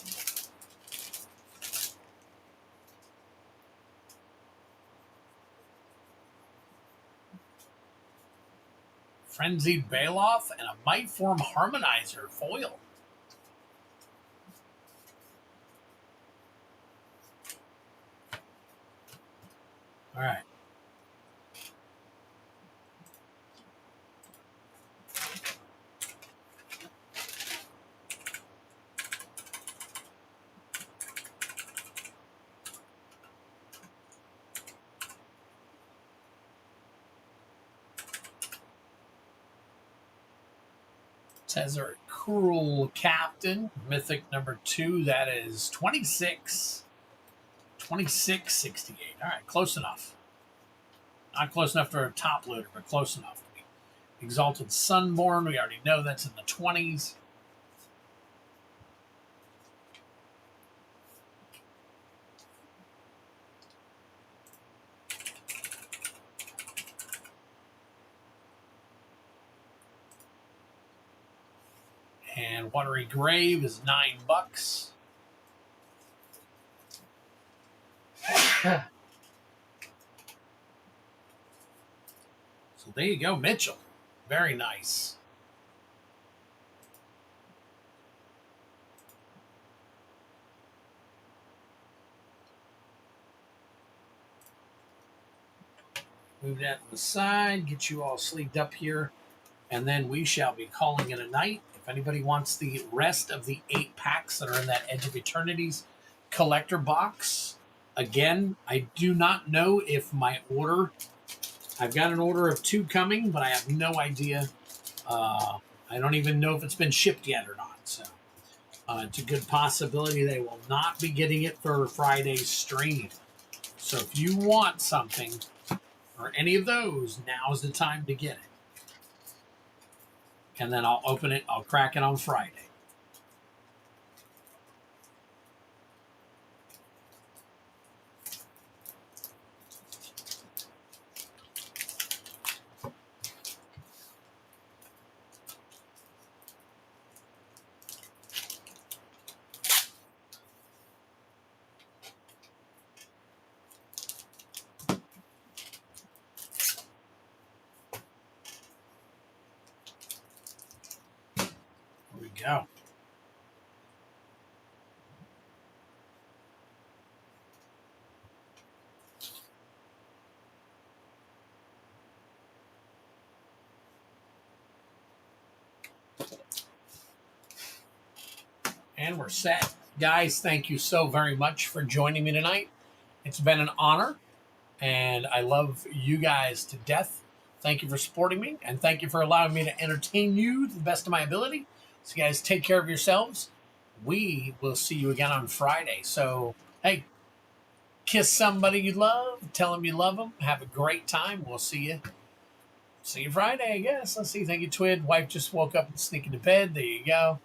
Frenzied Bailoff and a Might Form Harmonizer foil. All right. Tezzeret Cruel Captain, Mythic number 2. That is 26. 26.68. All right, close enough. Not close enough for a top loader, but close enough. Exalted Sunborn, we already know that's in the 20s. And Watery Grave is $9. So there you go, Mitchell. Very nice. Move that to the side, get you all sleeved up here, and then we shall be calling it a night. If anybody wants the rest of the 8 packs that are in that Edge of Eternities collector box, again, I do not know if my order, I've got an order of 2 coming, but I have no idea. I don't even know if it's been shipped yet or not. So it's a good possibility they will not be getting it for Friday's stream. So if you want something, or any of those, now's the time to get it. And then I'll open it, I'll crack it on Friday. Here we go. And we're set. Guys, thank you so very much for joining me tonight. It's been an honor, and I love you guys to death. Thank you for supporting me, and thank you for allowing me to entertain you to the best of my ability. So, guys, take care of yourselves. We will see you again on Friday. So, hey, kiss somebody you love. Tell them you love them. Have a great time. We'll see you. See you Friday, I guess. Let's see. Thank you, Twid. Wife just woke up and sneaked into bed. There you go.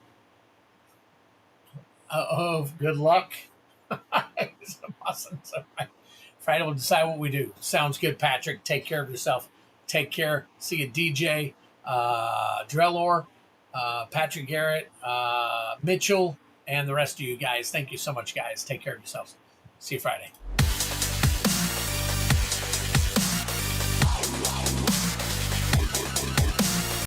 Oh, good luck. It's awesome. So, Friday we'll decide what we do. Sounds good, Patrick. Take care of yourself. Take care. See you, DJ, Drellor, Patrick Garrett, Mitchell, and the rest of you guys. Thank you so much, guys. Take care of yourselves. See you Friday.